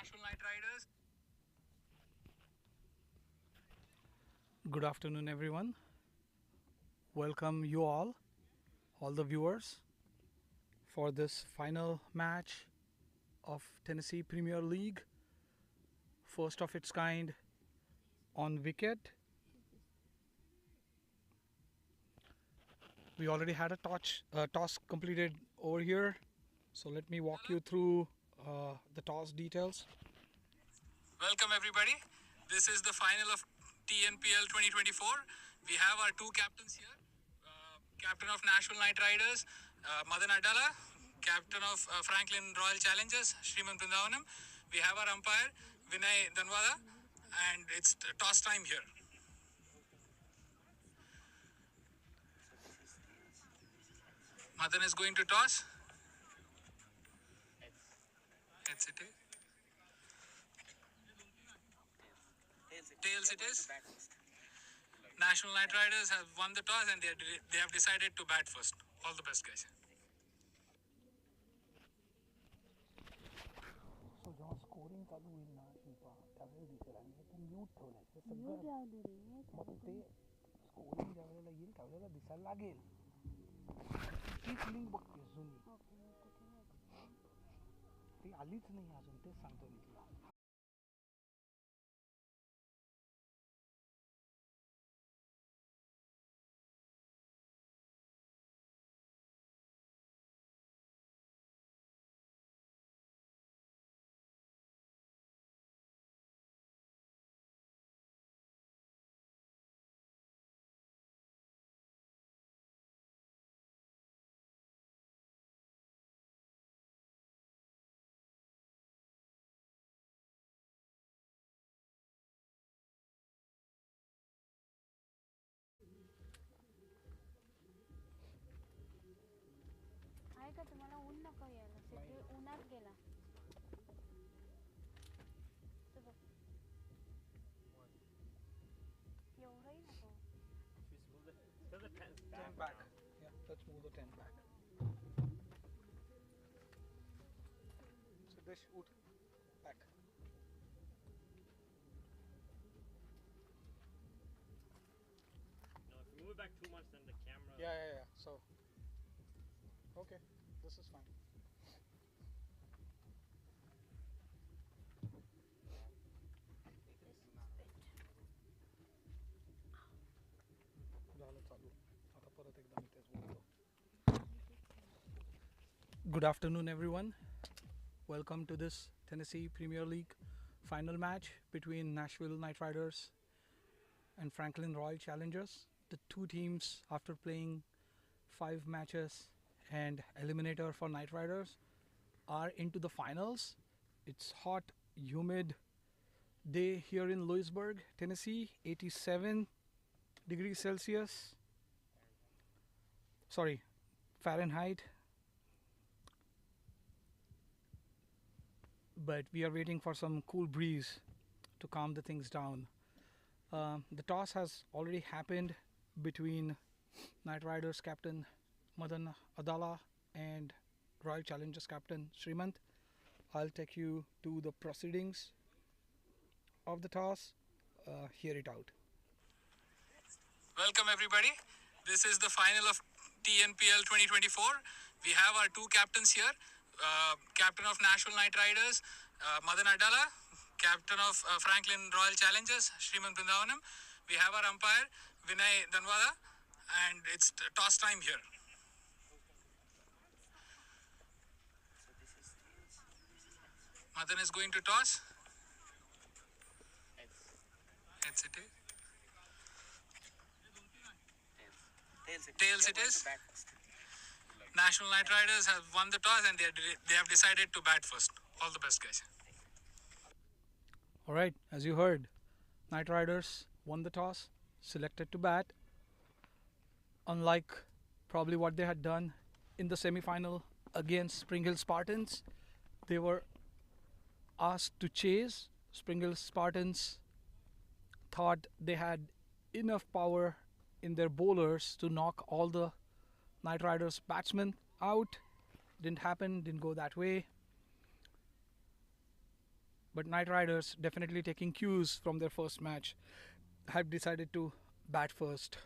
Nashville Night Riders. Good afternoon, everyone. Welcome you all the viewers, for this final match of Tennessee Premier League, first of its kind on wicket. We already had a toss completed over here, so let me walk you through the toss details. Welcome everybody. This is the final of TNPL 2024. We have our two captains here. Captain of Nashville Night Riders, Madan Adala. Captain of Franklin Royal Challengers, Shriman Brindavanam. We have our umpire, Vinay Danwada. And it's toss time here. Madan is going to toss. It's it. Tails it is. National Night Riders have won the toss and they have decided to bat first. All the best, guys. So जेव्हा scoring चालू होईल ना शिल्पा त्यावेळेस दिसेल आणि ते mute ठेवलंय ते सगळं मग ते स्कोरिंग ज्या वेळेला येईल त्यावेळेला दिसायला लागेल. तीच लिंक बघते जुनी ती आलीच नाही अजून, तेच सांगतो मी तुला. आहे का तुम्हाला ऊन नको यायला सिटी उन्हात गेला तो बघ एवढंही नको. Ten back. Yeah, let's move the 10 back. Siddesh, ut back. No, if you move it back too much, then the camera. Yeah. So, okay, this is fine. झालं चालू. आता परत एकदा मी तेच बोलतो. Good afternoon, everyone. Welcome to this Tennessee Premier League final match between Nashville Night Riders and Franklin Royal Challengers. The two teams, after playing 5 matches and eliminator for Night Riders, are into the finals. It's hot, humid day here in Louisburg, Tennessee, 87 degrees Celsius. Sorry, Fahrenheit. But we are waiting for some cool breeze to calm the things down. The toss has already happened between Night Riders captain Madan Adala and Royal Challengers captain Srimant. I'll take you to the proceedings of the toss. Hear it out. Welcome everybody. This is the final of TNPL 2024. We have our two captains here. Captain of Nashville Night Riders, Madan Adala. Captain of Franklin Royal Challengers, Shriman Brindavanam. We have our umpire, Vinay Danwada. And it's toss time here. Madan is going to toss. It's it. Tails it is. National Night Riders have won the toss and they have decided to bat first. All the best, guys. All right, as you heard, Night Riders won the toss, selected to bat. Unlike probably what they had done in the semi-final against Spring Hill Spartans, they were asked to chase. Spring Hill Spartans thought they had enough power in their bowlers to knock all the Night Riders batsmen out. Didn't happen, didn't go that way. but Knight Riders, definitely taking cues from their first match, have decided to bat first.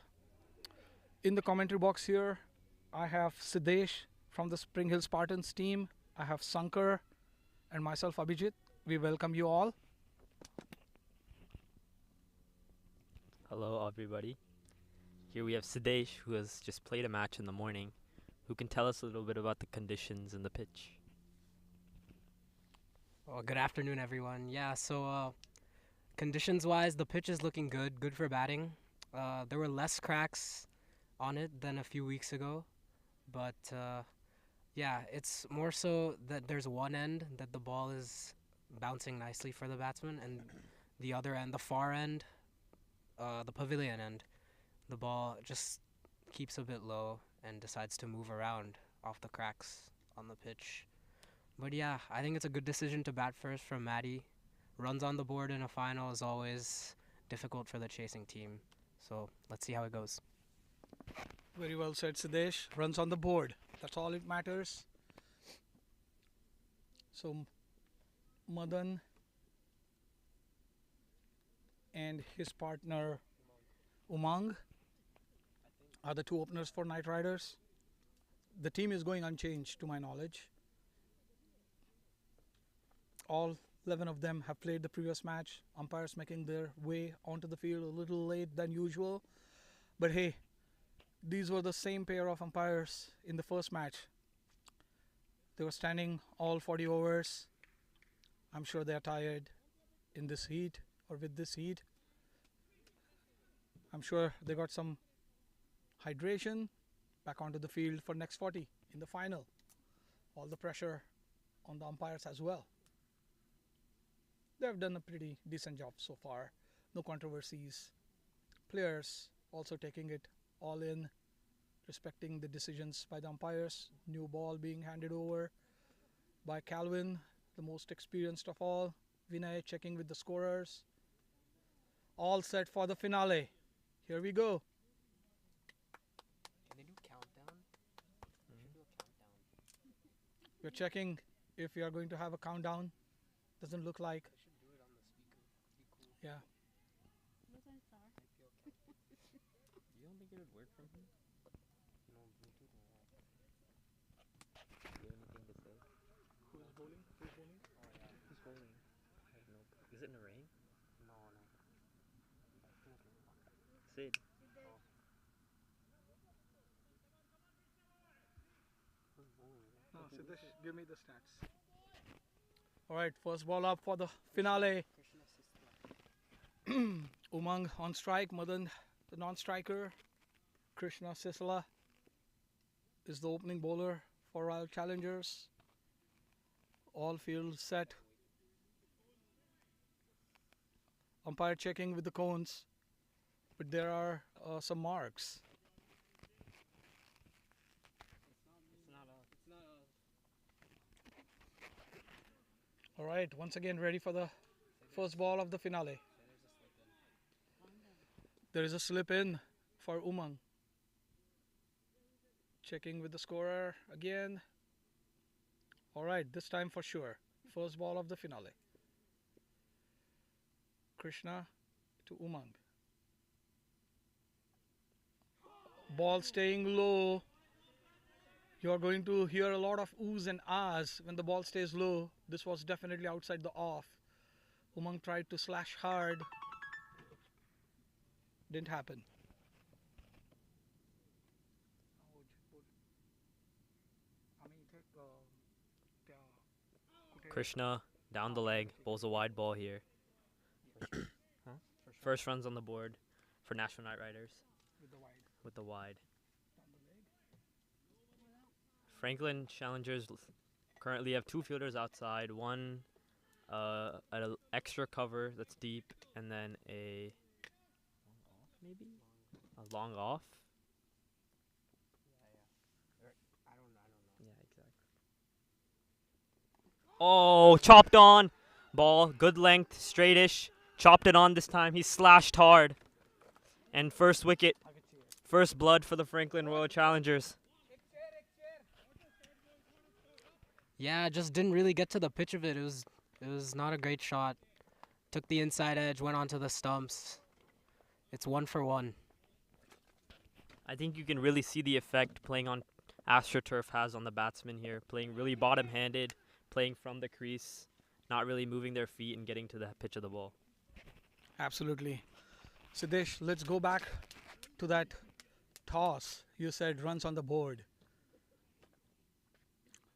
In the commentary box here, I have Siddesh from the Spring Hill Spartans team. I have Sankar and myself, Abhijit. We welcome you all. Hello, everybody. Here we have Siddesh, who has just played a match in the morning, who can tell us a little bit about the conditions in the pitch. Well, good afternoon, everyone. Yeah, so conditions-wise, the pitch is looking good for batting. There were less cracks on it than a few weeks ago, but yeah, it's more so that there's one end that the ball is bouncing nicely for the batsman, and the other end, the far end, the pavilion end, the ball just keeps a bit low and decides to move around off the cracks on the pitch. But yeah, I think it's a good decision to bat first from Maddie. Runs on the board in a final is always difficult for the chasing team. So let's see how it goes. Very well said, Siddesh. Runs on the board. That's all it matters. So Madan and his partner Umang are the two openers for Knight Riders. The team is going unchanged to my knowledge. All 11 of them have played the previous match. Umpires making their way onto the field a little late than usual. But hey, these were the same pair of umpires in the first match. They were standing all 40 overs. I'm sure they are tired in this heat or with this heat. I'm sure they got some hydration back onto the field for next 40 in the final. All the pressure on the umpires as well. They have done a pretty decent job so far. No controversies. Players also taking it all in, respecting the decisions by the umpires. New ball being handed over by Calvin, the most experienced of all. Vinay checking with the scorers. All set for the finale. Here we go. Can they do countdown? Should do a countdown. We're checking if we are going to have a countdown. Doesn't look like. They should do it on the speaker. It'd be cool. Yeah. You don't think it would work from here? No, Bluetooth or what? Do you have anything to say? Who's bowling? Who's bowling? Oh yeah. Who's bowling? I have no. Is it in the rain? No. Sid. No, Siddesh, give me the stats. All right, first ball up for the finale. Umang on strike, Madan the non-striker. Krishna Sisala is the opening bowler for Royal Challengers. All field set. Umpire checking with the cones, but there are some marks. All right, once again ready for the first ball of the finale. There is a slip in for Umang. Checking with the scorer again. All right, this time for sure. First ball of the finale. Krishna to Umang. Ball staying low. You are going to hear a lot of oohs and ahs when the ball stays low. This was definitely outside the off. Umang tried to slash hard. Didn't happen. Krishna down the leg, bowls a wide ball here. First runs on the board for National Knight Riders with the wide. Franklin Challengers currently have two fielders outside, one at an extra cover that's deep, and then a long off. I don't know. Yeah, exactly. Oh, chopped on. Ball, good length, straightish. Chopped it on this time. He slashed hard. And first wicket, first blood for the Franklin Royal Challengers. Yeah, just didn't really get to the pitch of it. It was It was not a great shot. Took the inside edge, went onto the stumps. It's 1 for 1. I think you can really see the effect playing on AstroTurf has on the batsman here. Playing really bottom-handed, playing from the crease, not really moving their feet and getting to the pitch of the ball. Absolutely. Siddesh, let's go back to that toss. You said runs on the board.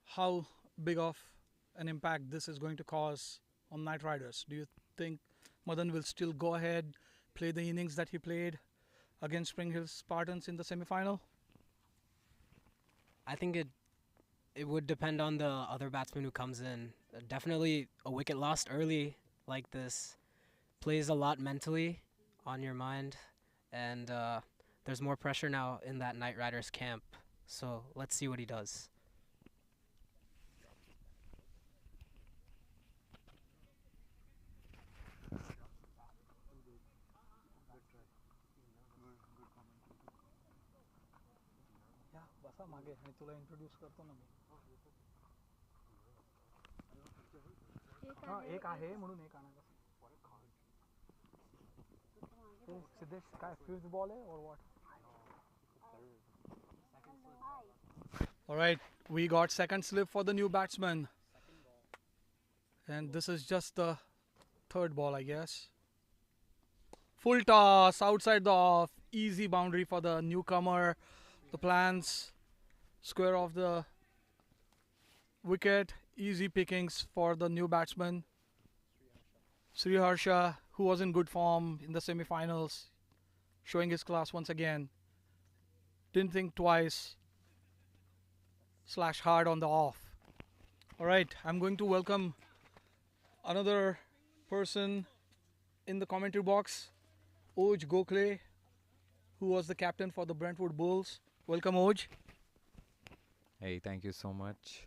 How big of an impact this is going to cause on Knight Riders? Do you think Madan will still go ahead, play the innings that he played against Spring Hill Spartans in the semi-final? I think it would depend on the other batsman who comes in. Definitely a wicket lost early like this plays a lot mentally on your mind, and there's more pressure now in that Knight Riders camp. So let's see what he does. एक आहे म्हणून एक आणायला. सिद्धेश काय fifth ball आहे or what? All right, we got second slip for the new batsman. And this is just the third ball, I guess. Full toss outside the off. Easy boundary for the newcomer. The plans square off the wicket. Easy pickings for the new batsman. Sri Harsha, who was in good form in the semi-finals, showing his class once again. Didn't think twice. Slash hard on the off. All right, I'm going to welcome another person in the commentary box, Oj Gokhale, who was the captain for the Brentwood Bulls. Welcome, Oj. Hey, thank you so much.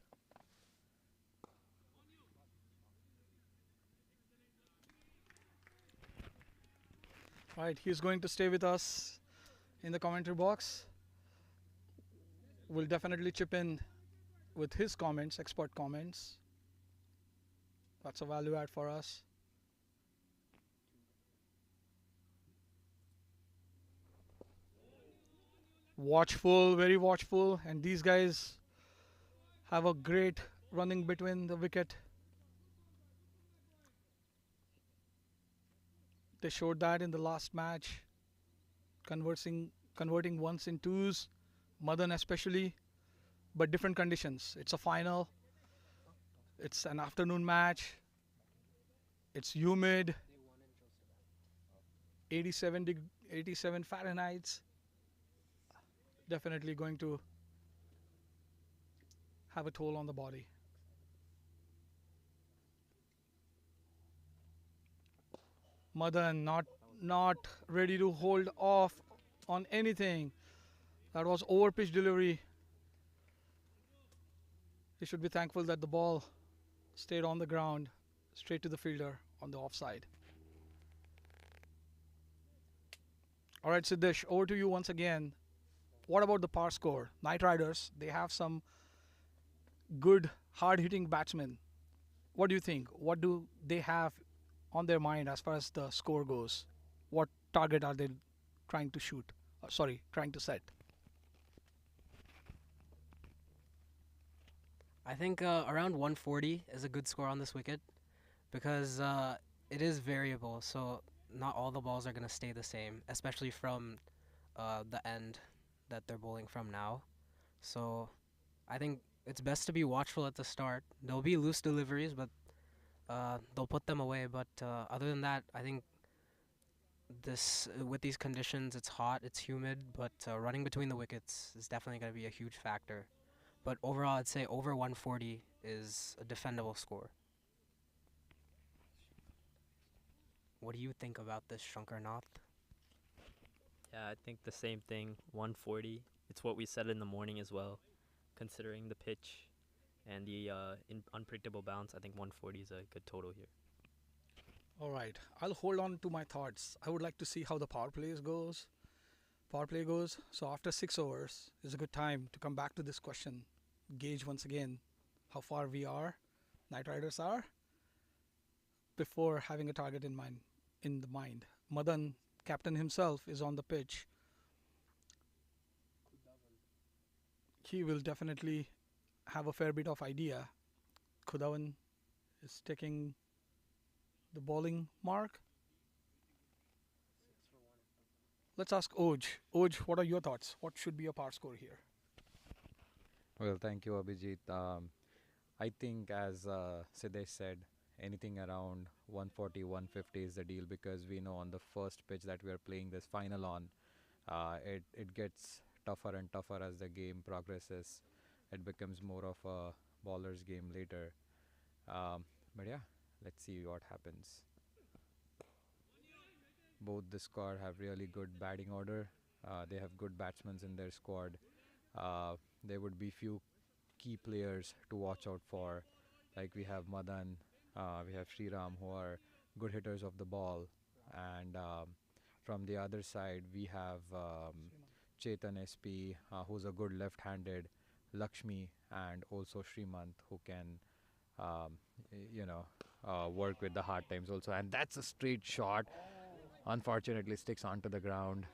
Right, he's going to stay with us in the commentary box. We'll definitely chip in with his comments, expert comments. That's a value add for us. Watchful, very watchful, and these guys have a great running between the wicket. They showed that in the last match, converting ones in twos, Madan especially, but different conditions. It's a final, it's an afternoon match, it's humid, 87 Fahrenheit. Definitely going to have a toll on the body. Madan not ready to hold off on anything. That was over pitch delivery. He should be thankful that the ball stayed on the ground, straight to the fielder on the offside. All right, Siddesh, over to you once again. What about the par score? Knight Riders, they have some good hard-hitting batsmen. What do you think? What do they have on their mind as far as the score goes? What target are they trying to shoot? Trying to set? I think around 140 is a good score on this wicket because it is variable. So not all the balls are going to stay the same, especially from the end that they're bowling from now. So I think it's best to be watchful at the start. There'll be loose deliveries, but they'll put them away. But other than that, I think with these conditions, it's hot, it's humid, but running between the wickets is definitely going to be a huge factor. But overall, I'd say over 140 is a defendable score. What do you think about this, Shankarnath? Yeah, I think the same thing. 140. It's what we said in the morning as well. Considering the pitch and the unpredictable bounce, I think 140 is a good total here. All right, I'll hold on to my thoughts. I would like to see how the power play goes. So after 6 overs is a good time to come back to this question. Gauge once again how far we are, Knight Riders are, before having a target in the mind. Madan, captain himself, is on the pitch. He will definitely have a fair bit of idea. Khudawan is taking the bowling mark. Let's ask Oj. Oj, what are your thoughts? What should be a par score here? Well, thank you, Abhijit. I think, as Siddesh said, anything around 140, 150 is the deal, because we know on the first pitch that we are playing this final on, it gets tougher and tougher as the game progresses. It becomes more of a bowler's game later. But yeah, let's see what happens. Both the squad have really good batting order. They have good batsmen in their squad. There would be few key players to watch out for. Like we have Madan, we have Sriram, who are good hitters of the ball, and from the other side we have Chetan SP, who's a good left-handed, Lakshmi, and also Srimant, who can work with the hard times also. And that's a straight shot. Unfortunately, sticks onto the ground.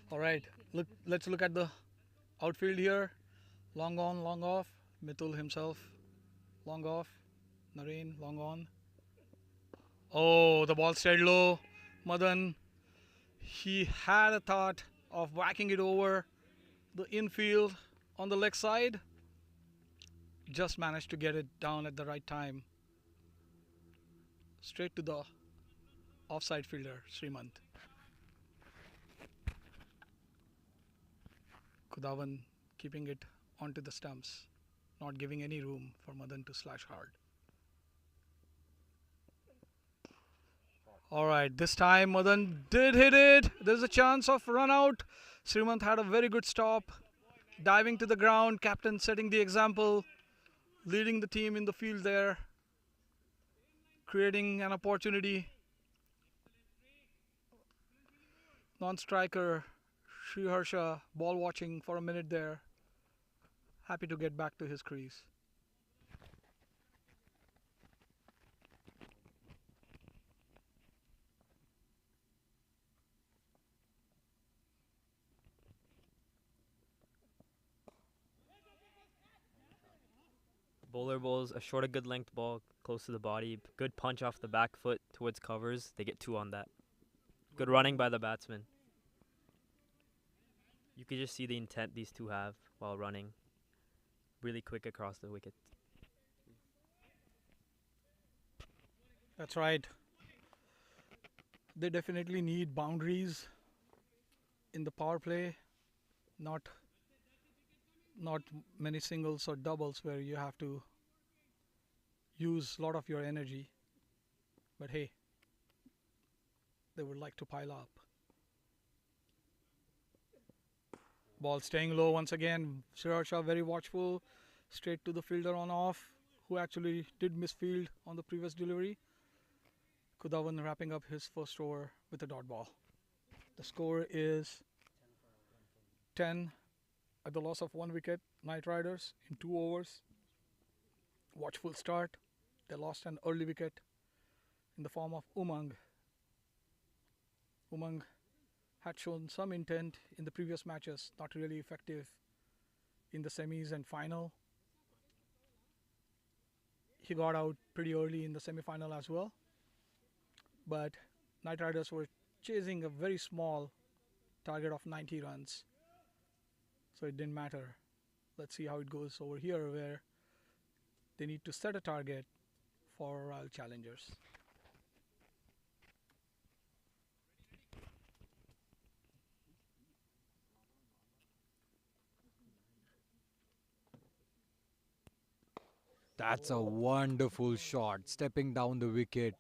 All right, let's look at the outfield here. Long on, long off. Mitul himself, long off. Naren, long on. Oh, the ball stayed low. Madan, he had a thought of whacking it over the infield on the leg side. Just managed to get it down at the right time. Straight to the offside fielder, Srimant. Khudawan keeping it onto the stumps, not giving any room for Madan to slash hard. Alright, this time Madan did hit it. There's a chance of run out. Srimant had a very good stop. Diving to the ground, captain setting the example, leading the team in the field there, creating an opportunity. Non-striker Sri Harsha ball watching for a minute there. Happy to get back to his crease. Bowler bowls a short, a good length ball close to the body. Good punch off the back foot towards covers. They get 2 on that. Good running by the batsman. You could just see the intent these two have while running. Really quick across the wicket. That's right. They definitely need boundaries in the power play. Not many singles or doubles where you have to use a lot of your energy. But hey, they would like to pile up. Ball staying low once again. Sriracha very watchful. Straight to the fielder on off, who actually did misfield on the previous delivery. Khudawan wrapping up his first over with a dot ball. The score is 10 at the loss of 1 wicket. Knight Riders in 2 overs. Watchful start. They lost an early wicket in the form of Umang. Umang had shown some intent in the previous matches, not really effective in the semis and final. He got out pretty early in the semi-final as well. But Knight Riders were chasing a very small target of 90 runs. So it didn't matter. Let's see how it goes over here, where they need to set a target for Royal Challengers. That's a wonderful shot. Stepping down the wicket,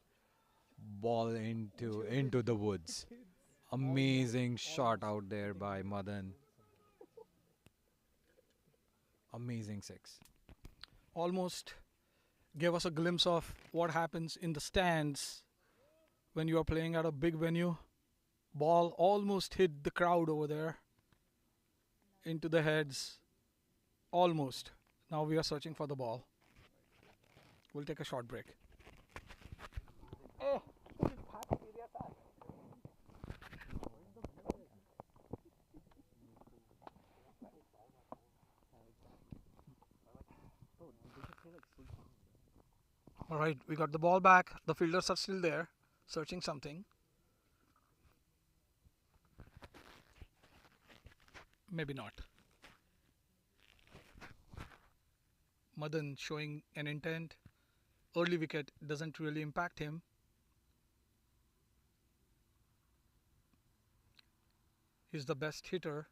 ball into the woods. Amazing shot out there by Madan. Amazing six. Almost gave us a glimpse of what happens in the stands when you are playing at a big venue. Ball almost hit the crowd over there into the heads. Almost. Now we are searching for the ball. We'll take a short break. All right, we got the ball back. The fielders are still there, searching something. Maybe not. Madan showing an intent. Early wicket doesn't really impact him. He's the best hitter.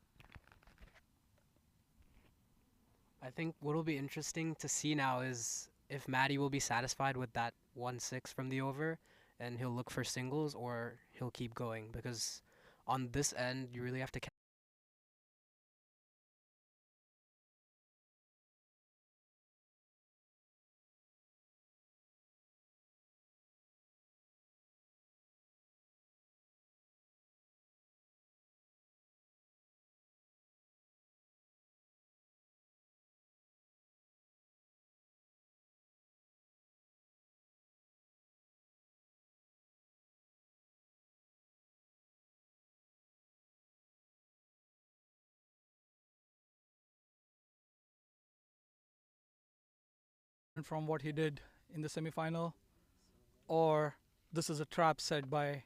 I think what will be interesting to see now is if Matty will be satisfied with that 1-6 from the over and he'll look for singles or he'll keep going, because on this end you really have to From what he did in the semi-final, or this is a trap set by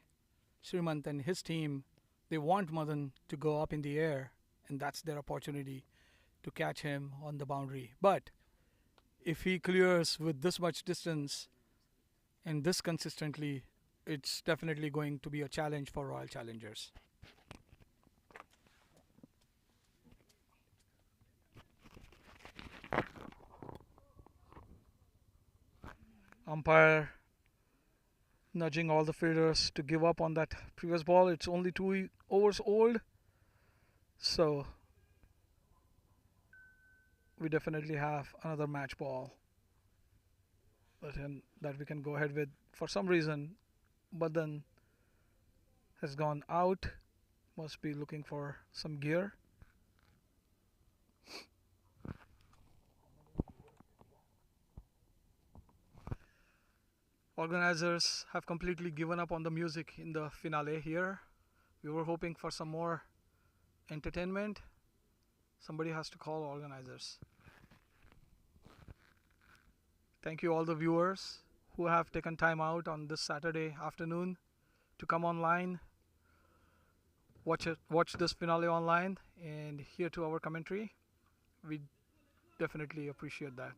Srimant and his team. They want Madan to go up in the air, and that's their opportunity to catch him on the boundary. But if he clears with this much distance and this consistently, it's definitely going to be a challenge for Royal Challengers. Umpire nudging all the fielders to give up on that previous ball. It's only 2 overs old, so we definitely have another match ball that we can go ahead with. For some reason, Madan has gone out. Must be looking for some gear. Organizers have completely given up on the music in the finale here. We were hoping for some more entertainment. Somebody has to call organizers. Thank you all the viewers who have taken time out on this Saturday afternoon to come online, watch this finale online and hear to our commentary. We definitely appreciate that.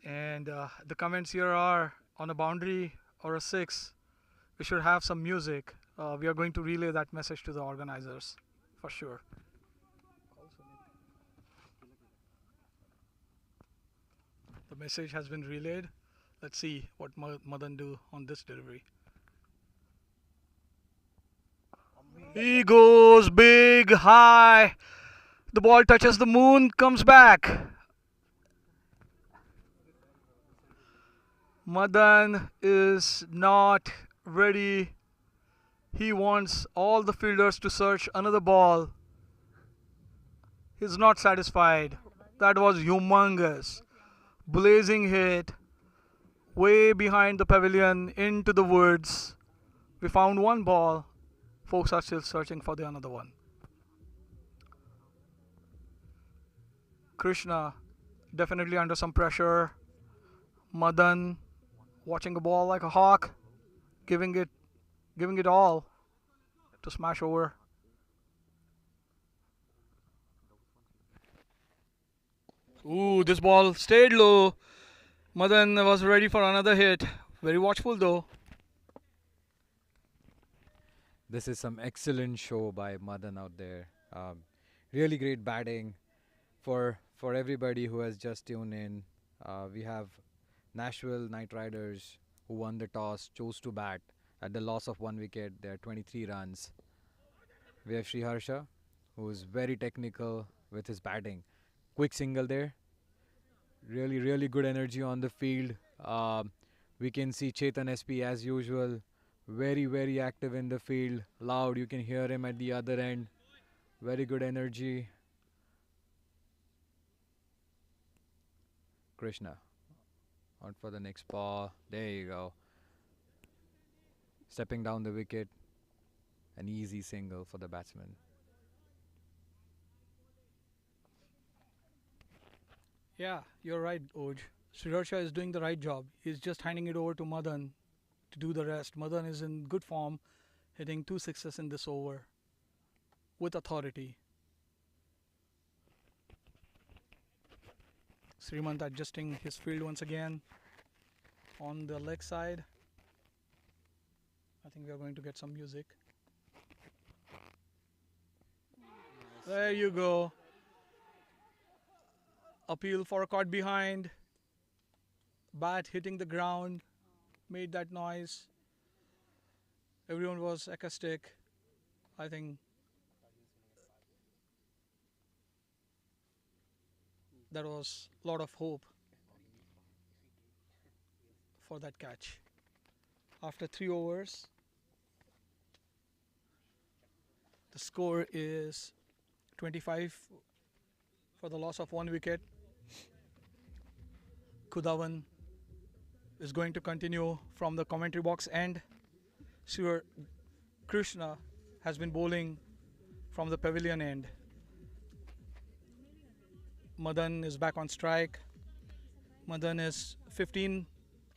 And the comments here are on a boundary or a six. We should have some music. We are going to relay that message to the organizers for sure. The message has been relayed. Let's see what Madan do on this delivery. He goes big, high. The ball touches the moon, comes back. Madan is not ready. He wants all the fielders to search another ball. He's not satisfied. That was humongous. Blazing hit. Way behind the pavilion into the woods. We found one ball. Folks are still searching for the another one. Krishna definitely under some pressure. Madan watching the ball like a hawk, giving it all to smash over. Ooh, this ball stayed low. Madan was ready for another hit. Very watchful though. This is some excellent show by Madan out there. Really great batting. For for everybody who has just tuned in, we have Nashville Knight Riders who won the toss, chose to bat. At the loss of 1 wicket, they are 23 runs. We have Sriharsha, who is very technical with his batting. Quick single there. Really, really good energy on the field. We can see Chetan SP as usual. Very, very active in the field. Loud, you can hear him at the other end. Very good energy. Krishna. Out for the next ball. There you go. Stepping down the wicket. An easy single for the batsman. Yeah, you're right, Oj. Sriharsha is doing the right job. He's just handing it over to Madan to do the rest. Madan is in good form, hitting 2 sixes in this over with authority. Srimant adjusting his field once again on the leg side. I think we are going to get some music. There you go. Appeal for a caught behind. Bat hitting the ground. Made that noise. Everyone was ecstatic. I think that was a lot of hope for that catch. After 3 overs, the score is 25 for the loss of 1 wicket. Kudavan is going to continue from the commentary box end. Sure, Krishna has been bowling from the pavilion end. Madan is back on strike. Madan is 15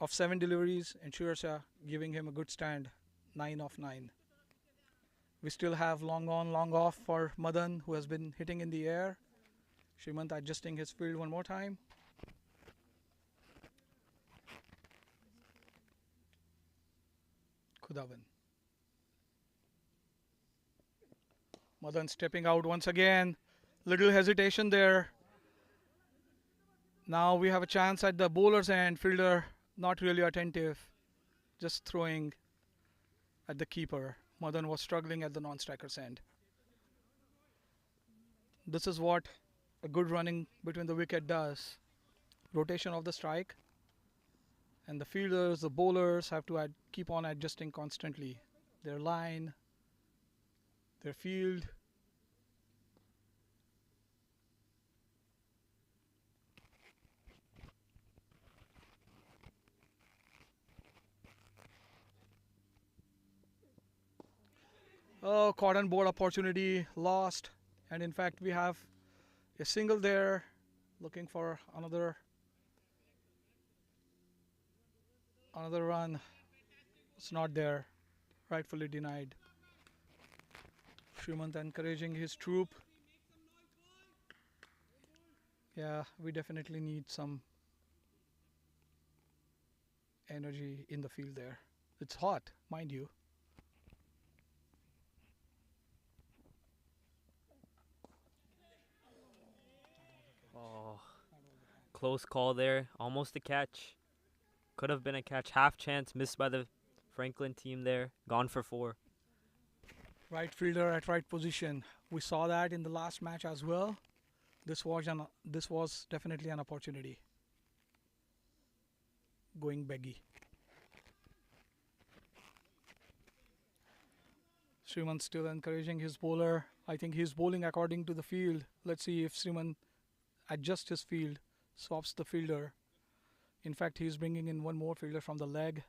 of 7 deliveries and Sriharsha giving him a good stand, 9 of 9. We still have long on, long off for Madan, who has been hitting in the air. Srimant adjusting his field one more time. Kudavan. Madan stepping out once again. Little hesitation there. Now we have a chance at the bowler's end. Fielder not really attentive. Just throwing at the keeper. Madan was struggling at the non-striker's end. This is what a good running between the wicket does. Rotation of the strike. And the fielders, the bowlers have to keep on adjusting constantly. Their line, their field. Oh, caught on board opportunity lost. And in fact, we have a single there, looking for another run. It's not there. Rightfully denied. Srimant encouraging his troop. Yeah, we definitely need some energy in the field there. It's hot, mind you. Oh, close call there. Almost a catch. Could have been a catch. Half chance missed by the Franklin team there. Gone for 4. Right fielder at right position. We saw that in the last match as well. This was definitely an opportunity. Going beggy. Srimant still encouraging his bowler. I think he's bowling according to the field. Let's see if Srimant adjusts his field, swaps the fielder. In fact, he's bringing in one more fielder from the leg.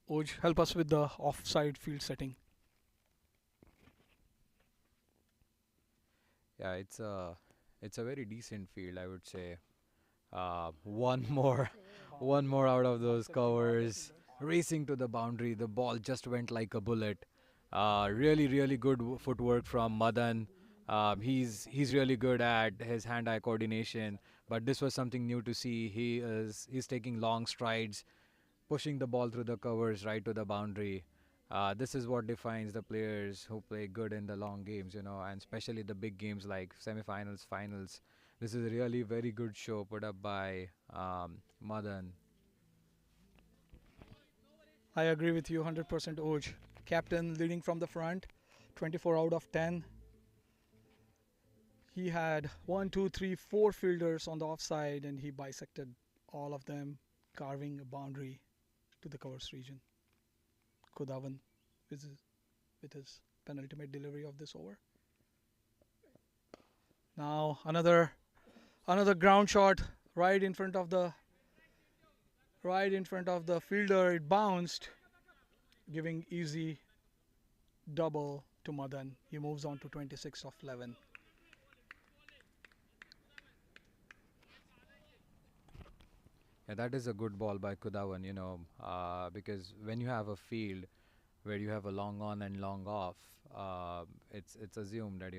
Oj, help us with the offside field setting. Yeah, it's a very decent field, I would say. One more, one more out of those covers, racing to the boundary. The ball just went like a bullet. Really, really good footwork from Madan. He's really good at his hand-eye coordination. But this was something new to see. He's taking long strides, pushing the ball through the covers right to the boundary. This is what defines the players who play good in the long games, and especially the big games like semifinals, finals. This is a really very good show put up by Madan. I agree with you 100%, Oj. Captain leading from the front, 24 out of 10. He had 1, 2, 3, 4 fielders on the offside and he bisected all of them, carving a boundary to the covers region. Kudavan with his penultimate delivery of this over. Now another ground shot right in front of the fielder. It bounced, giving easy double to Madan. He moves on to 26 of 11. Yeah, that is a good ball by Kudavan, because when you have a field where you have a long on and long off, it's assumed that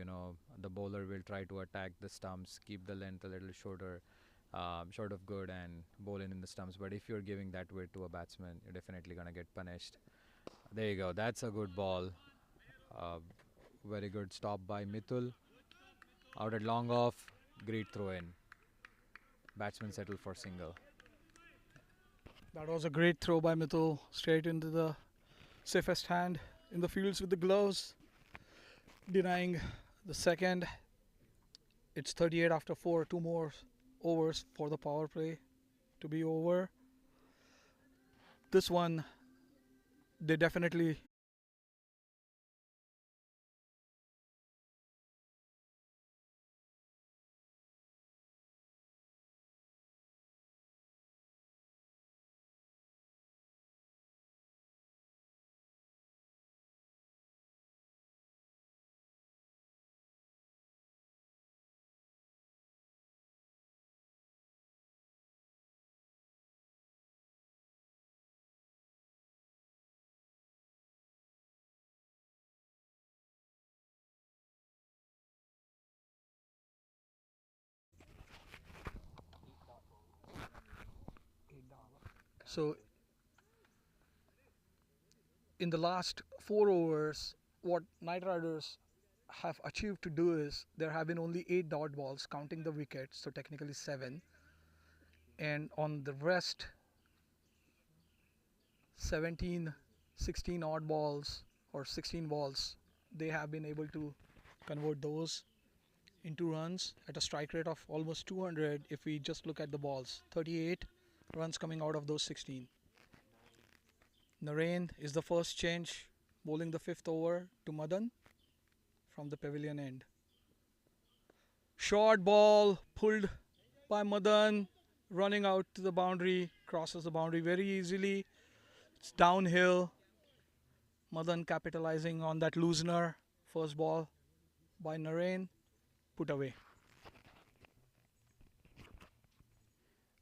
the bowler will try to attack the stumps, keep the length a little shorter, short of good, and bowl in the stumps. But if you're giving that weight to a batsman, you're definitely gonna get punished. There you go. That's a good ball. Uh, Very good stop by Mithul. Out at long off, great throw in. Batsman settled for single. That was a great throw by Mithul, straight into the safest hand in the fields with the gloves, denying the second. It's 38 after 4, 2 more overs for the power play to be over. This one, they definitely so in the last 4 overs, what Knight Riders have achieved to do is there have been only 8 dot balls, counting the wickets, so technically 7. And on the rest, 17, 16 odd balls or 16 balls, they have been able to convert those into runs at a strike rate of almost 200 if we just look at the balls. 38 runs coming out of those 16. Narain is the first change, bowling the 5th over to Madan from the pavilion end. Short ball pulled by Madan, running out to the boundary, crosses the boundary very easily. It's downhill. Madan capitalizing on that loosener. First ball by Narain, put away.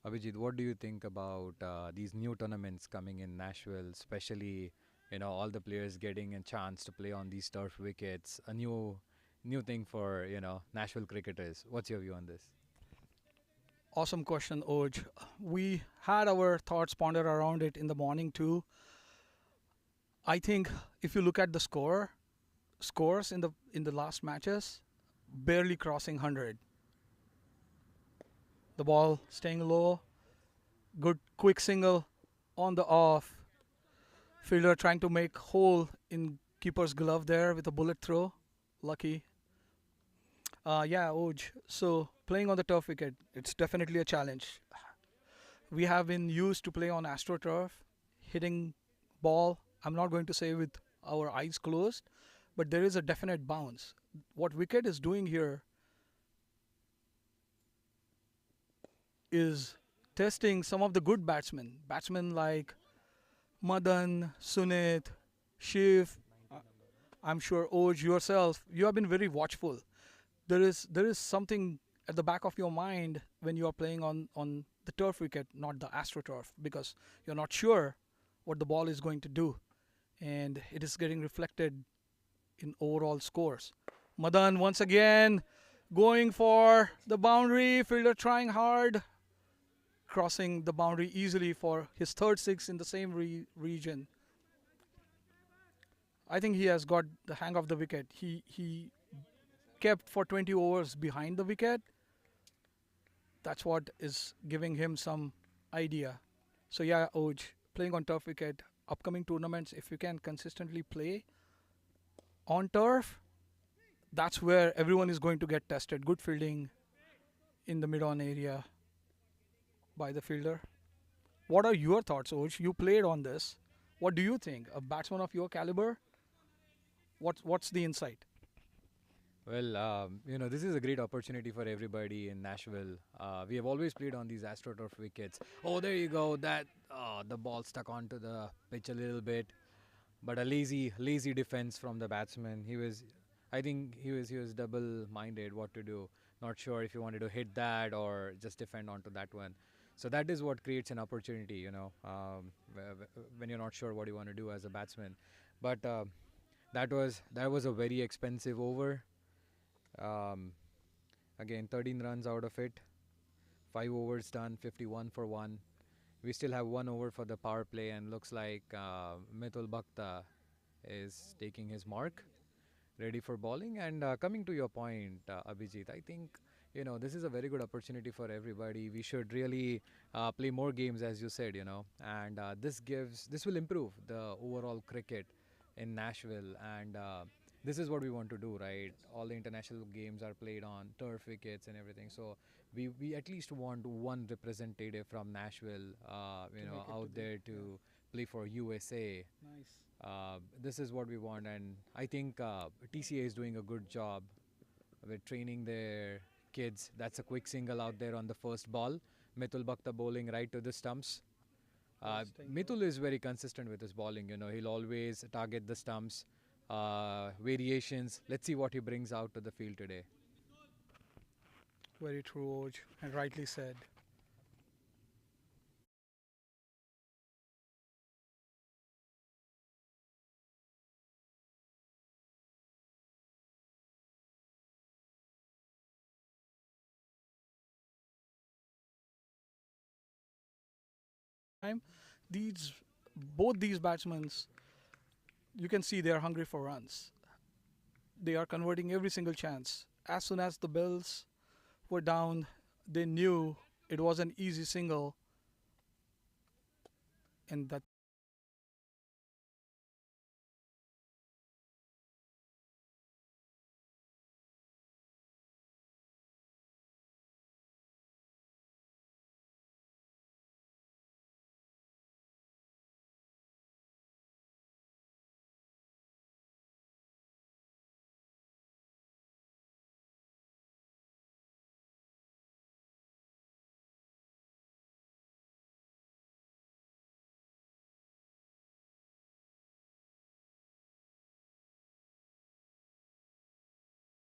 Abhijit, what do you think about these new tournaments coming in Nashville, especially all the players getting a chance to play on these turf wickets, a new thing for Nashville cricketers. What's your view on this? Awesome question, Oj. We had our thoughts pondered around it in the morning too. I think if you look at the scores in the last matches, barely crossing 100. The ball staying low, good quick single on the off. Fielder trying to make hole in keeper's glove there with a bullet throw. Lucky. Yeah, Oj. So playing on the turf wicket, it's definitely a challenge. We have been used to play on AstroTurf, hitting ball. I'm not going to say with our eyes closed, but there is a definite bounce. What wicket is doing here is testing some of the good batsmen like Madan, Sunit, Shiv. I'm sure Oj yourself, you have been very watchful. There is something at the back of your mind when you are playing on the turf wicket, not the AstroTurf, because you're not sure what the ball is going to do, and it is getting reflected in overall scores. Madan once again going for the boundary, fielder trying hard, crossing the boundary easily for his third 6 in the same region. I think he has got the hang of the wicket. He kept for 20 overs behind the wicket. That's what is giving him some idea. So yeah, Oj, playing on turf wicket, upcoming tournaments, if you can consistently play on turf, that's where everyone is going to get tested. Good fielding in the mid-on area by the fielder. What are your thoughts, Oj? You played on this. What do you think? A batsman of your caliber, what's the insight? Well, this is a great opportunity for everybody in Nashville. We have always played on these AstroTurf wickets. Oh, there you go. The ball stuck onto the pitch a little bit, but a lazy defense from the batsman. I think he was double-minded what to do. Not sure if he wanted to hit that or just defend onto that one. So that is what creates an opportunity, when you're not sure what you want to do as a batsman. But that was a very expensive over. Um, Again, 13 runs out of it, 5 overs done, 51 for 1. We still have 1 over for the power play, and looks like Mitul Bhakta is taking his mark, ready for bowling. And coming to your point, Abhijit, I think this is a very good opportunity for everybody. We should really play more games, as you said, and this will improve the overall cricket in Nashville. And this is what we want to do, right? All the international games are played on turf wickets and everything. So we at least want one representative from Nashville, make it to out the- there yeah. to play for USA. Nice. This is what we want, and I think TCA is doing a good job with training their kids. That's a quick single out there on the first ball. Mitul Bhakta bowling right to the stumps. Staying Mitul is very consistent with his bowling. He'll always target the stumps. Variations. Let's see what he brings out to the field today. Very true, Oj, and rightly said. Time, these both these batsmen, you can see they are hungry for runs. They are converting every single chance. As soon as the bells were down, they knew it was an easy single, and that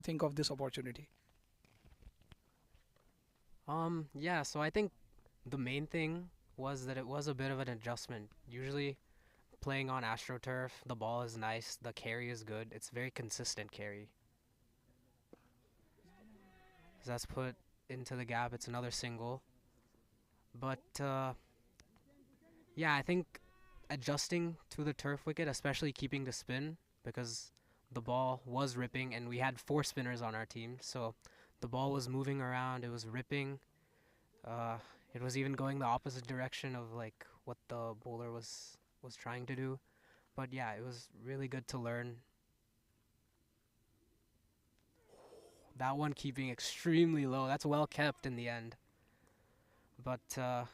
think of this opportunity. Yeah, so I think the main thing was that it was a bit of an adjustment. Usually playing on AstroTurf, the ball is nice, the carry is good. It's very consistent carry. So that's put into the gap. It's another single. But yeah, I think adjusting to the turf wicket, especially keeping the spin, because the ball was ripping and we had 4 spinners on our team. So the ball was moving around, it was ripping. Uh, it was even going the opposite direction of like what the bowler was trying to do. But yeah, it was really good to learn. That one keeping extremely low. That's well kept in the end. But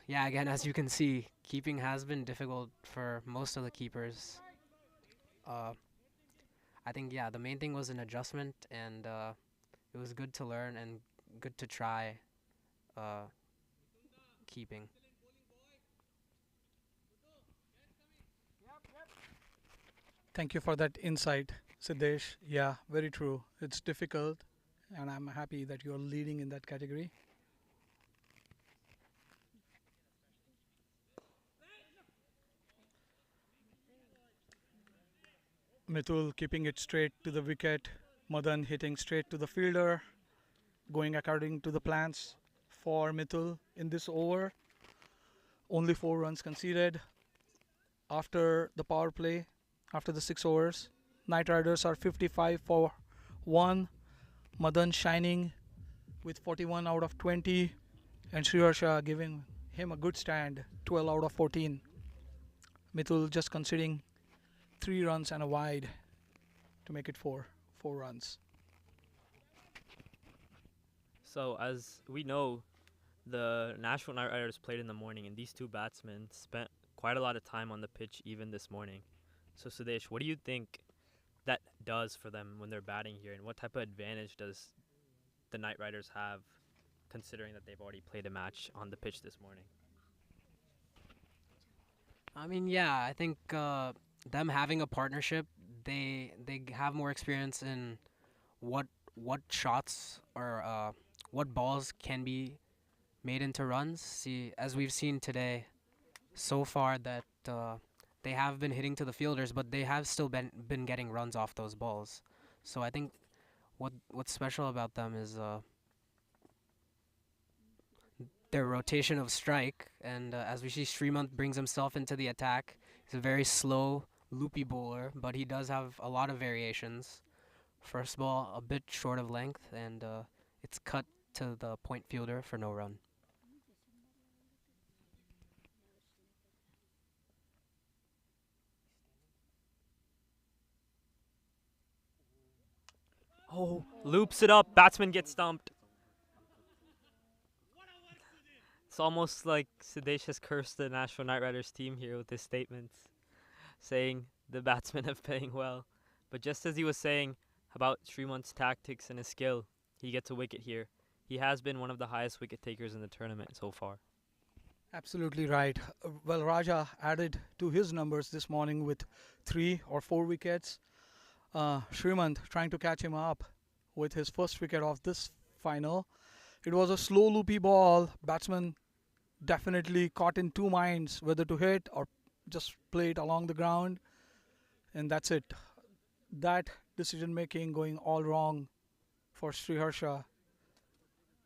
yeah, again, as you can see, keeping has been difficult for most of the keepers. Uh, I think, yeah, the main thing was an adjustment, and it was good to learn and good to try uh, keeping. Thank you for that insight, Siddesh. Yeah, very true. It's difficult, and I'm happy that you're leading in that category. Mitul keeping it straight to the wicket, Madan hitting straight to the fielder, going according to the plans for Mitul in this over. Only 4 runs conceded after the power play, after the 6 overs. Knight Riders are 55 for 1. Madan shining with 41 out of 20. And Sriharsha giving him a good stand, 12 out of 14. Mithul just conceding 3 runs and a wide to make it 4 runs. So as we know, the Nashville Night Riders played in the morning, and these two batsmen spent quite a lot of time on the pitch even this morning. So Sudesh, what do you think that does for them when they're batting here, and what type of advantage does the Night Riders have, considering that they've already played a match on the pitch this morning? I mean, yeah, I think them having a partnership, they have more experience in what shots or what balls can be made into runs. See, as we've seen today, so far that they have been hitting to the fielders, but they have still been getting runs off those balls. So I think what's special about them is their rotation of strike. And as we see, Srimanth brings himself into the attack. He's a very slow, loopy bowler, but he does have a lot of variations. First ball a bit short of length, and it's cut to the point fielder for no run. Oh, loops it up. Batsman gets stumped. It's almost like Sudesh has cursed the Nashville Night Riders team here with his statements, saying the batsmen are playing well. But just as he was saying about Srimanth's tactics and his skill, he gets a wicket here. He has been one of the highest wicket takers in the tournament so far. Absolutely right. Well, Raja added to his numbers this morning with 3 or 4 wickets. Srimanth trying to catch him up with his first wicket of this final. It was a slow loopy ball. Batsman definitely caught in two minds whether to hit or just play it along the ground. And that's it. That decision making going all wrong for Sriharsha.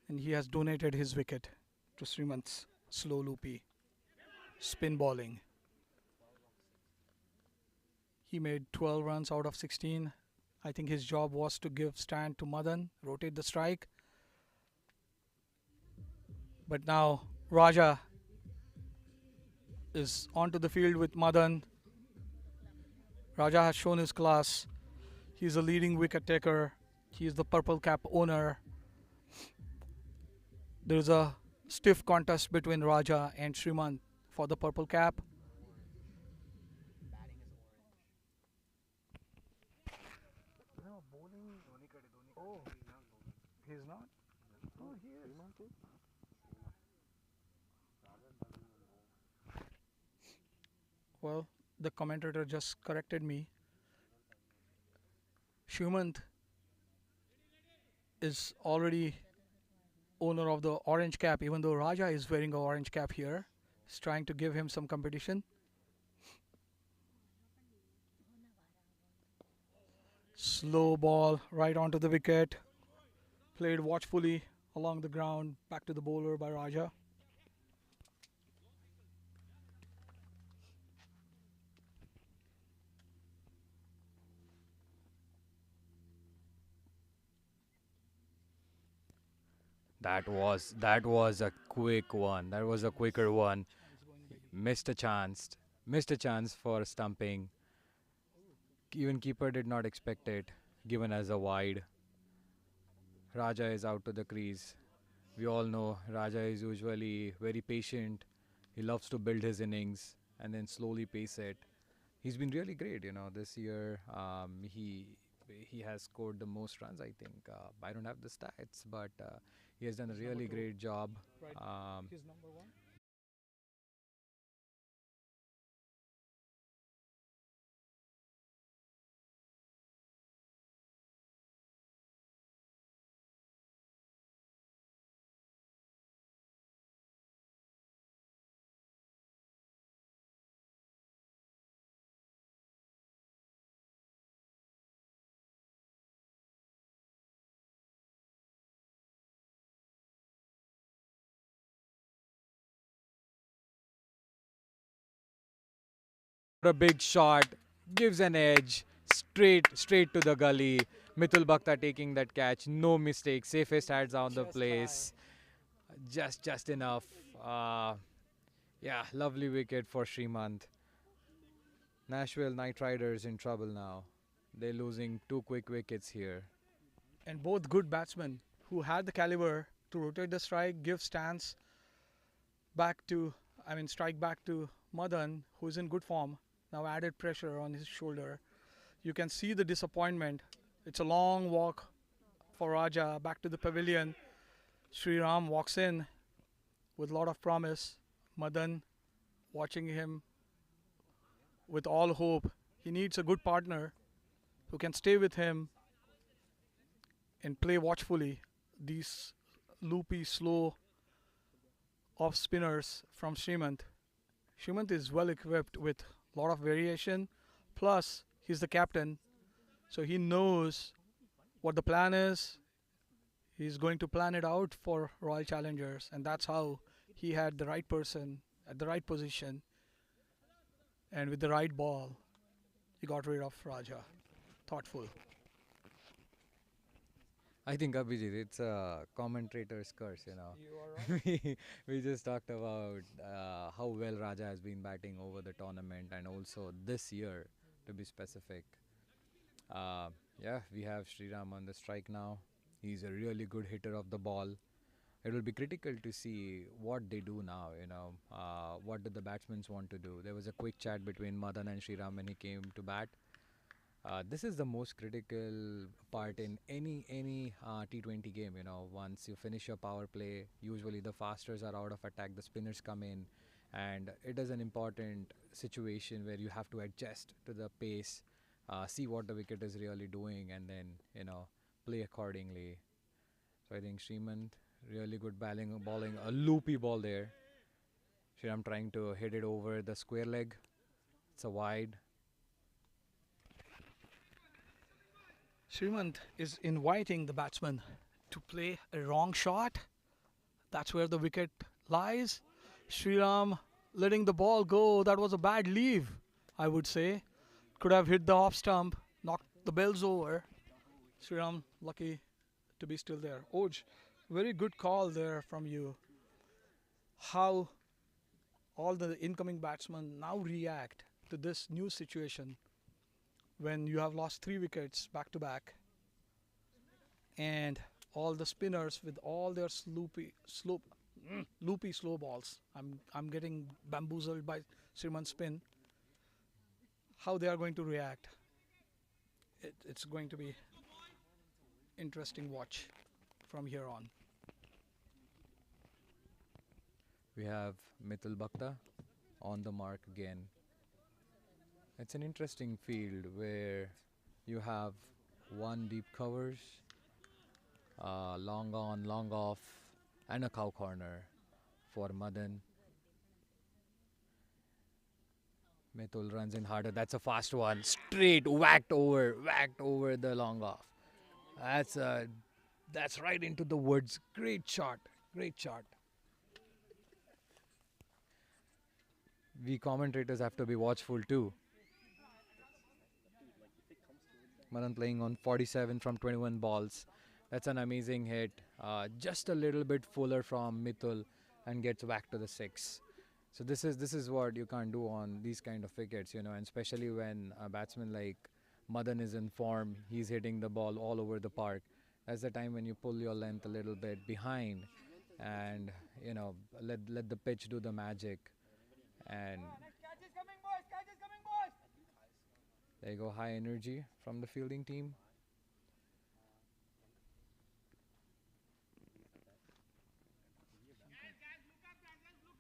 And he has donated his wicket to Srimanth's slow loopy spin bowling. He made 12 runs out of 16. I think his job was to give stand to Madan, rotate the strike. But now Raja is onto the field with Madan. Raja has shown his class. He's a leading wicket taker. He is the purple cap owner. There's a stiff contest between Raja and Srimanth for the purple cap. Oh, he's not? Oh, he is. Well, the commentator just corrected me. Srimanth is already owner of the orange cap, even though Raja is wearing an orange cap here. He's trying to give him some competition. Slow ball right onto the wicket. Played watchfully along the ground. Back to the bowler by Raja. That was a quick one. That was a quicker one. Missed a chance. Missed a chance for stumping. Even keeper did not expect it. Given as a wide. Raja is out to the crease. We all know Raja is usually very patient. He loves to build his innings and then slowly pace it. He's been really great, this year. He has scored the most runs, I think. I don't have the stats, but he has done a really great job. He's number 1. A big shot, gives an edge, straight to the gully. Mithul Bhakta taking that catch, no mistake, safest hands on the place, just enough. Uh, yeah, lovely wicket for Srimant. Nashville Knight Riders in trouble now. They're losing 2 quick wickets here. And both good batsmen who had the caliber to rotate the strike, give stance back to, strike back to Madan, who's in good form. Now added pressure on his shoulder. You can see the disappointment. It's a long walk for Raja back to the pavilion. Sri Ram walks in with a lot of promise. Madan watching him with all hope. He needs a good partner who can stay with him and play watchfully. These loopy, slow off spinners from Srimant. Srimant is well equipped with a lot of variation. Plus, he's the captain, so he knows what the plan is. He's going to plan it out for Royal Challengers, and that's how he had the right person at the right position and with the right ball. He got rid of Raja. Thoughtful. I think Abhijit, it's a commentator's curse, you know. We just talked about how well Raja has been batting over the tournament and also this year, to be specific. Yeah, we have Sriram on the strike now. He's a really good hitter of the ball. It will be critical to see what they do now, you know. What did the batsmen want to do? There was a quick chat between Madan and Sriram when he came to bat. This is the most critical part in any T20 game. You know, once you finish your power play, usually the fasters are out of attack, the spinners come in, and it is an important situation where you have to adjust to the pace, see what the wicket is really doing, and then play accordingly. So I think Srimant really good bowling a loopy ball there. Sriram trying to hit it over the square leg. It's a wide. Srimant is inviting the batsman to play a wrong shot. That's where the wicket lies. Sriram letting the ball go. That was a bad leave, I would say. Could have hit the off stump, knocked the bells over. Sriram lucky to be still there. Oj, very good call there from you. How all the incoming batsmen now react to this new situation when you have lost 3 wickets back to back, and all the spinners with all their loopy slow balls. I'm getting bamboozled by Sriman's spin. How they are going to react? It's going to be interesting watch from here on. We have Mithul Bhakta on the mark again. It's an interesting field where you have one deep covers, long on, long off, and a cow corner for Madan. Mithul runs in harder. That's a fast one. Straight whacked over the long off. That's right into the woods. Great shot. We commentators have to be watchful too. Madan playing on 47 from 21 balls. That's an amazing hit. Just a little bit fuller from Mithul and gets back to the 6. So this is what you can't do on these kind of wickets, and especially when a batsman like Madan is in form, he's hitting the ball all over the park. That's the time when you pull your length a little bit behind and let the pitch do the magic. And there you go, high energy from the fielding team.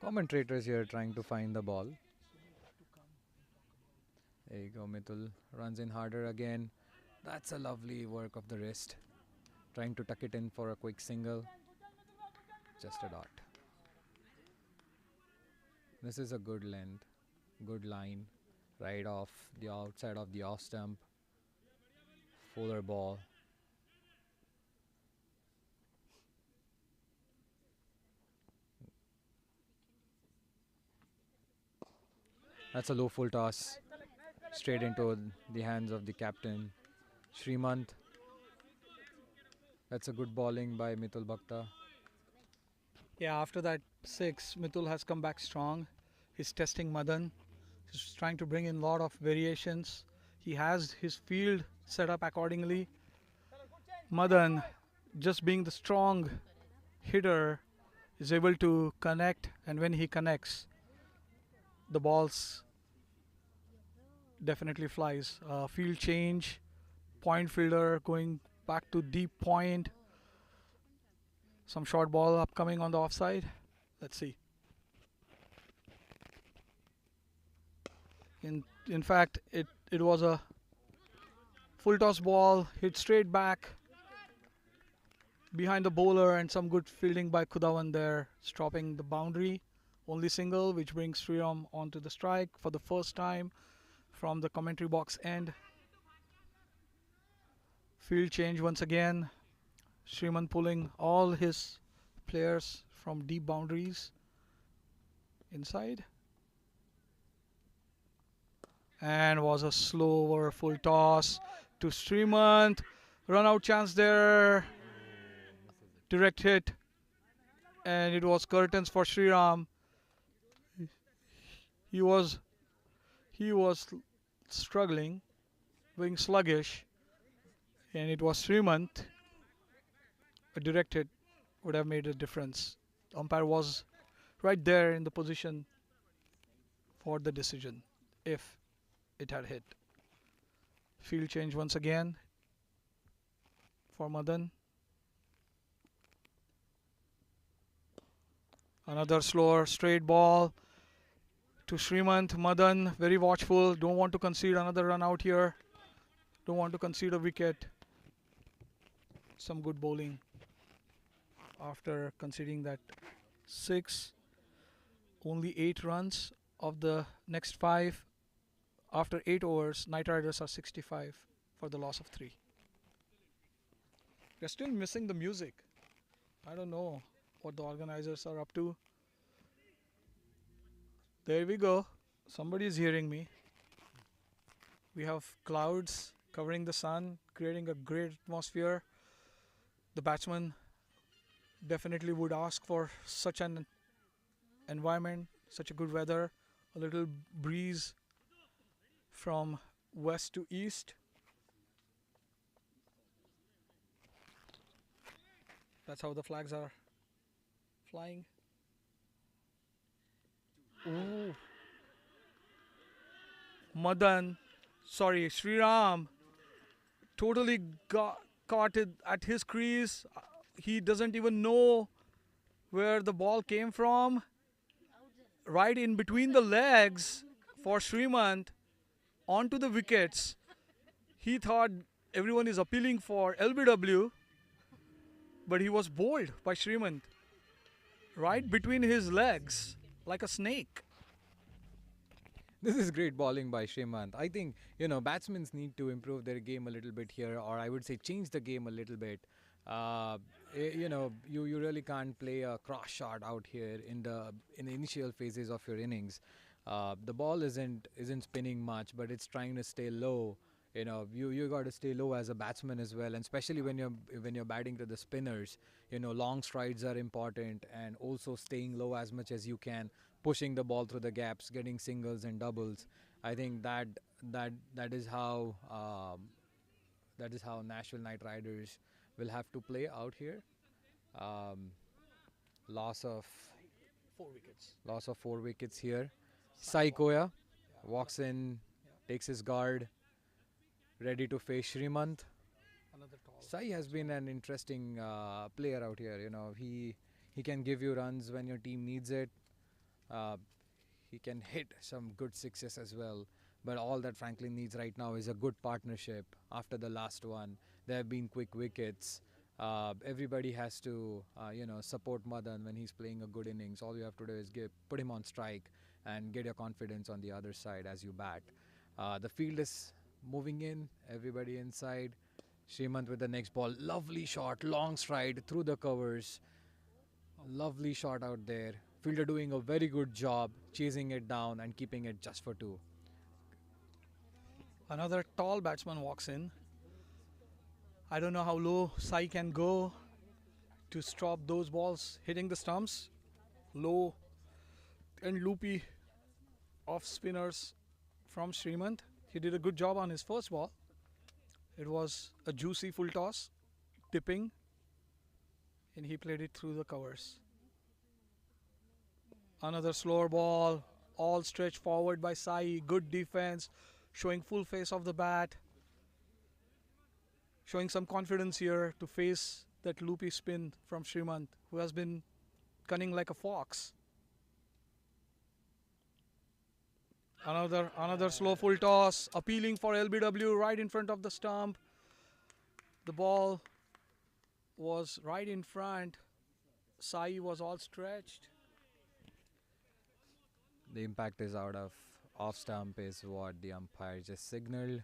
Commentators here trying to find the ball. There you go, Mithul runs in harder again. That's a lovely work of the wrist. Trying to tuck it in for a quick single. Just a dot. This is a good length, good line. Right off the outside of the off stump. Fuller ball. That's a low full toss. straight into the hands of the captain, Srimant. That's a good bowling by Mitul Bhakta. Yeah, after that 6, Mitul has come back strong. He's testing Madan. He's trying to bring in a lot of variations. He has his field set up accordingly. Madan, just being the strong hitter, is able to connect, and when he connects, the balls definitely flies. Field change, point fielder going back to deep point. Some short ball upcoming on the offside. Let's see. In fact, it was a full toss ball hit straight back behind the bowler, and some good fielding by Kudawan there, stopping the boundary. Only single, which brings Sriram onto the strike for the first time from the commentary box end. Field change once again. Sriman pulling all his players from deep boundaries inside. And was a slower full toss to Srimant. Run out chance there. Direct hit. And it was curtains for Sriram. He was struggling, being sluggish. And it was Srimant. A direct hit would have made a difference. The umpire was right there in the position for the decision if it had hit. Field change once again for Madan. Another slower straight ball to Srimant. Madan very watchful. Don't want to concede another run out here. Don't want to concede a wicket. Some good bowling after conceding that 6. Only 8 runs of the next 5. After 8 overs, Knight Riders are 65 for the loss of 3. We're still missing the music. I don't know what the organizers are up to. There we go. Somebody is hearing me. We have clouds covering the sun, creating a great atmosphere. The batsman definitely would ask for such an environment, such a good weather, a little breeze from west to east. That's how the flags are flying. Ooh. Sriram totally got caught it at his crease. He doesn't even know where the ball came from. Right in between the legs for Srimant onto the wickets. He thought everyone is appealing for LBW, but he was bowled by Srimant right between his legs like a snake. This is great bowling by Srimant. I think, batsmen need to improve their game a little bit here, or I would say change the game a little bit. You really can't play a cross shot out here in the initial phases of your innings. The ball isn't spinning much, but it's trying to stay low. You got to stay low as a batsman as well, and especially when you're batting to the spinners. Long strides are important, and also staying low as much as you can, pushing the ball through the gaps, getting singles and doubles. I think that is how Nashville Knight Riders will have to play out here. Loss of 4 wickets. 4 wickets here. Sai Koya walks in, takes his guard, ready to face Srimant. Another tall. Sai has been an interesting player out here. He can give you runs when your team needs it. He can hit some good sixes as well. But all that Franklin needs right now is a good partnership. After the last one, there have been quick wickets. Everybody has to, support Madan when he's playing a good innings. All you have to do is put him on strike and get your confidence on the other side as you bat. The field is moving in, everybody inside. Srimant with the next ball. Lovely shot, long stride through the covers. Lovely shot out there. Fielder doing a very good job chasing it down and keeping it just for 2. Another tall batsman walks in. I don't know how low Sai can go to stop those balls hitting the stumps. Low and loopy off spinners from Srimant. He did a good job on his first ball. It was a juicy full toss, tipping, and he played it through the covers. Another slower ball, all stretched forward by Sai. Good defense, showing full face of the bat, showing some confidence here to face that loopy spin from Srimant, who has been cunning like a fox. Another slow full toss, appealing for LBW right in front of the stump. The ball was right in front. Sai was all stretched. The impact is out of off stump is what the umpire just signaled.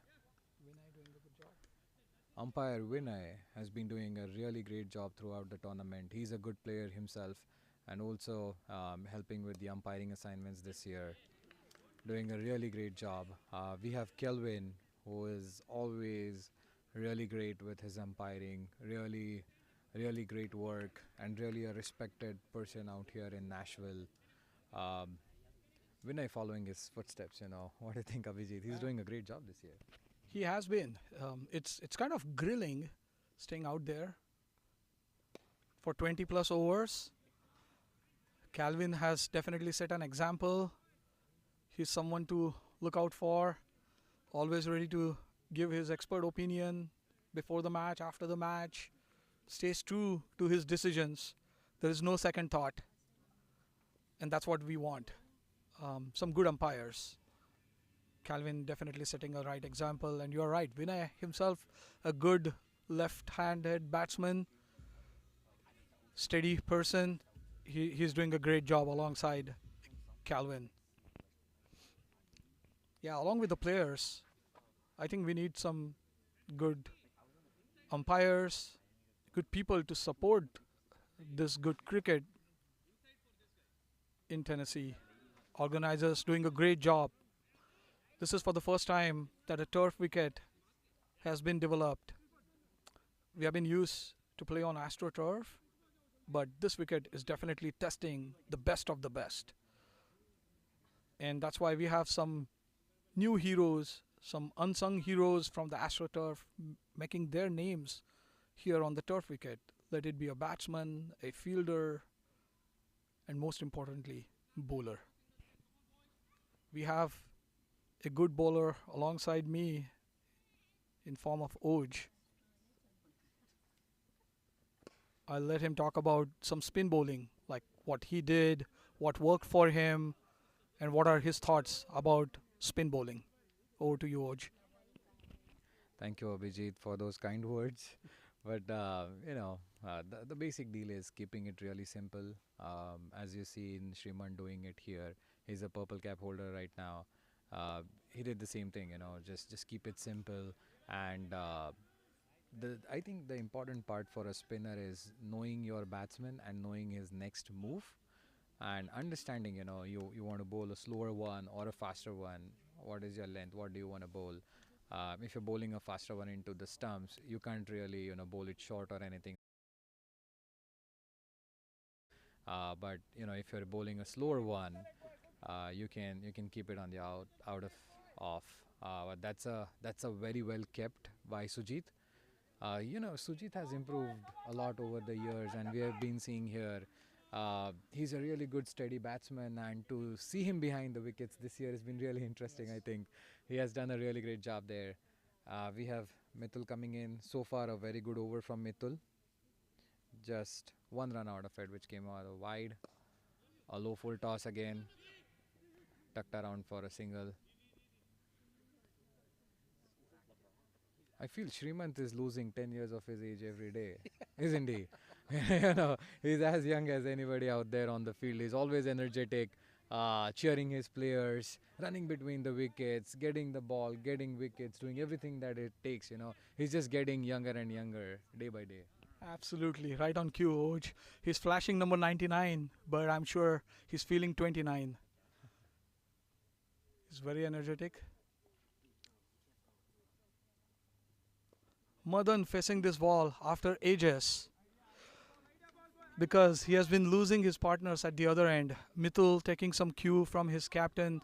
Umpire Vinay has been doing a really great job throughout the tournament. He's a good player himself and also helping with the umpiring assignments this year. Doing a really great job. We have Kelvin, who is always really great with his umpiring. Really great work and really a respected person out here in Nashville. Vinay following his footsteps, you know. What do you think, Abhijit? He's doing a great job this year. He has been. It's kind of grilling staying out there for 20 plus overs. Calvin has definitely set an example. He's someone to look out for, always ready to give his expert opinion before the match, after the match, stays true to his decisions. There is no second thought, and that's what we want. Some good umpires. Calvin definitely setting a right example, and you're right, Vinay himself, a good left-handed batsman, steady person. He's doing a great job alongside Calvin. Yeah, along with the players, I think we need some good umpires, good people to support this good cricket in Tennessee. Organizers doing a great job. This is for the first time that a turf wicket has been developed. We have been used to play on AstroTurf, but this wicket is definitely testing the best of the best. And that's why we have some new heroes, some unsung heroes from the AstroTurf making their names here on the turf wicket. Let it be a batsman, a fielder, and most importantly, bowler. We have a good bowler alongside me in form of Oj. I'll let him talk about some spin bowling, like what he did, what worked for him, and what are his thoughts about spin bowling. Over to you, Oj. Thank you, Abhijit, for those kind words. But the basic deal is keeping it really simple. As you see in Shriman doing it here, he's a purple cap holder right now. He did the same thing, just keep it simple. And I think the important part for a spinner is knowing your batsman and knowing his next move and understanding, you want to bowl a slower one or a faster one. What is your length? What do you want to bowl? If you're bowling a faster one into the stumps, you can't really, bowl it short or anything. But if you're bowling a slower one, you can keep it on the out of off. But that's a very well kept by Sujit. Sujit has improved a lot over the years, and we have been seeing here. He's a really good steady batsman, and to see him behind the wickets this year has been really interesting. I think he has done a really great job there. We have Mithul coming in. So far, a very good over from Mithul. Just one run out of it, which came out wide. A low full toss again. Tucked around for a single. I feel Srimant is losing 10 years of his age every day, isn't he? He's as young as anybody out there on the field. He's always energetic, cheering his players, running between the wickets, getting the ball, getting wickets, doing everything that it takes, He's just getting younger and younger day by day. Absolutely, right on cue, Oj. He's flashing number 99, but I'm sure he's feeling 29. He's very energetic. Madan facing this ball after ages because he has been losing his partners at the other end. Mithul taking some cue from his captain,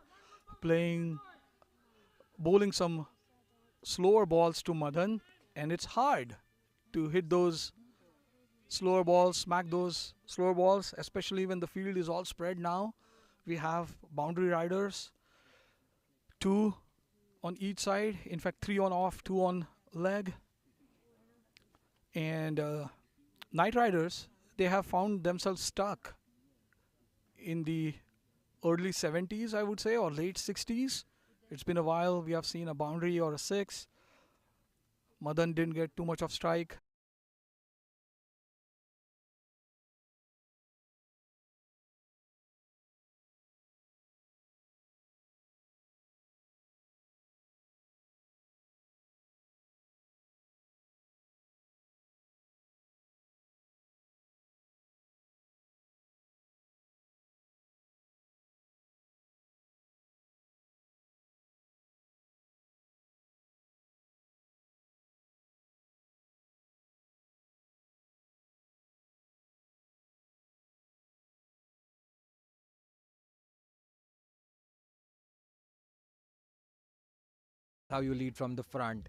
bowling some slower balls to Madan, and it's hard to hit those slower balls, smack those slower balls, especially when the field is all spread now. We have boundary riders, two on each side, in fact, three on off, two on leg. And Night Riders, they have found themselves stuck in the early 70s, I would say, or late 60s. It's been a while. We have seen a boundary or a six. Madan didn't get too much of strike. How you lead from the front.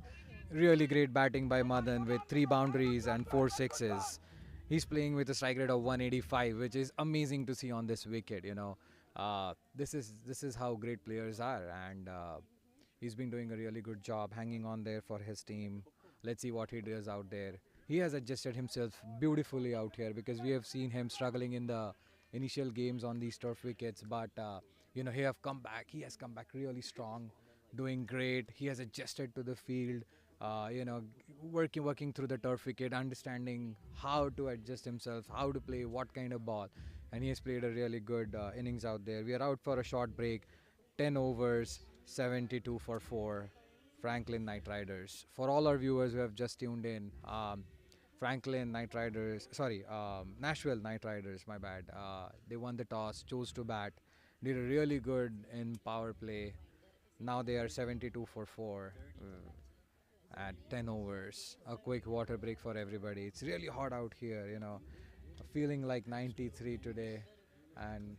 Really great batting by Madan with 3 boundaries and 4 sixes. He's playing with a strike rate of 185, which is amazing to see on this wicket. This is how great players are, and he's been doing a really good job hanging on there for his team. Let's see what he does out there. He has adjusted himself beautifully out here because we have seen him struggling in the initial games on these turf wickets, but he have come back. He has come back really strong, doing great. He has adjusted to the field. Working through the turf wicket, understanding how to adjust himself, how to play, what kind of ball, and he has played a really good innings out there. We are out for a short break. 10 overs, 72 for 4. Franklin Knight Riders. For all our viewers who have just tuned in, Nashville Knight Riders, my bad. They won the toss, chose to bat, did a really good in power play. Now they are 72 for 4 at 10 overs. A quick water break for everybody. It's really hot out here, feeling like 93 today. And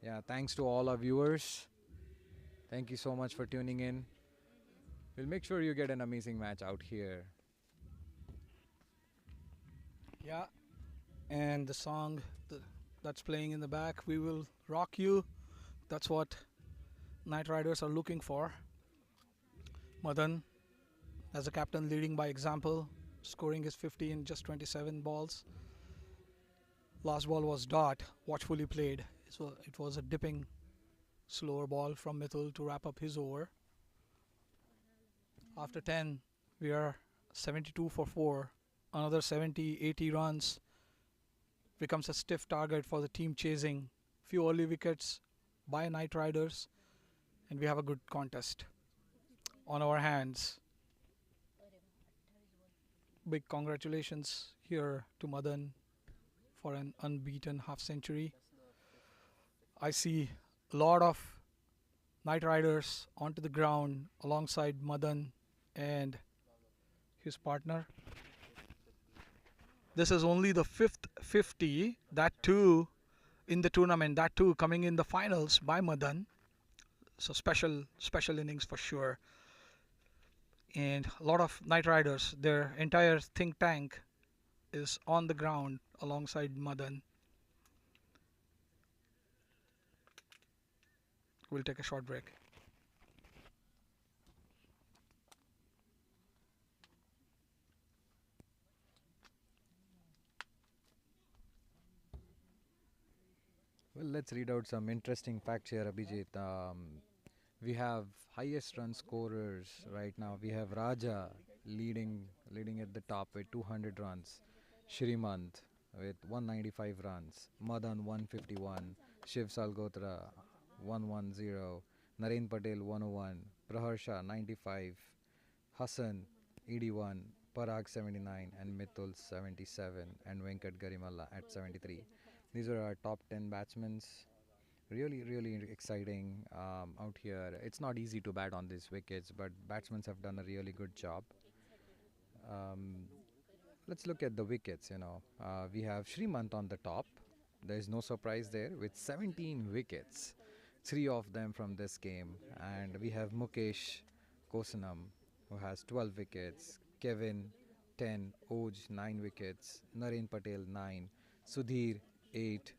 yeah, thanks to all our viewers. Thank you so much for tuning in. We'll make sure you get an amazing match out here. Yeah, and the song that's playing in the back, We Will Rock You. That's what Night Riders are looking for. Madan, as a captain, leading by example, scoring his 50 in just 27 balls. Last ball was dot, watchfully played. So it was a dipping, slower ball from Mithul to wrap up his over. After 10, we are 72 for 4. Another 70, 80 runs becomes a stiff target for the team chasing. Few early wickets by Night Riders, and we have a good contest on our hands. Big congratulations here to Madan for an unbeaten half century. I see a lot of Night Riders onto the ground alongside Madan and his partner. This is only the fifth 50, that too in the tournament, that too coming in the finals by Madan. So special innings for sure. And a lot of Night Riders, their entire think tank is on the ground alongside Madan. We'll take a short break. Well, let's read out some interesting facts here, Abhijit. We have highest run scorers right now. We have Raja leading at the top with 200 runs. Shrimant with 195 runs. Madan 151. Shiv Salgotra 110. Naren Patel 101. Praharsha 95. Hassan 81. Parag 79 and Mithul 77 and Venkat Garimalla at 73. These are our top 10 batsmen. Really exciting out here. It's not easy to bat on these wickets, but batsmen have done a really good job. Um, let's look at the wickets. We have Srimant on the top. There is no surprise there with 17 wickets, three of them from this game, and we have Mukesh Kosanam who has 12 wickets, Kevin 10, Oj 9 wickets, Naren Patel 9, Sudhir 8,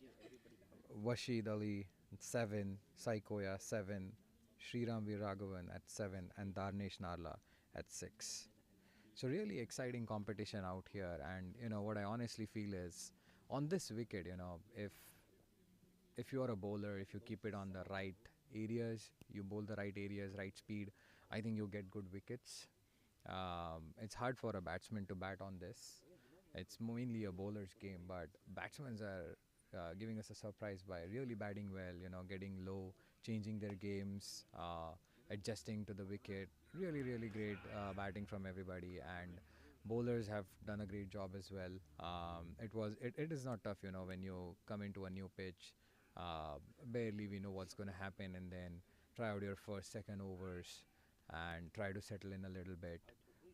Washid Ali 7, Saikoya 7, Sriram Raghavan at 7, and Darnesh Narla at 6. So really exciting competition out here, and what I honestly feel is on this wicket, if you are a bowler, if you keep it on the right areas, you bowl the right areas, right speed, I think you get good wickets. It's hard for a batsman to bat on this. It's mainly a bowler's game, but batsmen are giving us a surprise by really batting well, getting low, changing their games, adjusting to the wicket. Really, really great batting from everybody, and bowlers have done a great job as well. It is not tough, when you come into a new pitch, barely we know what's going to happen, and then try out your first, second overs, and try to settle in a little bit.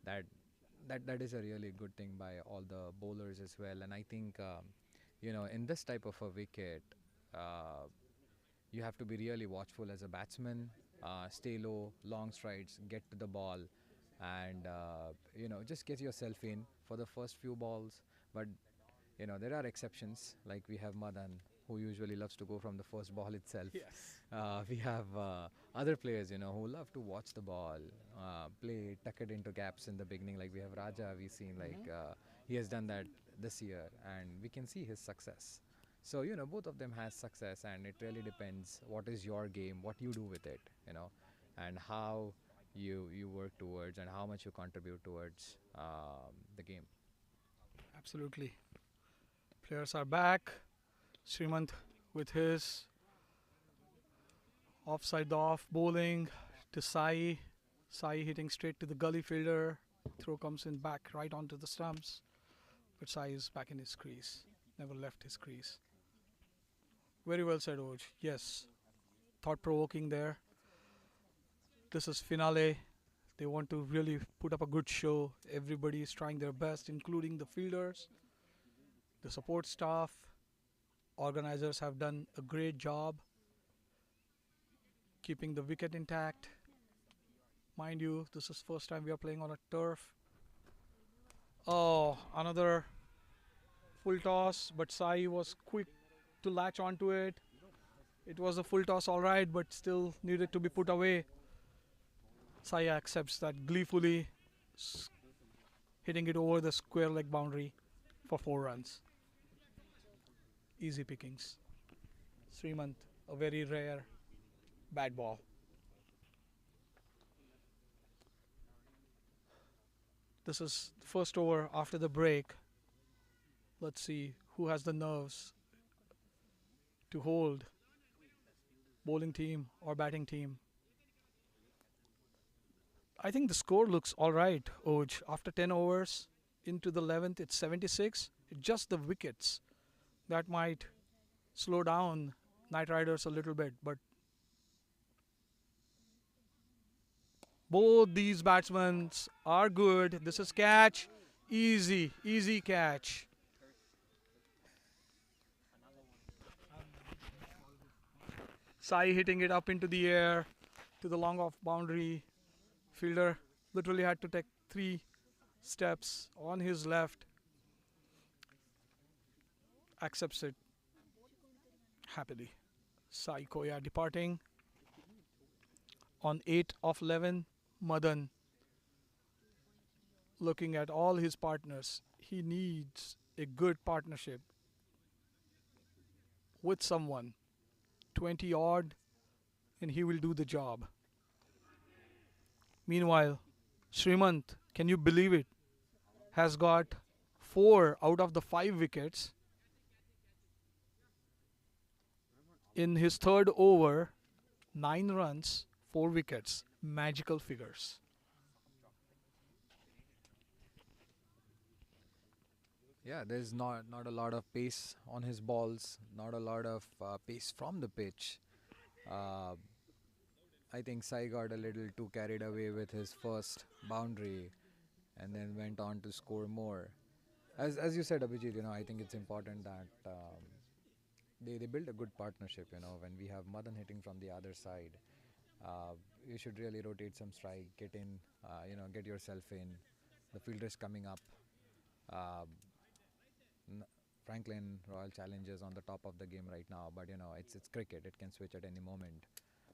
That that is a really good thing by all the bowlers as well. And I think in this type of a wicket, uh, you have to be really watchful as a batsman. Stay low, long strides, get to the ball, and just get yourself in for the first few balls. But there are exceptions, like we have Madan, who usually loves to go from the first ball itself. Yes. We have other players, who love to watch the ball, play, tuck it into gaps in the beginning. Like we have Raja, we've seen he has done that this year, and we can see his success. So both of them has success, and it really depends what is your game, what you do with it, and how you work towards, and how much you contribute towards the game. Absolutely. Players are back. Srimant with his offside off bowling to Sai. Sai hitting straight to the gully fielder. Throw comes in back right onto the stumps. But Sai is back in his crease. Never left his crease. Very well said, Oj. Yes. Thought provoking there. This is finale. They want to really put up a good show. Everybody is trying their best, including the fielders, the support staff. Organizers have done a great job keeping the wicket intact. Mind you, this is first time we are playing on a turf. Oh, another full toss, but Sai was quick to latch onto it. It was a full toss, all right, but still needed to be put away. Sai accepts that gleefully, hitting it over the square leg boundary for 4 runs. Easy pickings. Srimant, a very rare bad ball. This is the first over after the break. Let's see who has the nerves to hold, bowling team or batting team. I think the score looks all right, Oj. After 10 overs into the 11th, it's 76. It's just the wickets that might slow down Knight Riders a little bit, but both these batsmen are good. This is catch. Easy, easy catch. Sai hitting it up into the air to the long off boundary. Fielder literally had to take 3 steps on his left. Accepts it happily. Sai Koya departing. On 8 of 11, Madan looking at all his partners. He needs a good partnership with someone. 20 odd, and he will do the job. Meanwhile, Srimant, can you believe it, has got 4 out of the 5 wickets. In his third over, 9 runs, 4 wickets. Magical figures. Yeah, there's not a lot of pace on his balls, not a lot of pace from the pitch. Uh, I think Sai got a little too carried away with his first boundary, and then went on to score more. As you said, Abhijit, I think it's important that they build a good partnership. When we have Madan hitting from the other side, you should really rotate some strike, get in, get yourself in. The fielder's coming up. Uh, Franklin Royal Challengers on the top of the game right now, but it's cricket. It can switch at any moment.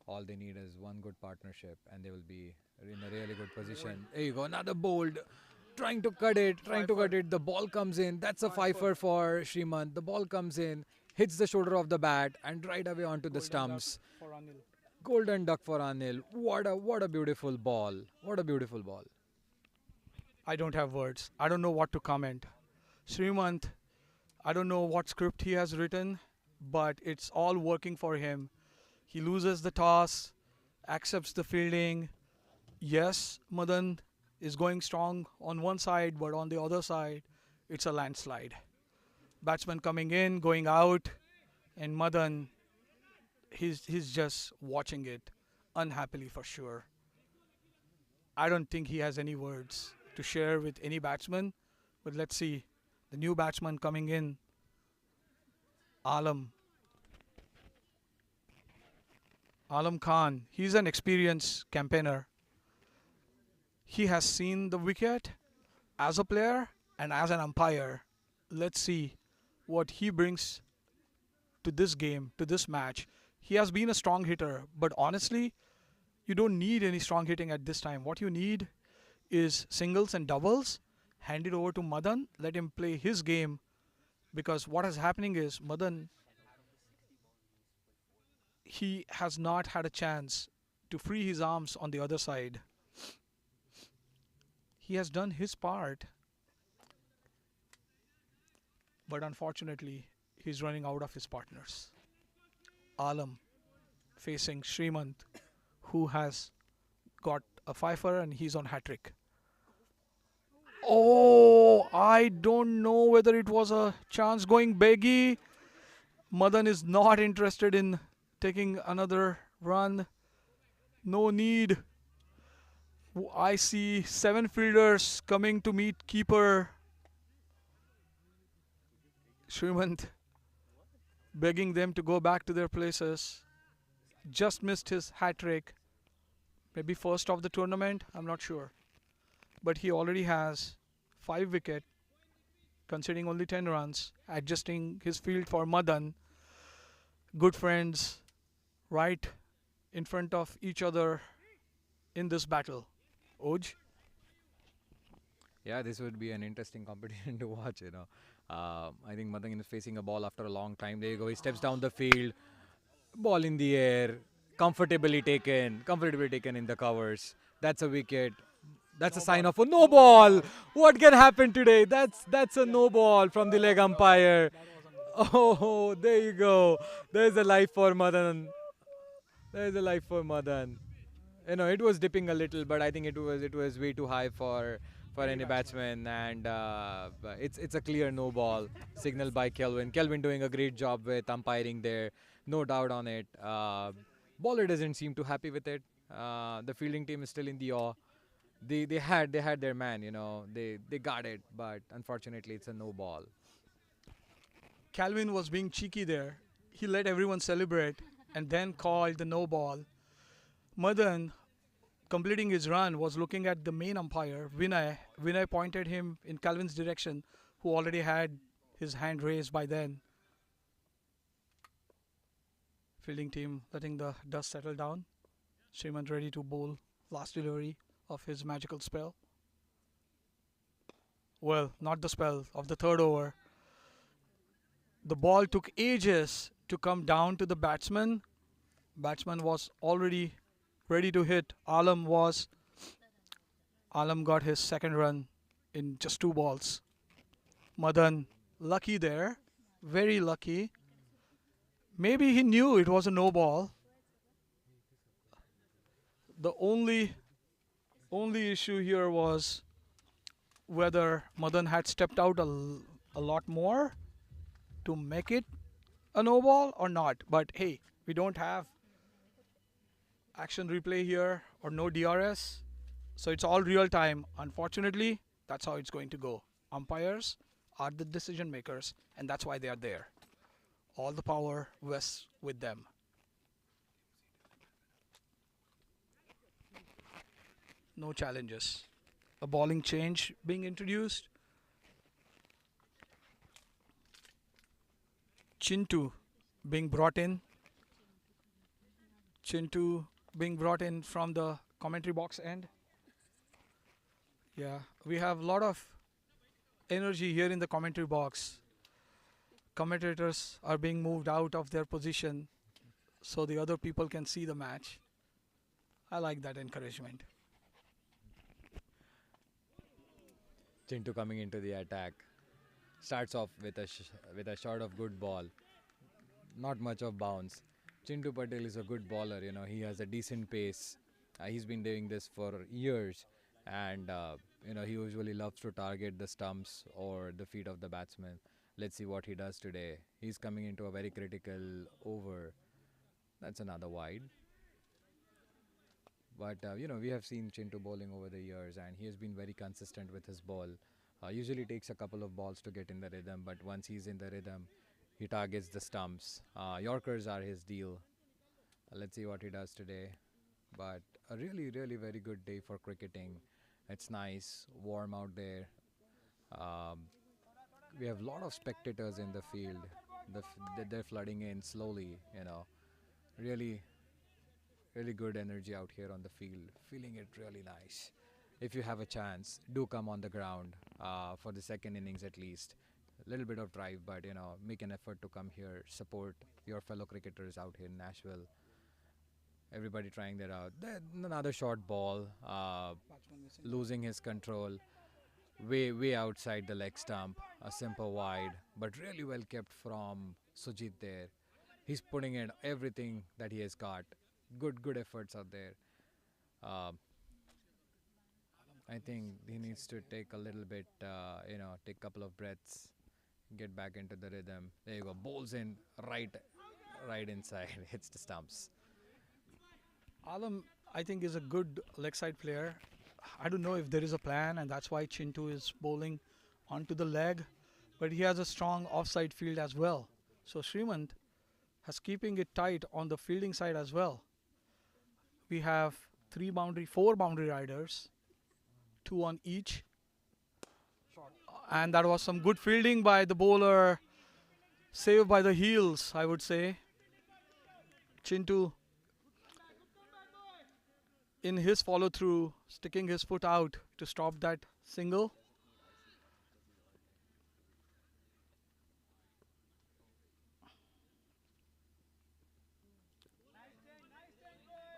All they need is one good partnership, and they will be in a really good position. There you go, another bold, trying to cut it. The ball comes in. That's a fifer for Srimant. The ball comes in, hits the shoulder of the bat, and right away onto the stumps. For Anil. Golden duck for Anil. What a beautiful ball. What a beautiful ball. I don't have words. I don't know what to comment. Srimant, I don't know what script he has written, but it's all working for him. He loses the toss, accepts the fielding. Yes, Madan is going strong on one side, but on the other side, it's a landslide. Batsman coming in, going out, and Madan, he's just watching it unhappily for sure. I don't think he has any words to share with any batsman, but let's see. The new batsman coming in, Alam Khan. He's an experienced campaigner. He has seen the wicket as a player and as an umpire. Let's see what he brings to this game, to this match. He has been a strong hitter, but honestly, you don't need any strong hitting at this time. What you need is singles and doubles. Hand it over to Madan, let him play his game, because what is happening is Madan, he has not had a chance to free his arms on the other side. He has done his part, but unfortunately, he's running out of his partners. Alam facing Srimant, who has got a fifer and he's on hat-trick. Oh, I don't know whether it was a chance going beggy. Madan is not interested in taking another run. No need. I see 7 fielders coming to meet keeper. Srimant begging them to go back to their places. Just missed his hat-trick. Maybe first of the tournament, I'm not sure. But he already has 5 wicket, conceding only 10 runs, adjusting his field for Madan. Good friends, right in front of each other in this battle. Oj? Yeah, this would be an interesting competition to watch. I think Madan is facing a ball after a long time. There you go. He steps down the field. Ball in the air. Comfortably taken in the covers. That's a wicket. That's a sign of a no ball. What can happen today? That's a no ball from the leg umpire. Oh, there you go. There's a life for Madan. There's a life for Madan. It was dipping a little, but I think it was way too high for any batsman, and it's a clear no ball signaled by Kelvin. Kelvin doing a great job with umpiring there, no doubt on it. Bowler doesn't seem too happy with it. The fielding team is still in the awe. They had their man, they got it, but unfortunately it's a no ball. Calvin was being cheeky there. He let everyone celebrate and then called the no ball. Madan, completing his run, was looking at the main umpire, Vinay. Vinay pointed him in Calvin's direction, who already had his hand raised by then. Fielding team letting the dust settle down. Srimant ready to bowl last delivery of his magical spell. Well, not the spell of the third over. The ball took ages to come down to the batsman. Batsman was already ready to hit. Alam got his second run in just 2 balls. Madan, lucky there, very lucky. Maybe he knew it was a no ball. The only issue here was whether Madan had stepped out a lot more to make it a no ball or not. But hey, we don't have action replay here or no DRS, so it's all real time. Unfortunately, That's how it's going to go. Umpires are the decision makers, and that's why they are there. All the power rests with them. No challenges. A bowling change being introduced. Chintu being brought in. Chintu being brought in from the commentary box end. Yeah, we have a lot of energy here in the commentary box. Commentators are being moved out of their position so the other people can see the match. I like that encouragement. Chintu coming into the attack. Starts off with a shot of good ball. Not much of bounce. Chintu Patel is a good bowler. He has a decent pace. He's been doing this for years, and he usually loves to target the stumps or the feet of the batsman. Let's see what he does today. He's coming into a very critical over. That's another wide. But we have seen Chintu bowling over the years, and he has been very consistent with his ball. Usually takes a couple of balls to get in the rhythm, but once he's in the rhythm, he targets the stumps. Yorkers are his deal. Let's see what he does today. But a really, really very good day for cricketing. It's nice, warm out there. We have a lot of spectators in the field. They're flooding in slowly. Really, really good energy out here on the field. Feeling it really nice. If you have a chance, do come on the ground for the second innings at least. A little bit of drive, but make an effort to come here, support your fellow cricketers out here in Nashville. Everybody trying that out. Then another short ball, losing his control, way outside the leg stump. A simple wide, but really well kept from Sujit there. He's putting in everything that he has got. Good efforts out there. I think he needs to take a little bit, take a couple of breaths, get back into the rhythm. There you go, bowls in right inside, hits the stumps. Alam, I think, is a good leg side player. I don't know if there is a plan, and that's why Chintu is bowling onto the leg, but he has a strong offside field as well. So Srimant has keeping it tight on the fielding side as well. We have four boundary riders, two on each. And that was some good fielding by the bowler, saved by the heels, I would say. Chintu, in his follow through, sticking his foot out to stop that single.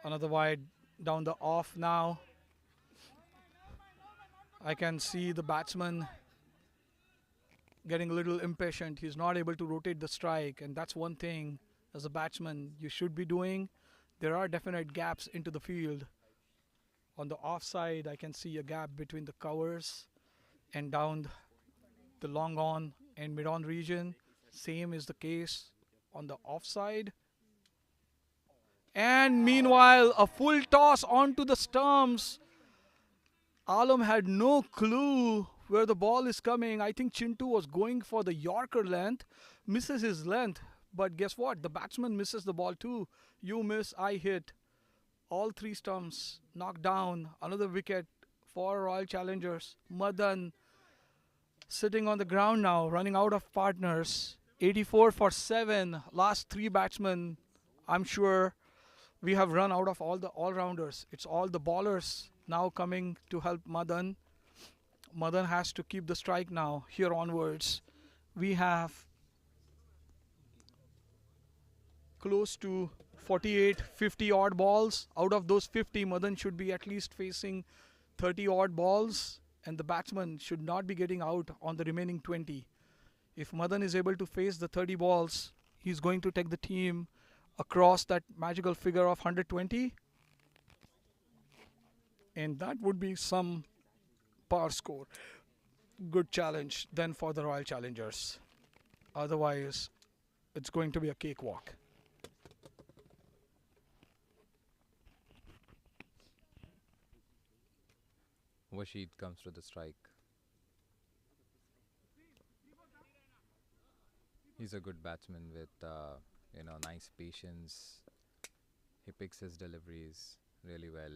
Another wide down the off now. I can see the batsman getting a little impatient. He's not able to rotate the strike, and that's one thing as a batsman you should be doing. There are definite gaps into the field. On the offside, I can see a gap between the covers and down the long on and mid on region. Same is the case on the offside. And meanwhile, a full toss onto the stumps. Alam had no clue where the ball is coming. I think Chintu was going for the Yorker length, misses his length. But guess what? The batsman misses the ball too. You miss, I hit. All three stumps knocked down. Another wicket for Royal Challengers. Madan sitting on the ground now, running out of partners. 84 for 7. Last three batsmen. I'm sure we have run out of all the all-rounders. It's all the bowlers now coming to help Madan. Madan has to keep the strike now here onwards. We have close to 48, 50 odd balls. Out of those 50, Madan should be at least facing 30 odd balls, and the batsman should not be getting out on the remaining 20. If Madan is able to face the 30 balls, he's going to take the team across that magical figure of 120, and that would be some power score. Good challenge then for the Royal Challengers. Otherwise, it's going to be a cakewalk. Washeed comes to the strike. He's a good batsman with nice patience. He picks his deliveries really well.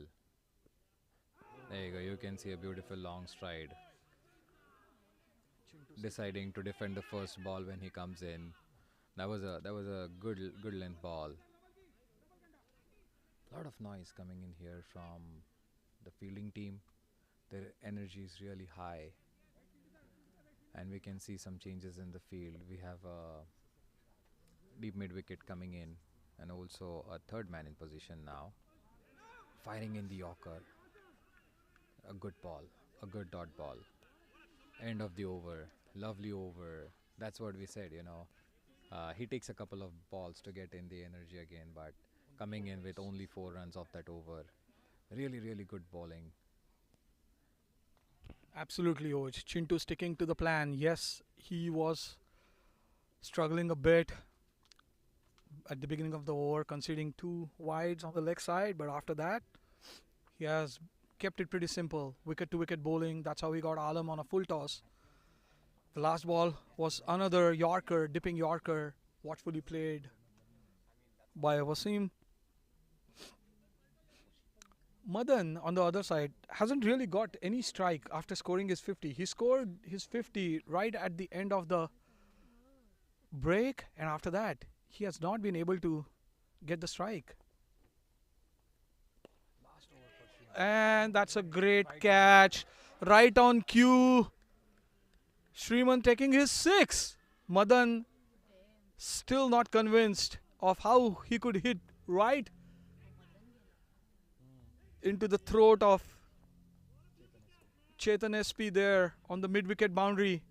There you go. You can see a beautiful long stride. Deciding to defend the first ball when he comes in. That was a good length ball. Lot of noise coming in here from the fielding team. Their energy is really high, and we can see some changes in the field. We have a deep mid wicket coming in, and also a third man in position now. Firing in the Yorker. A good ball, a good dot ball. End of the over, lovely over. That's what we said. He takes a couple of balls to get in the energy again, but coming in with only 4 runs off that over. Really, really good bowling. Absolutely, Oj. Chintu sticking to the plan. Yes, he was struggling a bit at the beginning of the over, conceding 2 wides on the leg side, but after that, he has kept it pretty simple. Wicket to wicket bowling. That's how he got Alam on a full toss. The last ball was another Yorker, dipping Yorker, watchfully played by Wasim. Madan, on the other side, hasn't really got any strike after scoring his 50. He scored his 50 right at the end of the break, and after that, he has not been able to get the strike. And that's a great catch. Right on cue. Shriman taking his 6. Madan still not convinced of how he could hit right into the throat of Chetan SP there on the mid-wicket boundary.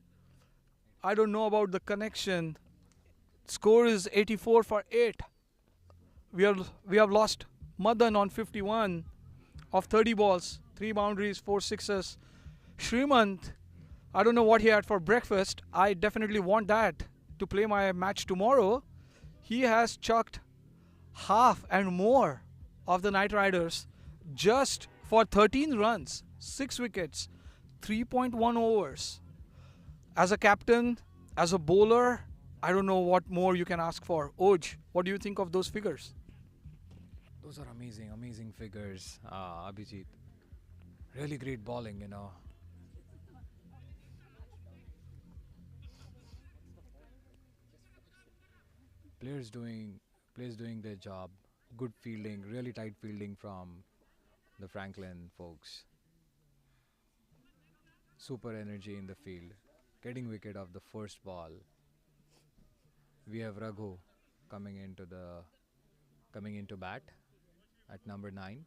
I don't know about the connection. Score is 84 for 8. We have lost Madan on 51 of 30 balls, 3 boundaries, 4 sixes. Srimant, I don't know what he had for breakfast. I definitely want that to play my match tomorrow. He has chucked half and more of the Knight Riders just for 13 runs, 6 wickets, 3.1 overs. As a captain, as a bowler, I don't know what more you can ask for. Oj, what do you think of those figures? Those are amazing, amazing figures, Abhijit. Really great bowling. Players doing players doing their job. Good fielding, really tight fielding from the Franklin folks. Super energy in the field. Getting wicket off the first ball. We have Raghu coming into bat at number 9.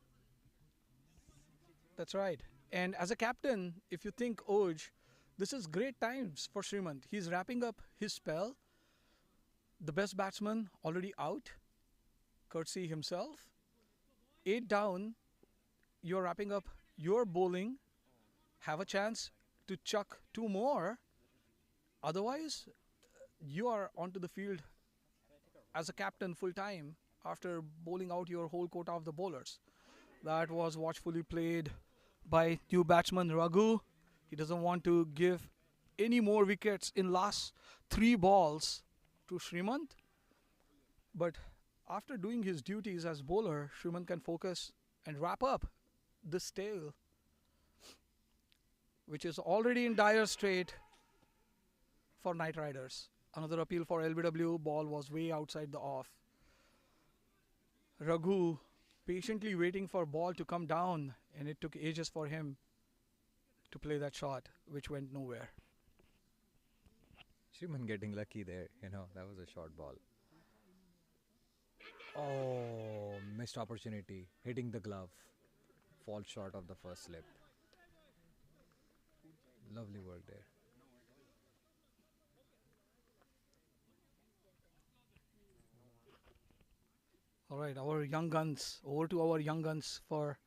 That's right. And as a captain, if you think Oj, this is great times for Srimant. He's wrapping up his spell. The best batsman already out, courtesy himself. 8 down, you're wrapping up your bowling. Have a chance to chuck 2 more. Otherwise, you are onto the field as a captain full time after bowling out your whole quota of the bowlers. That was watchfully played by new batsman Raghu. He doesn't want to give any more wickets in last 3 balls to Srimant. But after doing his duties as bowler, Srimant can focus and wrap up this tale, which is already in dire strait for Knight Riders. Another appeal for LBW. Ball was way outside the off. Raghu patiently waiting for ball to come down, and it took ages for him to play that shot, which went nowhere. Shriman getting lucky there. That was a short ball. Oh, missed opportunity. Hitting the glove. Fall short of the first slip. Lovely work there. All right, our young guns. Over to our young guns for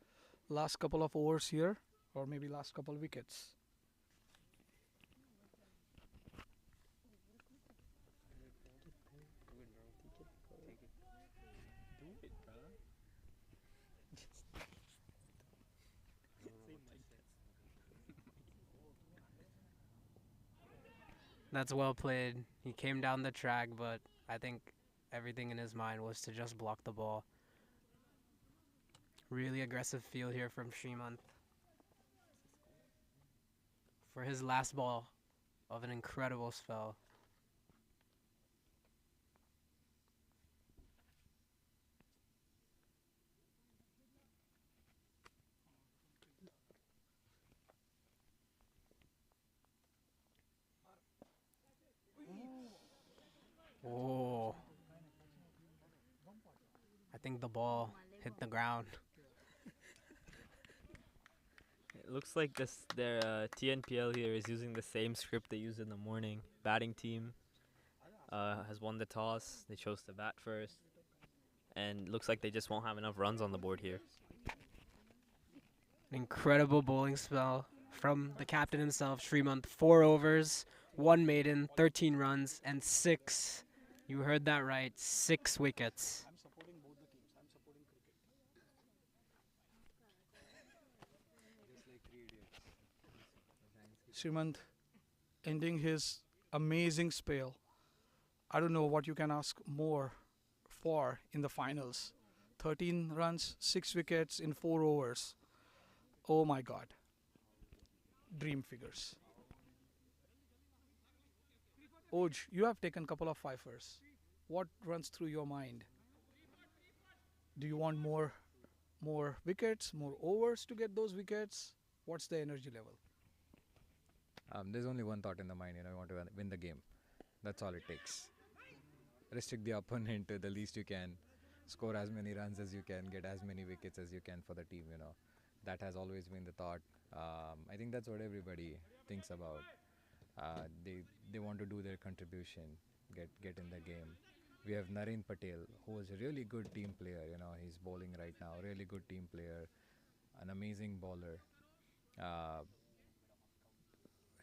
last couple of overs here, or maybe last couple of wickets. That's well played. He came down the track, but I think everything in his mind was to just block the ball. Really aggressive field here from Shremant for his last ball of an incredible spell. Oh, I think the ball hit the ground. It looks like their TNPL here is using the same script they used in the morning. Batting team has won the toss. They chose to bat first. And looks like they just won't have enough runs on the board here. An incredible bowling spell from the captain himself, Shremant. 4 overs, 1 maiden, 13 runs, and 6. You heard that right, 6 wickets. I'm supporting both the teams. I'm supporting cricket. Srimant ending his amazing spell. I don't know what you can ask more for in the finals. 13 runs, 6 wickets in 4 overs. Oh my God. Dream figures. Oj, you have taken a couple of fifers. What runs through your mind? Do you want more wickets, more overs to get those wickets? What's the energy level? There's only one thought in the mind, you want to win the game. That's all it takes. Restrict the opponent to the least you can, score as many runs as you can, get as many wickets as you can for the team, That has always been the thought. I think that's what everybody thinks about. They want to do their contribution, get in the game. We have Narendra Patel, who is a really good team player, he's bowling right now, really good team player, an amazing bowler.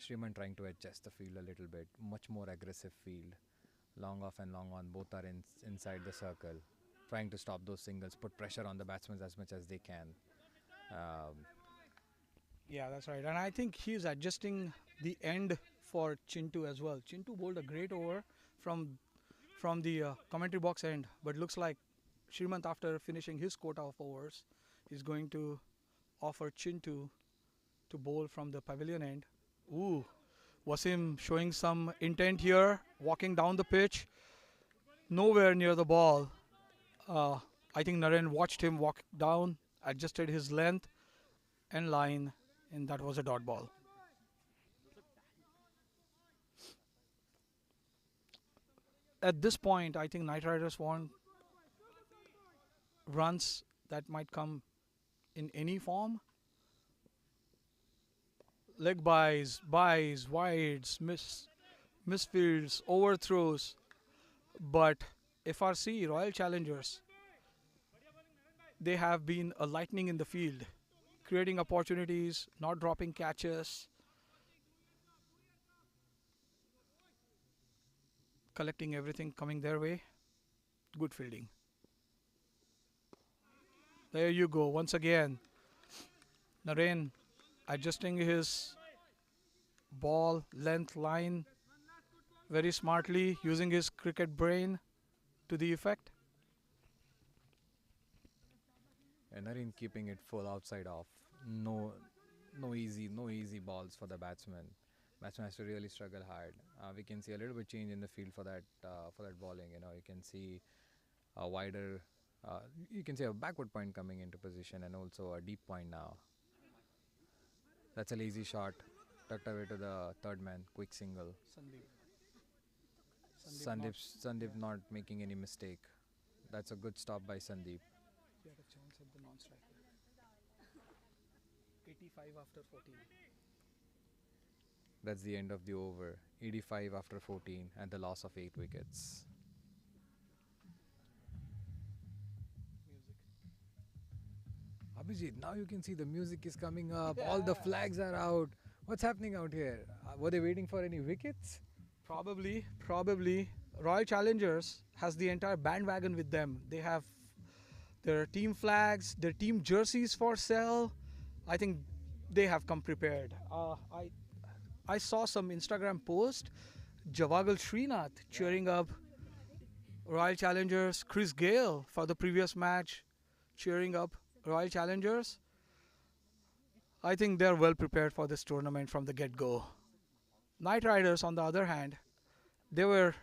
Shremant trying to adjust the field a little bit, much more aggressive field. Long off and long on, both are inside the circle, trying to stop those singles, put pressure on the batsmen as much as they can. Yeah, that's right. And I think he's adjusting the end for Chintu as well. Chintu bowled a great over from the commentary box end, but looks like Shremant, after finishing his quota of overs, is going to offer Chintu to bowl from the pavilion end. Ooh, Wasim showing some intent here, walking down the pitch, nowhere near the ball. I think Naren watched him walk down, adjusted his length and line, and that was a dot ball. At this point, I think Knight Riders want runs that might come in any form. Leg buys, wides, misfields, overthrows. But FRC, Royal Challengers, they have been a lightning in the field, creating opportunities, not dropping catches, collecting everything coming their way. Good fielding. There you go. Once again, Naren adjusting his ball length line very smartly, using his cricket brain to the effect. And Naren keeping it full outside off. No easy balls for the batsman. Batsman has to really struggle hard. We can see a little bit change in the field for that bowling. You can see a wider, you can see a backward point coming into position and also a deep point now. That's a lazy shot, tucked away to the third man, quick single. Sandeep not making any mistake. That's a good stop by Sandeep. He had a chance at the non-strike. 85 after 14. That's the end of the over. 85 after 14 and the loss of 8 wickets. Abhijit, now you can see the music is coming up. Yeah. All the flags are out. What's happening out here? Were they waiting for any wickets? Probably. Royal Challengers has the entire bandwagon with them. They have their team flags, their team jerseys for sale. I think they have come prepared. I saw some Instagram post. Javagal Srinath cheering up Royal Challengers. Chris Gale for the previous match cheering up Royal Challengers. I think they're well prepared for this tournament from the get-go. Knight Riders, on the other hand, they were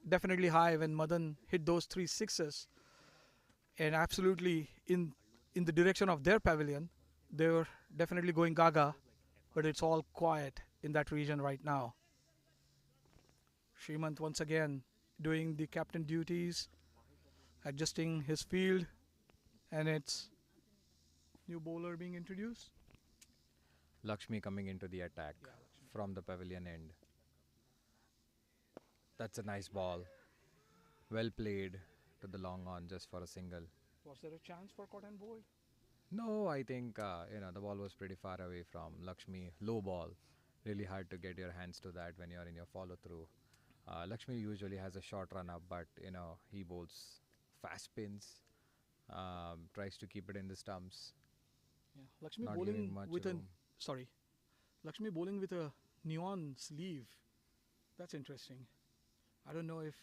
definitely high when Madan hit those 3 6s, and absolutely in the direction of their pavilion. They were definitely going gaga, but it's all quiet in that region right now. Srimant once again doing the captain duties, adjusting his field, and it's new bowler being introduced. Lakshmi coming into the attack from the pavilion end. That's a nice ball. Well played to the long on just for a single. Was there a chance for caught and bowled? No, I think the ball was pretty far away from Lakshmi. Low ball. Really hard to get your hands to that when you're in your follow through. Lakshmi usually has a short run up, but he bowls fast spins. Tries to keep it in the stumps. Yeah, Lakshmi Not bowling giving much with a room. Lakshmi bowling with a neon sleeve. That's interesting. I don't know if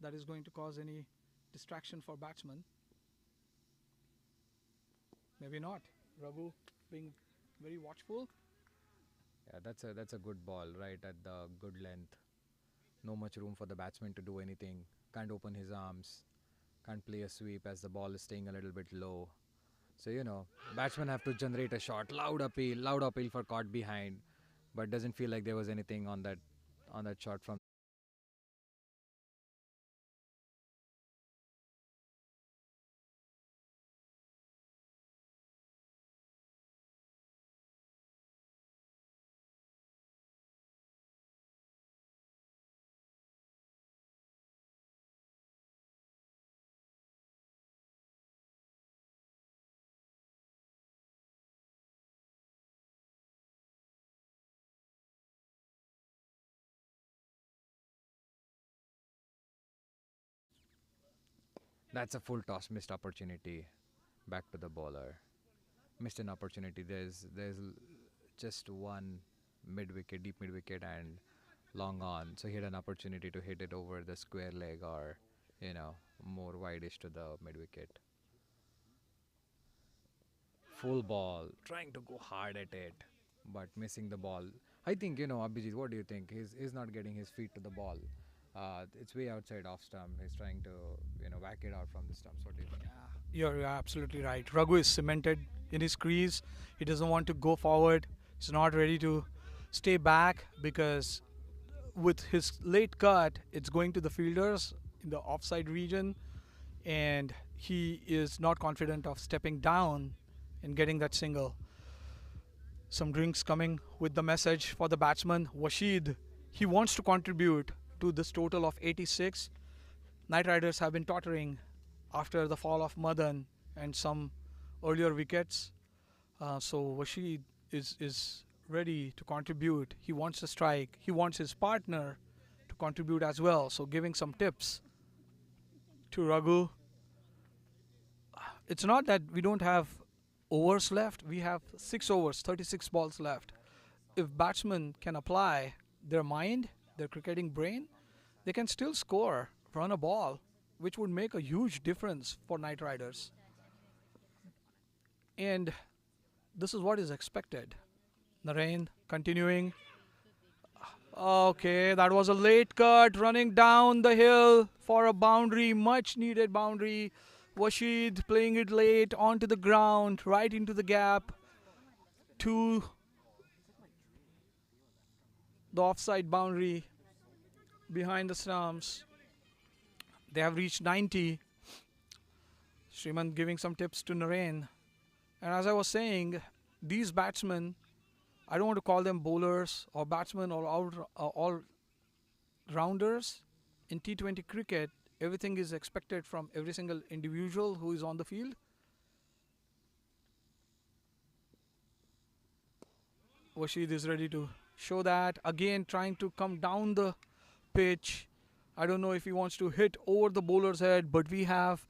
that is going to cause any distraction for batsmen. Maybe not. Raghu being very watchful. Yeah, that's a good ball right at the good length. No much room for the batsman to do anything. Can't open his arms. Can't play a sweep as the ball is staying a little bit low. So batsmen have to generate a shot. Loud appeal for caught behind, but doesn't feel like there was anything on that shot from. That's a full toss, missed opportunity. Back to the bowler. Missed an opportunity. There's just one deep mid wicket, and long on. So he had an opportunity to hit it over the square leg or, more wideish to the mid wicket. Full ball, trying to go hard at it, but missing the ball. I think, Abhijit, what do you think? He's not getting his feet to the ball. It's way outside off stump. He's trying to, whack it out from the stumps. What do you think? You're absolutely right. Raghu is cemented in his crease. He doesn't want to go forward. He's not ready to stay back because with his late cut, it's going to the fielders in the offside region, and he is not confident of stepping down and getting that single. Some drinks coming with the message for the batsman. Washid, he wants to contribute to this total of 86. Knight Riders have been tottering after the fall of Madan and some earlier wickets. So Washid is ready to contribute. He wants to strike. He wants his partner to contribute as well. So giving some tips to Raghu. It's not that we don't have overs left. We have 6 overs, 36 balls left. If batsmen can apply their mind, their cricketing brain, they can still score, run a ball, which would make a huge difference for Knight Riders. And this is what is expected. Narain continuing. Okay, that was a late cut, running down the hill for a boundary, much needed boundary. Washid playing it late onto the ground, right into the gap to the offside boundary behind the stumps. They have reached 90. Srimant giving some tips to Narain. And as I was saying, these batsmen, I don't want to call them bowlers or batsmen or all rounders. In T20 cricket, everything is expected from every single individual who is on the field. Washid is ready to show that. Again, trying to come down the pitch. I don't know if he wants to hit over the bowler's head, but we have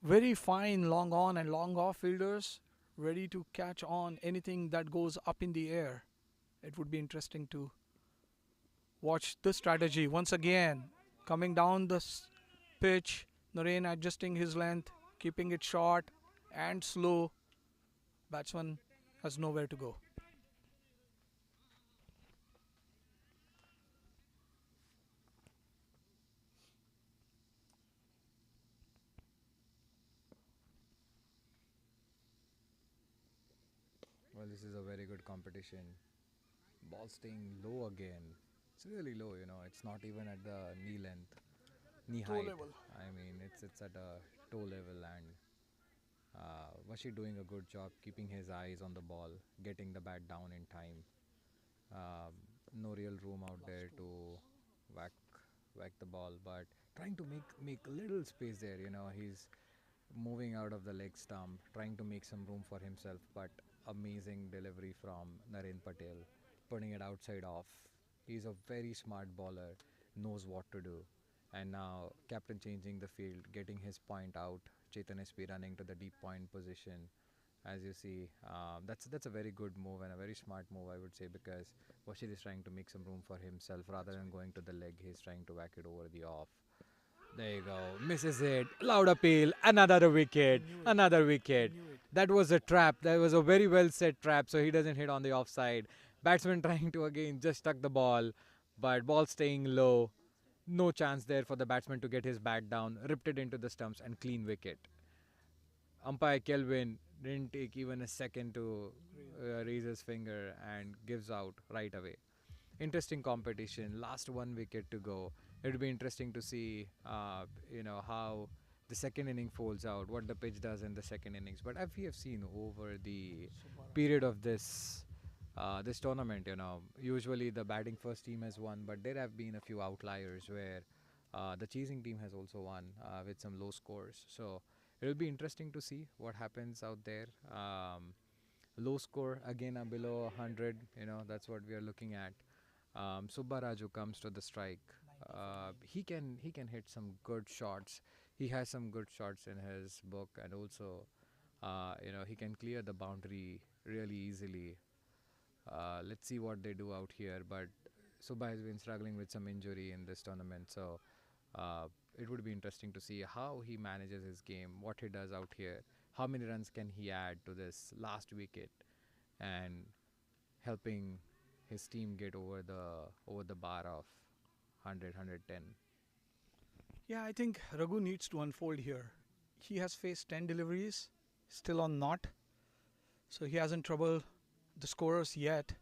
very fine long on and long off fielders ready to catch on anything that goes up in the air. It would be interesting to Watch the strategy once again. Coming down the pitch, Naren adjusting his length, keeping it short and slow. Batsman has nowhere to go. Well, this is a very good competition. Ball staying low again. It's really low, you know. It's not even at the knee length, knee Toe height. level. I mean, it's at a toe level, and Vashi doing a good job keeping his eyes on the ball, getting the bat down in time. Um, no real room out there to whack whack the ball, but trying to make a little space there. You know, he's moving out of the leg stump, trying to make some room for himself. But amazing delivery from Naren Patel, putting it outside off. He's a very smart bowler, knows what to do. And now captain changing the field, getting his point out. Chetan SP running to the deep point position. As you see, that's a very good move and a very smart move, I would say, because Washir is trying to make some room for himself rather than going to the leg. He's trying to whack it over the off. There you go. Misses it. Loud appeal. Another wicket. Another wicket. That was a trap. That was a very well set trap. So he doesn't hit on the offside. Batsman trying to again just stuck the ball. But ball staying low. No chance there for the batsman to get his bat down. Ripped it into the stumps and clean wicket. Umpire Kelvin didn't take even a second to raise his finger and gives out right away. Interesting competition. Last one wicket to go. It'll be interesting to see, how the second inning folds out, what the pitch does in the second innings. But as we have seen over the period of this tournament, usually the batting first team has won, but there have been a few outliers where the chasing team has also won with some low scores. So it'll be interesting to see what happens out there. Low score again below 100. That's what we are looking at. Subbaraju comes to the strike. He can hit some good shots. He has some good shots in his book, and also, he can clear the boundary really easily. Let's see what they do out here. But Subba has been struggling with some injury in this tournament, so it would be interesting to see how he manages his game, what he does out here, how many runs can he add to this last wicket, and helping his team get over the bar of 100, 110. Yeah, I think Raghu needs to unfold here. He has faced 10 deliveries, still on naught, so he hasn't troubled the scorers yet.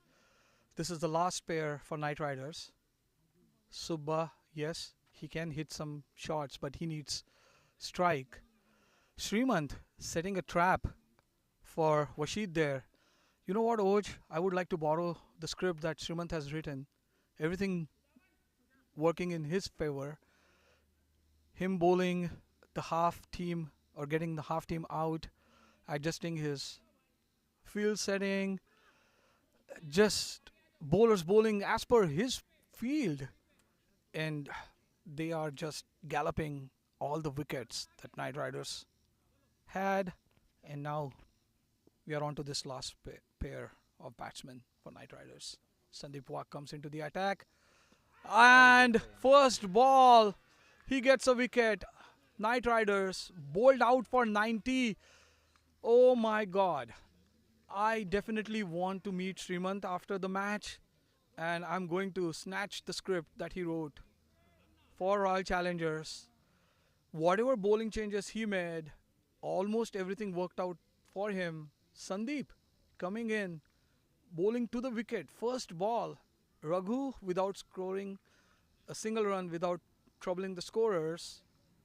This is the last pair for Knight Riders. Subba, yes, he can hit some shots, but he needs strike. Srimant setting a trap for Washid there. You know what, Oj? I would like to borrow the script that Srimant has written. Everything working in his favor. Him bowling the half team or getting the half team out, adjusting his field setting, just bowlers bowling as per his field, and they are just galloping all the wickets that Knight Riders had, and now we are on to this last pair of batsmen for Knight Riders. Sandeep Wak comes into the attack, and first ball, he gets a wicket. Knight Riders bowled out for 90. Oh my God. I definitely want to meet Srimant after the match, and I'm going to snatch the script that he wrote for Royal Challengers. Whatever bowling changes he made, almost everything worked out for him. Sandeep coming in, bowling to the wicket, first ball. Raghu, without scoring a single run, without troubling the scorers,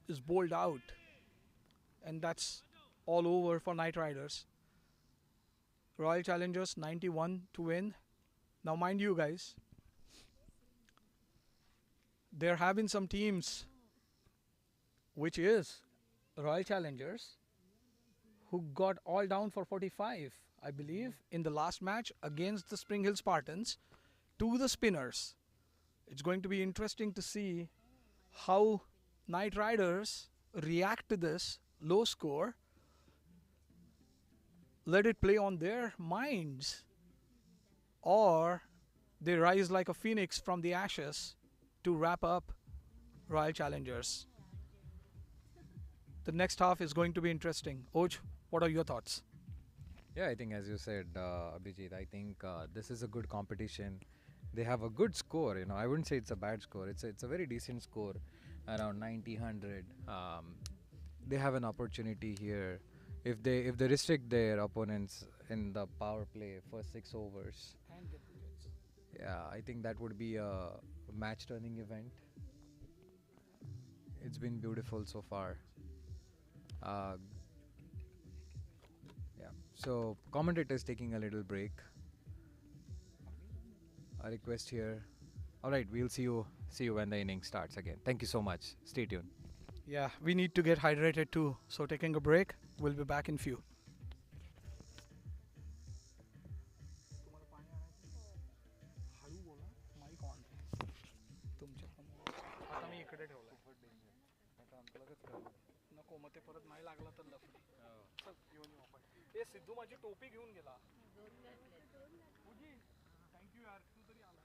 is bowled out. And that's all over for Knight Riders. Royal Challengers 91 to win. Now, mind you guys, there have been some teams, which is Royal Challengers, who got all down for 45, I believe, in the last match against the Spring Hill Spartans to the spinners. It's going to be interesting to see how Knight Riders react to this low score. Let it play on their minds, or They rise like a phoenix from the ashes to wrap up Royal Challengers. The next half is going to be interesting. Oj, what are your thoughts? Yeah, I think as you said, Abhijit, I think this is a good competition. They have a good score. I wouldn't say it's a bad score. It's a very decent score, around 90, 100. They have an opportunity here. If they restrict their opponents in the power play for 6 overs, yeah, I think that would be a match-turning event. It's been beautiful so far. Uh, yeah. So commentators taking a little break. A request here. All right, we'll see you when the inning starts again. Thank you so much. Stay tuned. Yeah, we need to get hydrated too. So taking a break. We'll be back in few. नको मग ते परत नाही लागला तर लफडी चल घेऊन येऊ आपण ए सिद्धू माझी टोपी घेऊन गेला पूजी थँक्यू यार तू तरी आला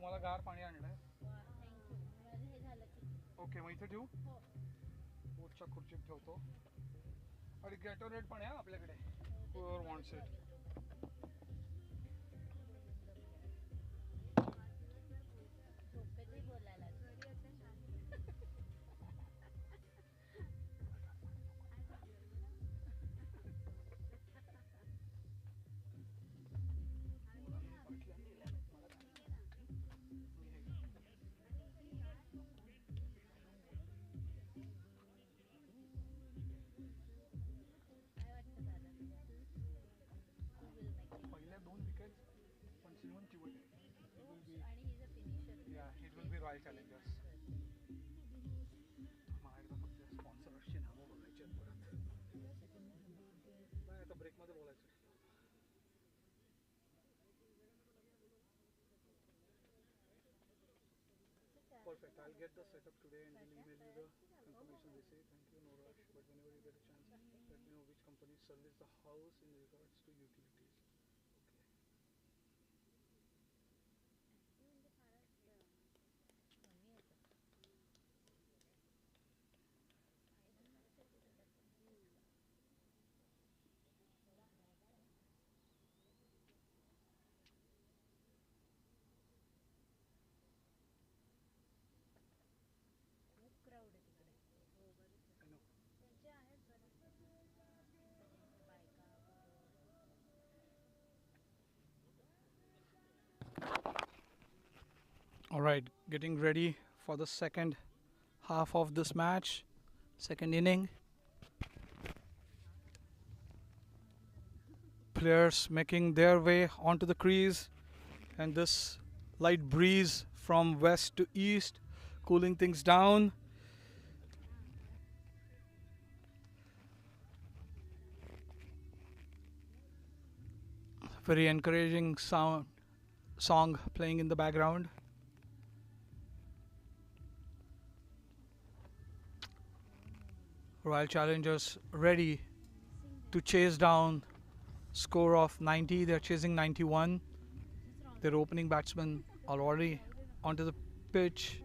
तुम्हाला गार पाणी आणलंय. ओके मग इथे ठेवू. कोचच्या खुर्चीत ठेवतो. आणि गॅटोरेट पण आहे आपल्याकडे. whoever wants it. पहिल्या 2 विकेट्स पण सिमन चिवट आहे. It will be Royal Challengers. माझ्याकडे फक्त स्पॉन्सरर्सची नावं बघायची आहेत परत. नाही आता ब्रेकमध्ये बोलायचं. Perfect. I'll get the setup today and we'll email you the confirmation receipt. Thank you, no rush. But whenever you get a chance, let me know which company service the house in regards to utilities. All right, getting ready for the second half of this match, second inning. Players making their way onto the crease, and this light breeze from west to east cooling things down. Very encouraging song playing in the background. Royal Challengers ready to chase down score of 90. They're chasing 91. Their opening batsmen are already onto the pitch,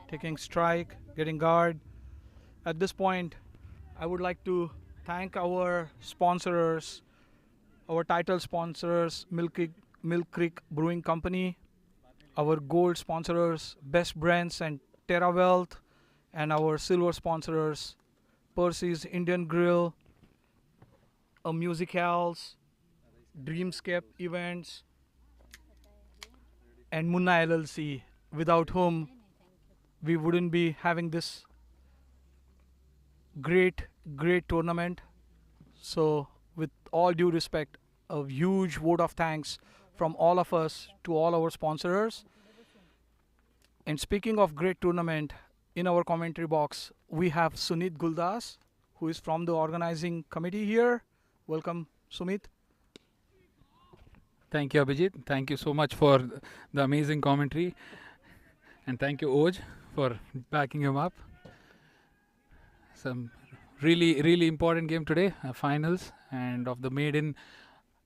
taking strike, getting guard. At this point, I would like to thank our sponsors, our title sponsors, Milk Creek Brewing Company, our gold sponsors, Best Brands and Terra Wealth, and our silver sponsors, Percy's Indian Grill, Musicals, Dreamscape Events, and Munna LLC, without whom we wouldn't be having this great tournament. So with all due respect, a huge vote of thanks from all of us to all our sponsors. And speaking of great tournament, in our commentary box we have Sunit Guldas, who is from the organizing committee here. Welcome, Sumit. Thank you, Abhijit. Thank you so much for the amazing commentary. And thank you, Oj, for backing him up. Some really important game today, finals and of the maiden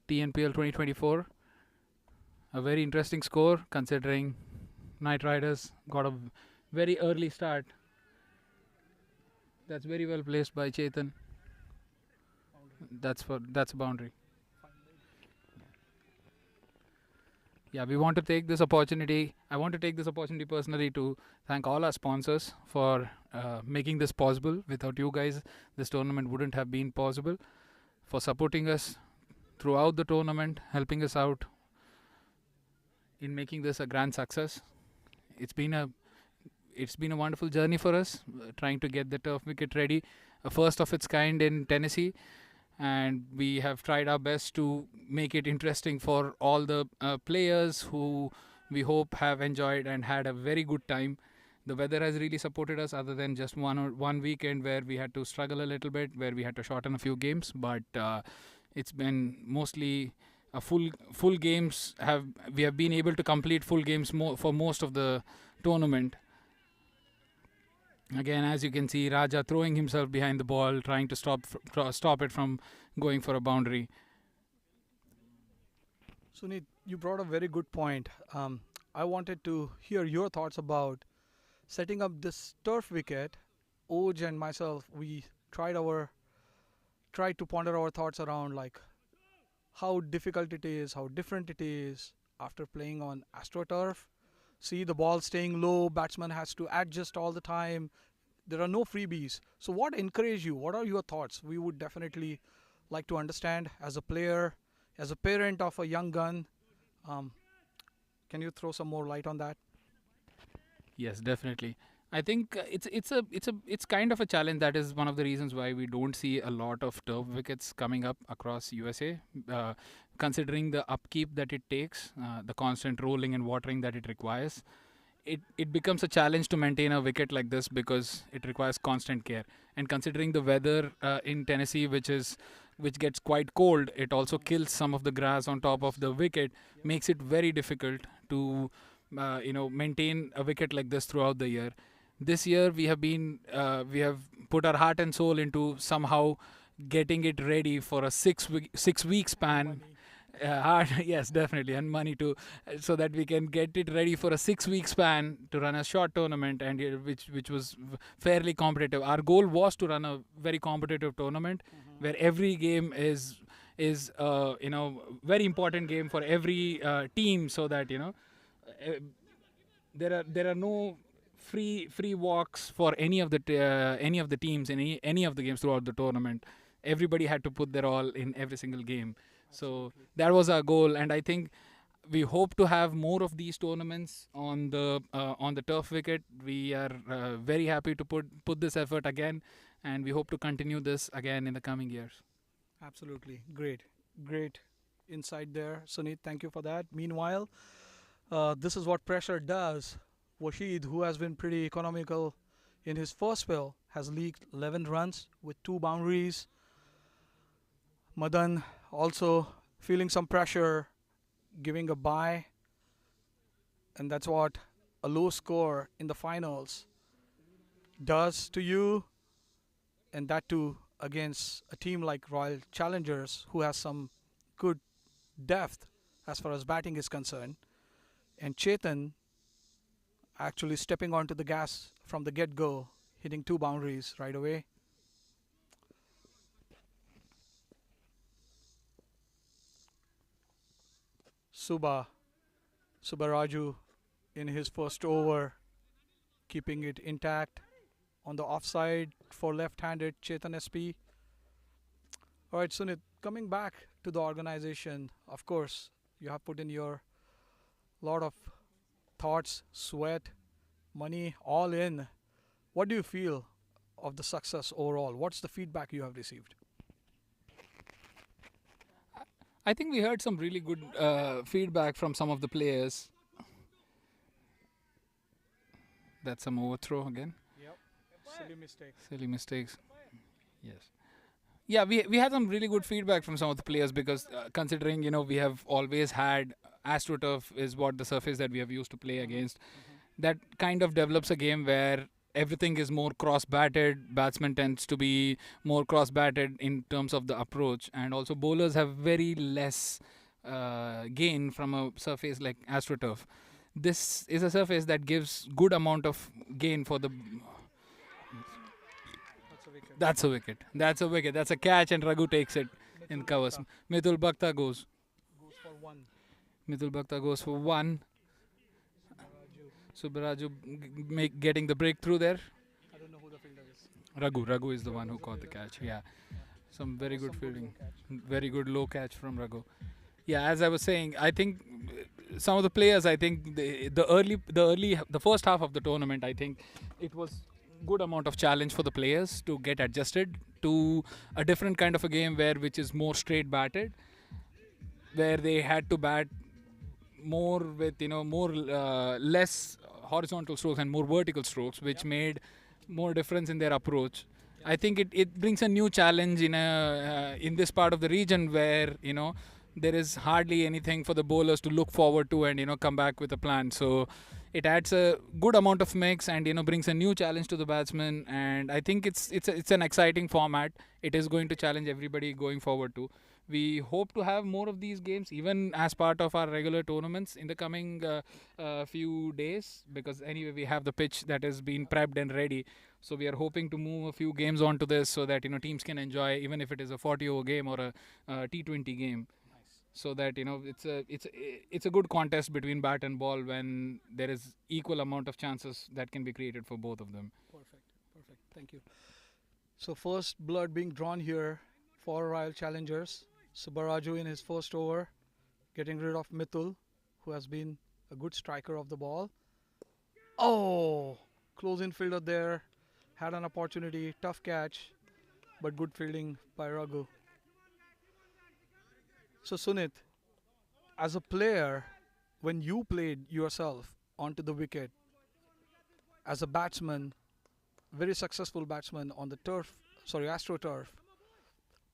TNPL 2024. A very interesting score considering Knight Riders got a very early start. That's very well placed by Chetan. That's a boundary. Yeah, we want to take this opportunity. I want to take this opportunity personally to thank all our sponsors for making this possible. Without you guys, this tournament wouldn't have been possible. For supporting us throughout the tournament, helping us out in making this a grand success. It's been a wonderful journey for us, trying to get the turf wicket ready, a first of its kind in Tennessee. And we have tried our best to make it interesting for all the players who we hope have enjoyed and had a very good time. The weather has really supported us, other than just one weekend where we had to struggle a little bit, where we had to shorten a few games. But it's been mostly a full games. We have been able to complete full games for most of the tournament. Again, as you can see, Raja throwing himself behind the ball, trying to stop it from going for a boundary. Sunit, you brought a very good point. I wanted to hear your thoughts about setting up this turf wicket. Oj and myself, we tried to ponder our thoughts around like how difficult it is, how different it is after playing on AstroTurf. See the ball staying low, batsman has to adjust all the time. There are no freebies. So what encouraged you? What are your thoughts? We would definitely like to understand as a player, as a parent of a young gun. Um, can you throw some more light on that? Yes, definitely. I think it's kind of a challenge. That is one of the reasons why we don't see a lot of turf wickets coming up across USA, considering the upkeep that it takes, the constant rolling and watering that it requires. It becomes a challenge to maintain a wicket like this because it requires constant care. And considering the weather in Tennessee, which gets quite cold, it also kills some of the grass on top of the wicket, makes it very difficult to maintain a wicket like this throughout the year. This year we have put our heart and soul into somehow getting it ready for a 6 week span. Hard, yes, definitely, and money too, so that we can get it ready for a 6 week span to run a short tournament, and which was fairly competitive. Our goal was to run a very competitive tournament where every game is very important game for every team, so that uh, there are no free walks for any of the teams in any of the games throughout the tournament. Everybody had to put their all in every single game. So that was our goal, and I think we hope to have more of these tournaments on the turf wicket. We are very happy to put this effort again, and we hope to continue this again in the coming years. Absolutely. Great insight there, Sunit. Thank you for that. Meanwhile, this is what pressure does. Washid, who has been pretty economical in his first spell, has leaked 11 runs with 2 boundaries. Madan also feeling some pressure, giving a bye, and that's what a low score in the finals does to you, and that too against a team like Royal Challengers, who has some good depth as far as batting is concerned. And Chetan actually stepping onto the gas from the get-go, hitting 2 boundaries right away. Subaraju in his first over, keeping it intact on the offside for left-handed Chetan SP. All right, Sunit, coming back to the organization, of course, you have put in your lot of thoughts, sweat, money, all in. What do you feel of the success overall? What's the feedback you have received? I think we heard some really good feedback from some of the players. That's some overthrow again. Yep. Silly mistake. Silly mistakes. Yes. Yeah, we had some really good feedback from some of the players because considering we have always had AstroTurf is what the surface that we have used to play against. That kind of develops a game where everything is more cross-batted. Batsman tends to be more cross-batted in terms of the approach, and also bowlers have very less gain from a surface like AstroTurf. This is a surface that gives good amount of gain for the. That's a wicket. That's a wicket. That's a catch, and Raghu takes it in covers. Mithul Bhakta goes. Goes for 1. Mithul Bhakta goes for 1. Subaraju getting the breakthrough there. I don't know who the fielder is. Raghu is the one who caught the catch. Yeah, some very good fielding, very good low catch from Raghu. Yeah, as I was saying, I think some of the players. I think the first half of the tournament, I think it was good amount of challenge for the players to get adjusted to a different kind of a game which is more straight batted, where they had to bat more with less horizontal strokes and more vertical strokes, which made more difference in their approach. I think it brings a new challenge in this part of the region where there is hardly anything for the bowlers to look forward to and come back with a plan. So it adds a good amount of mix and brings a new challenge to the batsmen. And I think it's an exciting format. It is going to challenge everybody going forward too. We hope to have more of these games, even as part of our regular tournaments in the coming few days, because anyway we have the pitch that has been prepped and ready. So we are hoping to move a few games onto this so that teams can enjoy, even if it is a 40-over game or a T20 game. So that it's a good contest between bat and ball when there is equal amount of chances that can be created for both of them. Perfect. Thank you. So first blood being drawn here for Royal Challengers. Subaraju in his first over, getting rid of Mithul, who has been a good striker of the ball. Oh, close infielder there, had an opportunity, tough catch, but good fielding by Raghu. So Sunit, as a player, when you played yourself onto the wicket, as a batsman, very successful batsman on the AstroTurf,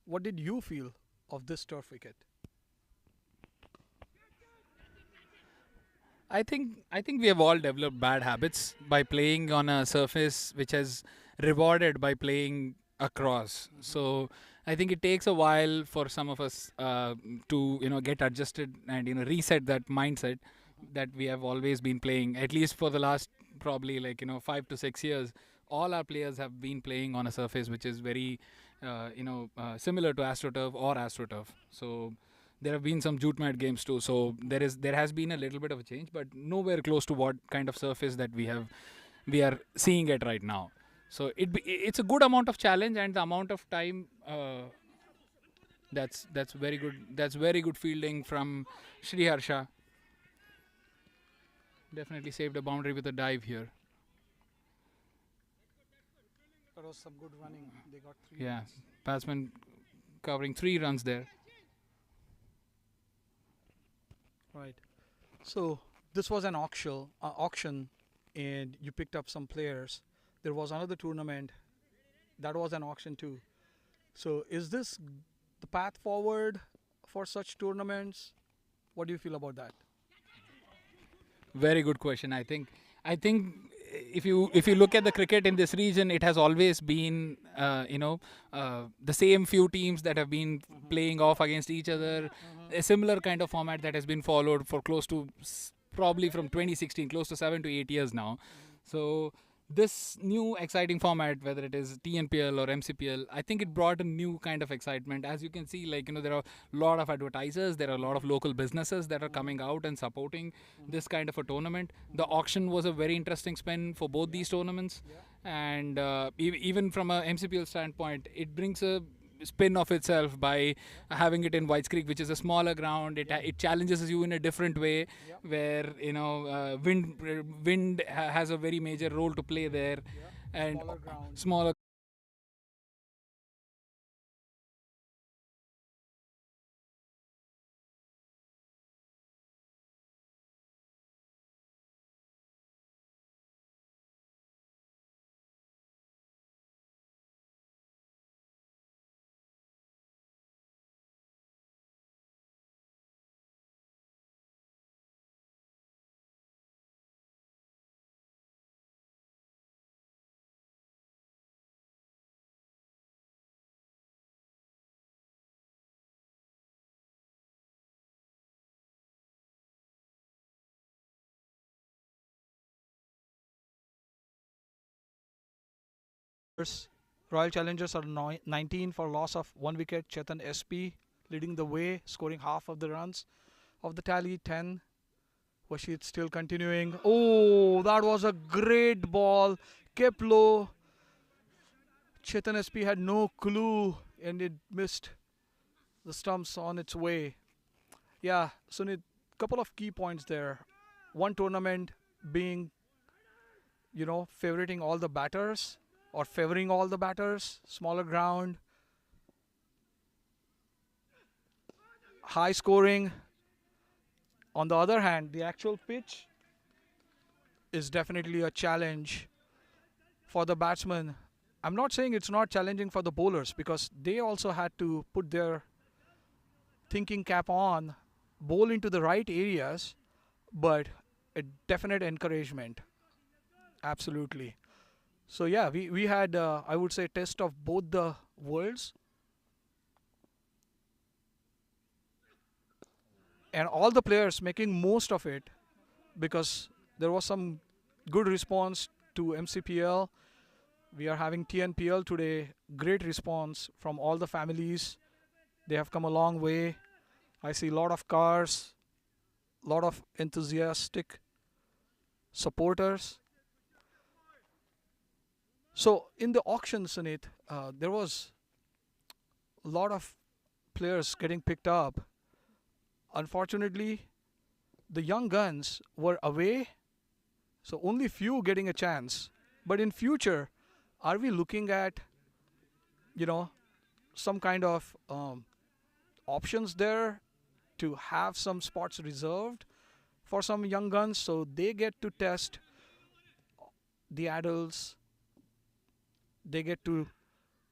what did you feel of this turf wicket? I think we have all developed bad habits by playing on a surface which has rewarded by playing across. So I think it takes a while for some of us to get adjusted and reset that mindset that we have always been playing, at least for the last probably 5 to 6 years. All our players have been playing on a surface which is very similar to AstroTurf or AstroTurf. So there have been some jute mat games too. So there has been a little bit of a change, but nowhere close to what kind of surface that we are seeing it right now. So it's a good amount of challenge, and the amount of time that's very good. That's very good fielding from Shri Harsha. Definitely saved a boundary with a dive here. That was some good running. They got 3 Yeah, runs. batsman covering 3 runs there. Right. So this was an auction, and you picked up some players. There was another tournament that was an auction too. So is this the path forward for such tournaments? What do you feel about that? Very good question. I think if you look at the cricket in this region, it has always been the same few teams that have been playing off against each other. A similar kind of format that has been followed for close to probably from 2016, close to 7 to 8 years now. So this new exciting format, whether it is TNPL or MCPL, I think it brought a new kind of excitement. As you can see, there are a lot of advertisers, there are a lot of local businesses that are coming out and supporting this kind of a tournament. The auction was a very interesting spin for both these tournaments, and even from a MCPL standpoint, it brings a spin of itself by having it in Whites Creek, which is a smaller ground. It challenges you in a different way, where wind has a very major role to play there, and Smaller ground. smaller. Royal Challengers are 19 for loss of 1 wicket. Chetan SP leading the way, scoring half of the runs of the tally, 10. Washid still continuing. Oh, that was a great ball. Kept low. Chetan SP had no clue and it missed the stumps on its way. Yeah, Sunit, couple of key points there. One tournament being, favoriting all the batters or favoring all the batters, smaller ground, high scoring. On the other hand, the actual pitch is definitely a challenge for the batsmen. I'm not saying it's not challenging for the bowlers, because they also had to put their thinking cap on, bowl into the right areas, but a definite encouragement. Absolutely. So yeah, we had I would say test of both the worlds. and all the players making most of it, because there was some good response to MCPL. We are having TNPL today. Great response from all the families. They have come a long way. I see a lot of cars, a lot of enthusiastic supporters. So in the auction, Sunit, there was a lot of players getting picked up. Unfortunately, the young guns were away, so only few getting a chance. But in future, are we looking at, you know, some kind of options there to have some spots reserved for some young guns so they get to test the adults, they get to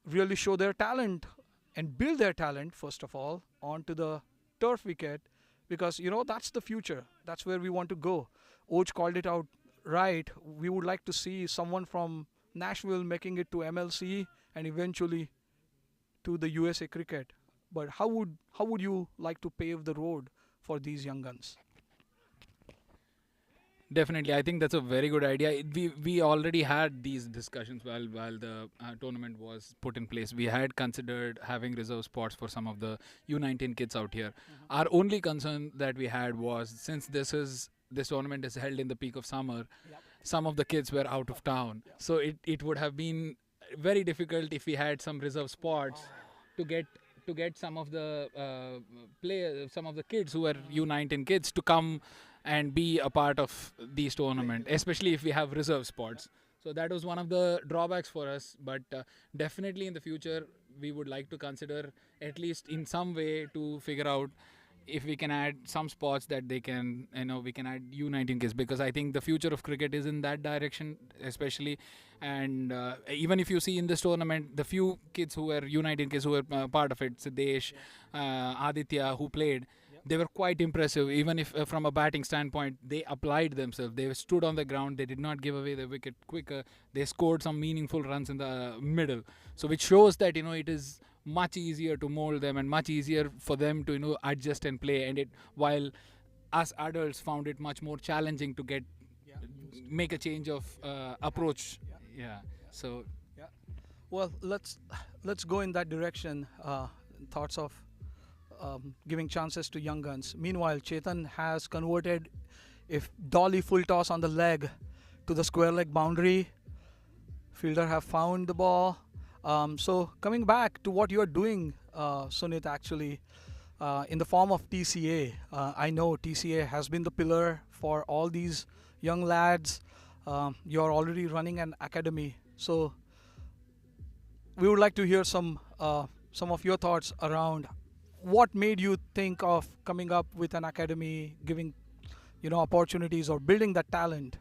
really show their talent and build their talent first of all onto the turf wicket, because that's the future, that's where we want to go. Oj called it out right. We would like to see someone from Nashville making it to MLC and eventually to the USA cricket. But how would you like to pave the road for these young guns? Definitely, I think that's a very good idea. We already had these discussions while the tournament was put in place. We had considered having reserve spots for some of the U19 kids out here. Our only concern that we had was, since this tournament is held in the peak of summer, some of the kids were out of town. So it would have been very difficult if we had some reserve spots to get some of the players, some of the kids who were U19 kids to come and be a part of these tournament, especially if we have reserve spots. So that was one of the drawbacks for us. But definitely in the future, we would like to consider at least in some way to figure out if we can add some spots that they can, we can add U19 kids, because I think the future of cricket is in that direction, especially. And even if you see in this tournament, the few kids who were U19 kids who were part of it, Siddesh, Aditya, who played, they were quite impressive. Even if from a batting standpoint, they applied themselves. They stood on the ground. They did not give away the wicket quicker. They scored some meaningful runs in the middle. So which shows that, it is much easier to mold them and much easier for them to, adjust and play. And while us adults found it much more challenging to make a change of approach. Yeah. So. Yeah. Well, let's go in that direction. Thoughts of giving chances to young guns. Meanwhile, Chetan has converted a dolly full toss on the leg to the square leg boundary. Fielder have found the ball. So coming back to what you are doing, Sunit, actually, in the form of TCA. I know TCA has been the pillar for all these young lads. You are already running an academy. So we would like to hear some of your thoughts around what made you think of coming up with an academy, giving opportunities or building that talent.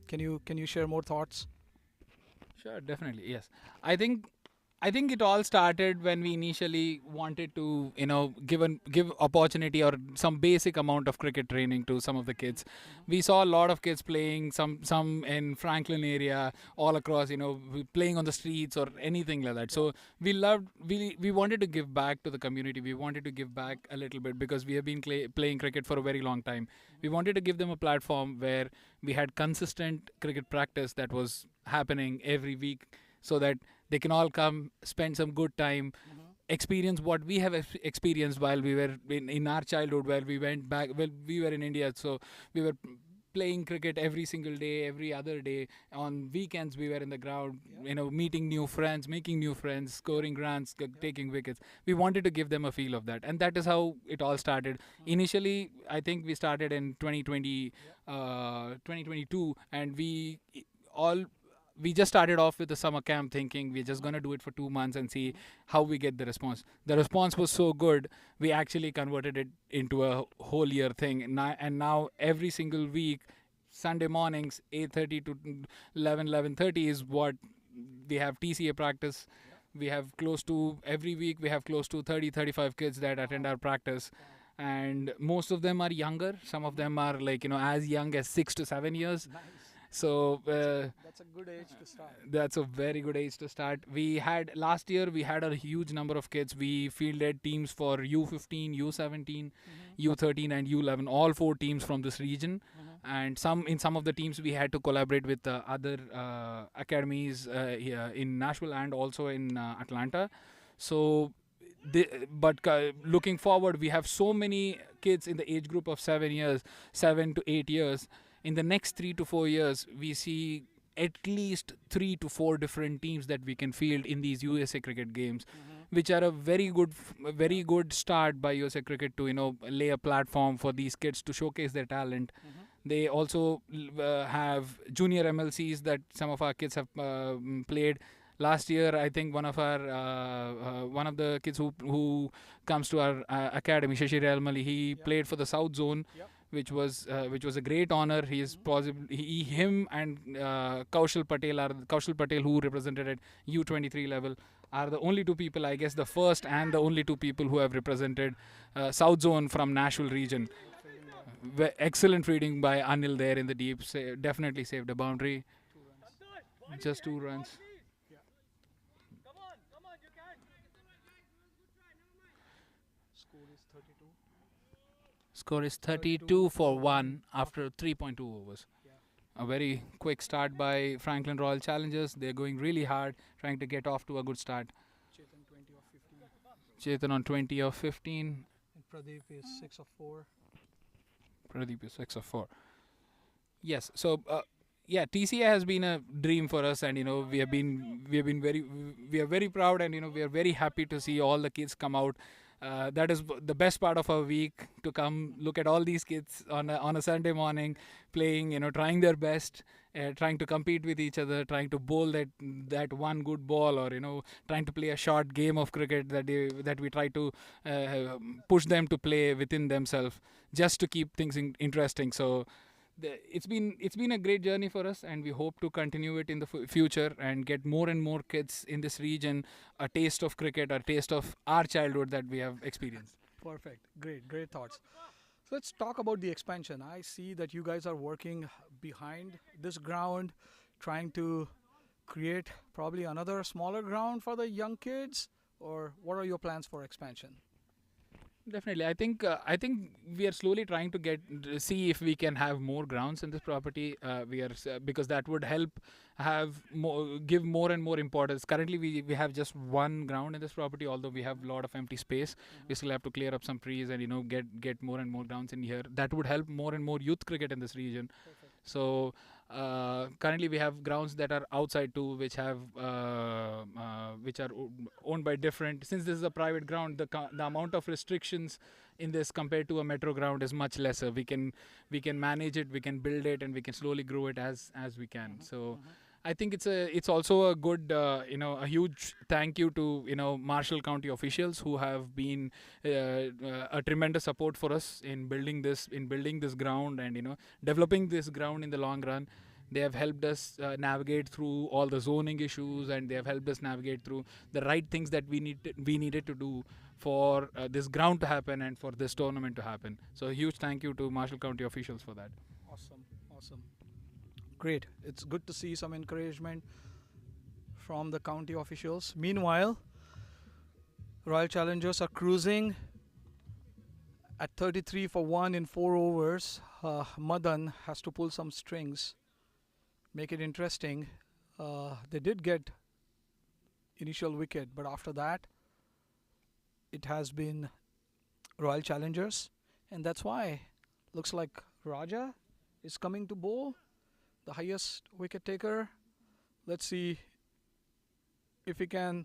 Can you share more thoughts? Sure, definitely, yes. I think it all started when we initially wanted to, give opportunity or some basic amount of cricket training to some of the kids. We saw a lot of kids playing, some in Franklin area, all across, playing on the streets or anything like that. So we wanted to give back to the community. We wanted to give back a little bit because we have been playing cricket for a very long time. We wanted to give them a platform where we had consistent cricket practice that was happening every week, so that they can all come, spend some good time, experience what we have experienced while we were in our childhood, where we went back, well, we were in India, so we were playing cricket every single day, every other day. On weekends, we were in the ground, meeting new friends, making new friends, scoring runs, taking wickets. We wanted to give them a feel of that. And that is how it all started. Initially, I think we started in 2022, and we just started off with the summer camp thinking we're just going to do it for 2 months and see how we get the response. The response was so good, we actually converted it into a whole year thing. And now every single week, Sunday mornings, 8:30 to 11:30 is what we have TCA practice. We have every week we have close to 30-35 kids that attend our practice. And most of them are younger. Some of them are as young as 6 to 7 years. So That's a good age to start. that's a very good age to start. We had last year we had a huge number of kids. We fielded teams for U15, U17, U13, and U11. All four teams from this region, and some of the teams we had to collaborate with other academies here in Nashville and also in Atlanta. So looking forward, we have so many kids in the age group of 7 years, 7 to 8 years. In the next 3 to 4 years, we see at least 3 to 4 different teams that we can field in these USA Cricket games, which are a very good start by USA Cricket to lay a platform for these kids to showcase their talent. They also have junior MLCs that some of our kids have played. Last year, I think one of the kids who comes to our academy, Shashir Almali, he played for the South Zone, which was a great honor. He is him and Kaushal Patel, who represented at U23 level, are the only two people, I guess, the first and the only two people who have represented South Zone from Nashville region. Excellent fielding by Anil there in the deep. Definitely saved a boundary. Just 2 runs. Score is 32 for 1 after 3.2 overs. A very quick start by Franklin Royal Challengers. They're going really hard, trying to get off to a good start. Chetan on 20 of 15. And Pradeep is 6 of 4. Pradeep is 6 of 4. Yes, so TCA has been a dream for us, and we are very proud, and we are very happy to see all the kids come out. That is the best part of our week, to come look at all these kids on a Sunday morning playing, trying their best, trying to compete with each other, trying to bowl that one good ball, or trying to play a short game of cricket that we try to push them to play within themselves, just to keep things interesting. So it's been a great journey for us, and we hope to continue it in the future and get more and more kids in this region a taste of cricket, a taste of our childhood that we have experienced. Perfect. Great thoughts. So let's talk about the expansion. I see that you guys are working behind this ground, trying to create probably another smaller ground for the young kids, or what are your plans for expansion? Definitely, I think we are slowly trying to see if we can have more grounds in this property. Because that would help give more and more importance. Currently, we have just one ground in this property, although we have a lot of empty space. We still have to clear up some trees and get more and more grounds in here. That would help more and more youth cricket in this region. Perfect. So currently we have grounds that are outside too, which are owned by different. Since this is a private ground, the amount of restrictions in this compared to a metro ground is much lesser. We can manage it, we can build it, and we can slowly grow it as we can. So I think it's also a good a huge thank you to Marshall County officials, who have been a tremendous support for us in building this ground, and developing this ground in the long run. They have helped us navigate through all the zoning issues, and they have helped us navigate through the right things that we needed to do for this ground to happen and for this tournament to happen. So a huge thank you to Marshall County officials for that. Awesome. Great. It's good to see some encouragement from the county officials. Meanwhile, Royal Challengers are cruising at 33 for 1 in 4 overs. Madan has to pull some strings, make it interesting. They did get initial wicket, but after that, it has been Royal Challengers, and that's why looks like Raja is coming to bowl, the highest wicket taker. Let's see if he can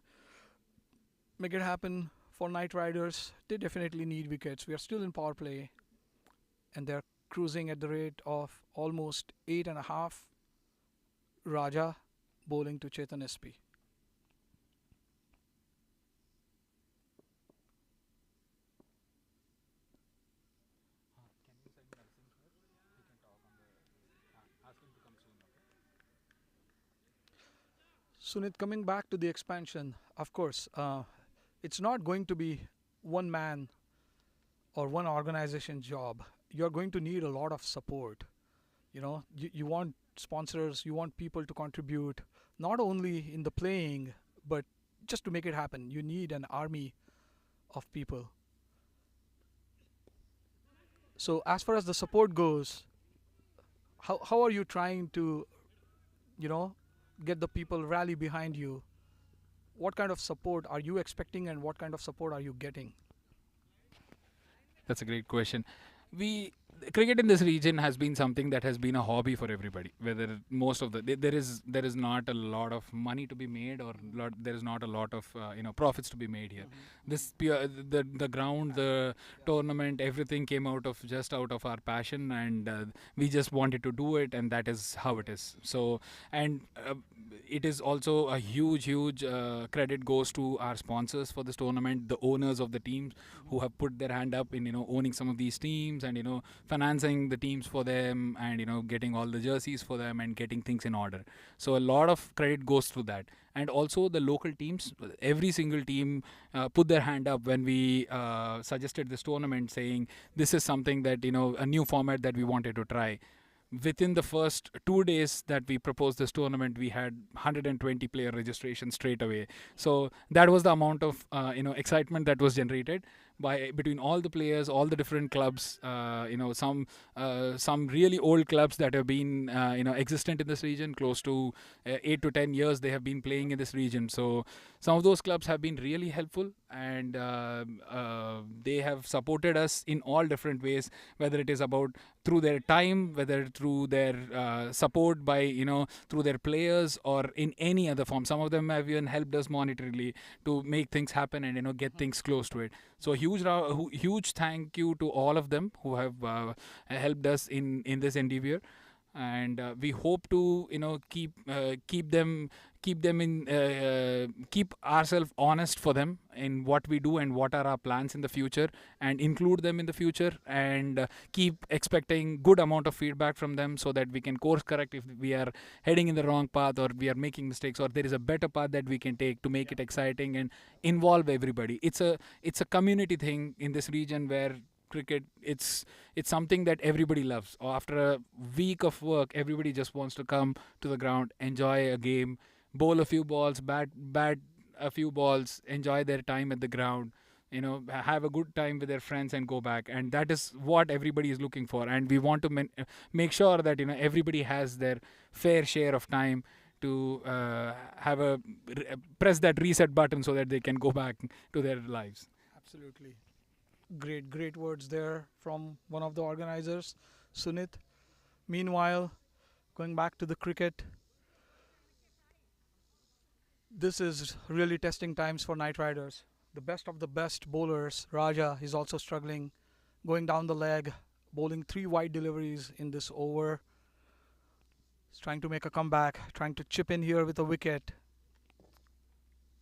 make it happen for Knight Riders. They definitely need wickets. We are still in power play, and they're cruising at the rate of almost 8.5. Raja bowling to Chetan SP. Sunit, coming back to the expansion, of course, it's not going to be one man or one organization job. You're going to need a lot of support. You want sponsors, you want people to contribute, not only in the playing, but just to make it happen. You need an army of people. So as far as the support goes, how are you trying to, get the people rally behind you? What kind of support are you expecting, and what kind of support are you getting? That's a great question. Cricket in this region has been something that has been a hobby for everybody. Whether most of there is not a lot of money to be made, or there is not a lot of profits to be made here. This the ground, the tournament, everything came out of our passion, and we just wanted to do it, and that is how it is. So, and it is also a huge credit goes to our sponsors for this tournament, the owners of the teams who have put their hand up in owning some of these teams, and financing the teams for them, and getting all the jerseys for them and getting things in order. So a lot of credit goes to that. And also the local teams, every single team put their hand up when we suggested this tournament, saying this is something that a new format that we wanted to try. Within the first 2 days that we proposed this tournament, we had 120 player registration straight away. So that was the amount of excitement that was generated between all the players, all the different clubs. Some really old clubs that have been existent in this region, close to 8 to 10 years they have been playing in this region. So some of those clubs have been really helpful, and they have supported us in all different ways, whether it is about through their time, whether through their support by through their players, or in any other form. Some of them have even helped us monetarily to make things happen and get things close to it. So huge thank you to all of them who have helped us in this endeavor, and we hope to keep them keep ourselves honest for them in what we do and what are our plans in the future, and include them in the future, and keep expecting good amount of feedback from them, so that we can course correct if we are heading in the wrong path, or we are making mistakes, or there is a better path that we can take to make it exciting and involve everybody. It's a community thing in this region, where cricket, it's something that everybody loves. After a week of work, everybody just wants to come to the ground, enjoy a game, bowl a few balls, bat a few balls, enjoy their time at the ground, have a good time with their friends and go back. And that is what everybody is looking for, and we want to make sure that everybody has their fair share of time to press that reset button, so that they can go back to their lives. Absolutely. Great words there from one of the organizers, Sunit. Meanwhile, going back to the cricket, this is really testing times for Knight Riders. The best of the best bowlers, Raja, is also struggling, going down the leg, bowling 3 wide deliveries in this over. He's trying to make a comeback, trying to chip in here with a wicket.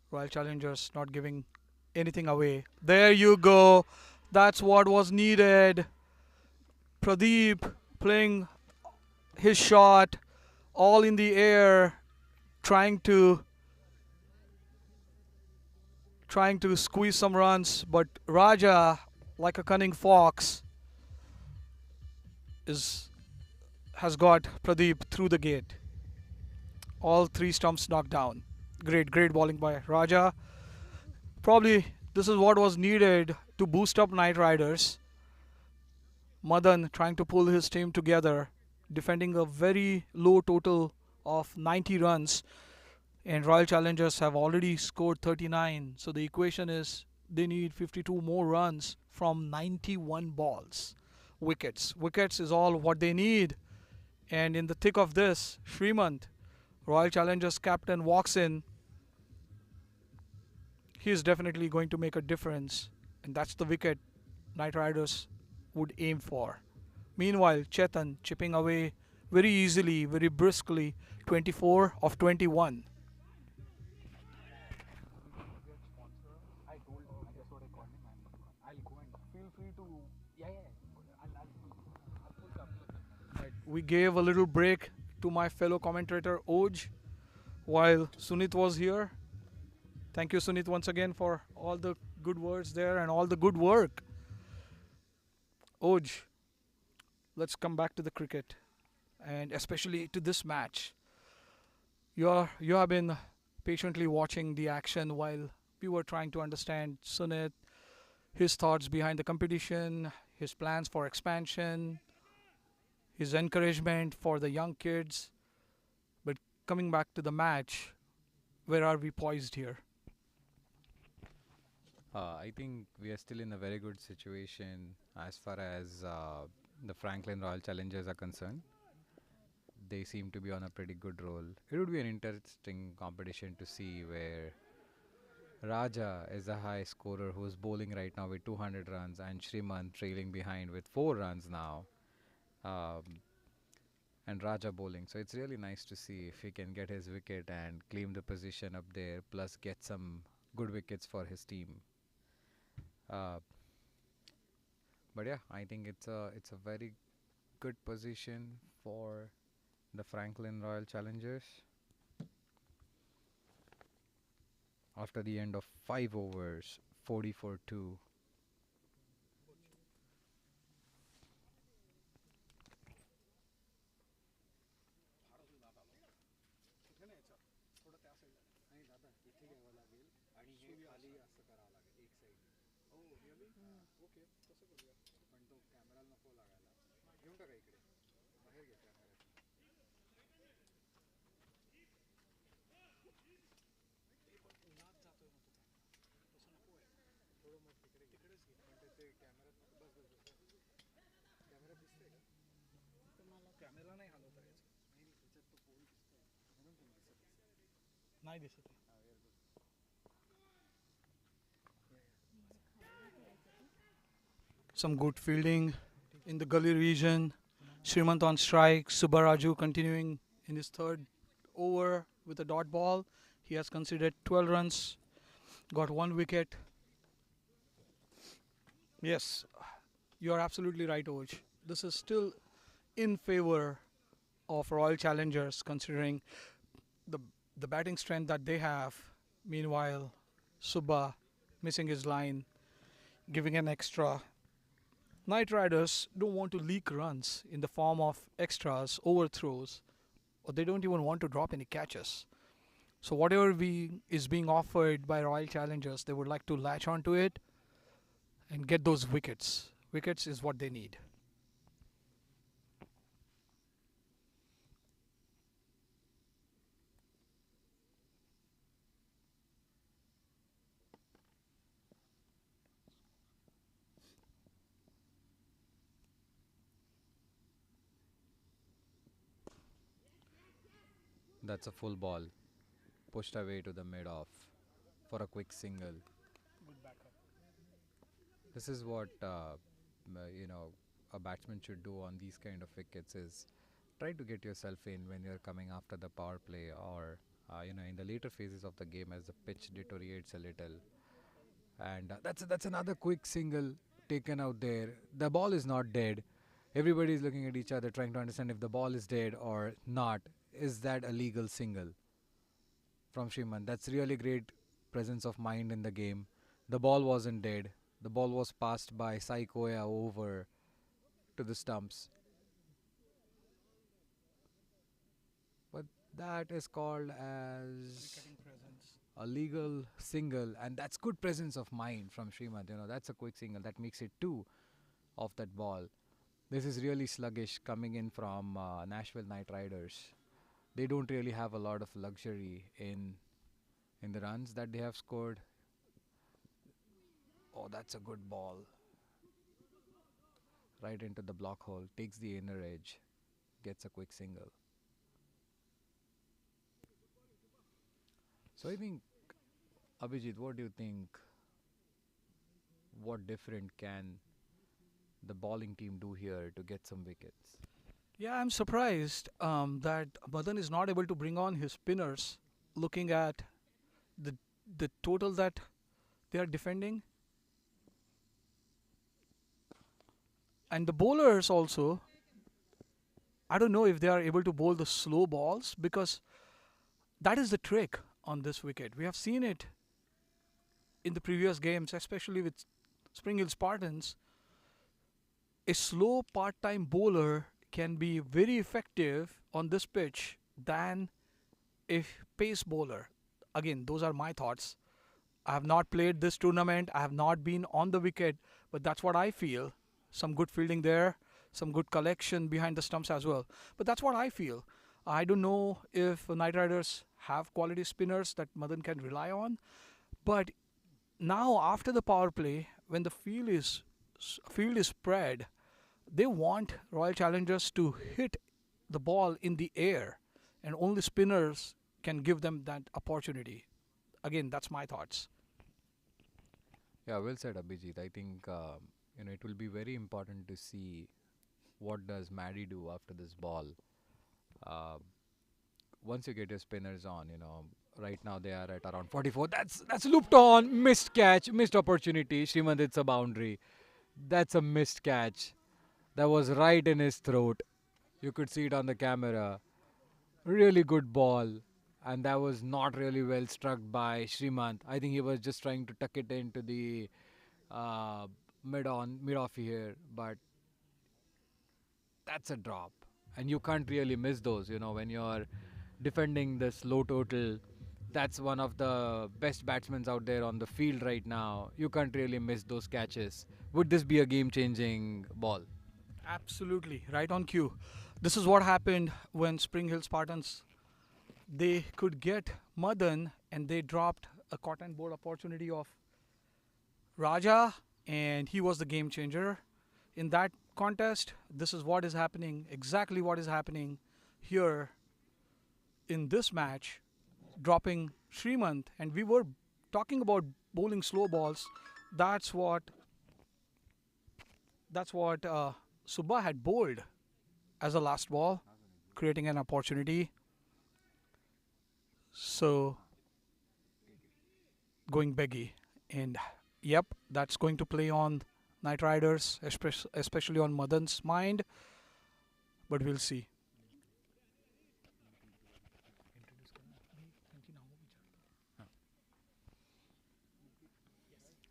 Royal Challengers not giving anything away. There you go. That's what was needed. Pradeep playing his shot all in the air, trying to squeeze some runs, but Raja, like a cunning fox, has got Pradeep through the gate. All 3 stumps knocked down. Great bowling by Raja. Probably this is what was needed to boost up Knight Riders. Madan trying to pull his team together, defending a very low total of 90 runs, and Royal Challengers have already scored 39. So the equation is they need 52 more runs from 91 balls. Wickets is all what they need. And in the thick of this, Srimant, Royal Challengers captain, walks in. He is definitely going to make a difference, and that's the wicket Knight Riders would aim for. Meanwhile, Chetan chipping away very easily, very briskly, 24 of 21. We gave a little break to my fellow commentator Oj while Sunit was here. Thank you, Sunit, once again for all the good words there and all the good work. Oj, let's come back to the cricket. and especially to this match. You have been patiently watching the action while we were trying to understand Sunit, his thoughts behind the competition, his plans for expansion, his encouragement for the young kids. But coming back to the match, where are we poised here? I think we are still in a very good situation as far as the Franklin Royal Challengers are concerned. They seem to be on a pretty good roll. It would be an interesting competition to see where Raja is a high scorer who's bowling right now with 200 runs and Shriman trailing behind with 4 runs now. Um, and Raja bowling. So it's really nice to see if he can get his wicket and claim the position up there, plus get some good wickets for his team. Uh, but yeah, I think it's a very good position for the Franklin Royal Challengers. After the end of 5 overs, 40 for 2. नाही दिसत आहे. Some good fielding in the gully region. Srimant on strike. Subbaraju continuing in his third over with a dot ball. He has conceded 12 runs, got 1 wicket. Yes, you are absolutely right, Oj. This is still in favor of Royal Challengers considering the the batting strength that they have. Meanwhile, Subba missing his line, giving an extra. Knight Riders don't want to leak runs in the form of extras, overthrows, or they don't even want to drop any catches. So whatever is being offered by Royal Challengers, they would like to latch onto it and get those wickets. Wickets is what they need. That's a full ball, pushed away to the mid off for a quick single. This is what a batsman should do on these kind of wickets is try to get yourself in when you're coming after the power play or in the later phases of the game as the pitch deteriorates a little. And that's another quick single taken out there. The ball is not dead. Everybody is looking at each other trying to understand if the ball is dead or not. Is that a legal single from Shriman? That's really great presence of mind in the game. The ball wasn't dead. The ball was passed by Saikoya over to the stumps. But that is called as a legal single, and that's good presence of mind from Shriman. That's a quick single that makes it 2 of that ball. This is really sluggish coming in from Nashville Knight Riders. They don't really have a lot of luxury in the runs that they have scored. Oh, that's a good ball. Right into the block hole, takes the inner edge, gets a quick single. So I think, Abhijit, what do you think? What different can the bowling team do here to get some wickets? Yeah, I'm surprised that Madan is not able to bring on his spinners. Looking at the total that they are defending, and the bowlers also. I don't know if they are able to bowl the slow balls because that is the trick on this wicket. We have seen it in the previous games, especially with Spring Hill Spartans. A slow part-time bowler can be very effective on this pitch than a pace bowler. Again, those are my thoughts. I have not played this tournament. I have not been on the wicket, but that's what I feel. Some good fielding there, some good collection behind the stumps as well. But that's what I feel. I don't know if Knight Riders have quality spinners that Madan can rely on, but now after the power play, when the field is spread, they want Royal Challengers to hit the ball in the air, and only spinners can give them that opportunity. Again, that's my thoughts. Yeah, well said, Abhijit. I think it will be very important to see what does Maddie do after this ball. Uh, Once you get your spinners on, right now they are at around 44. That's looped on, missed catch, missed opportunity. Srimant, it's a boundary. That's a missed catch. That was right in his throat. You could see it on the camera. Really good ball. And that was not really well struck by Srimant. I think he was just trying to tuck it into the mid off here, but that's a drop. And you can't really miss those, when you're defending this low total. That's one of the best batsmen out there on the field right now. You can't really miss those catches. Would this be a game-changing ball? Absolutely, right on cue. This is what happened when Spring Hill Spartans, they could get Madan and they dropped a cotton ball opportunity of Raja, and he was the game changer in that contest. This is what is happening, exactly what is happening here in this match, dropping Srimant, and we were talking about bowling slow balls. That's what Subba had bowled as a last ball, creating an opportunity. So going beggy, and yep, that's going to play on Knight Riders, especially on Madan's mind. But we'll see.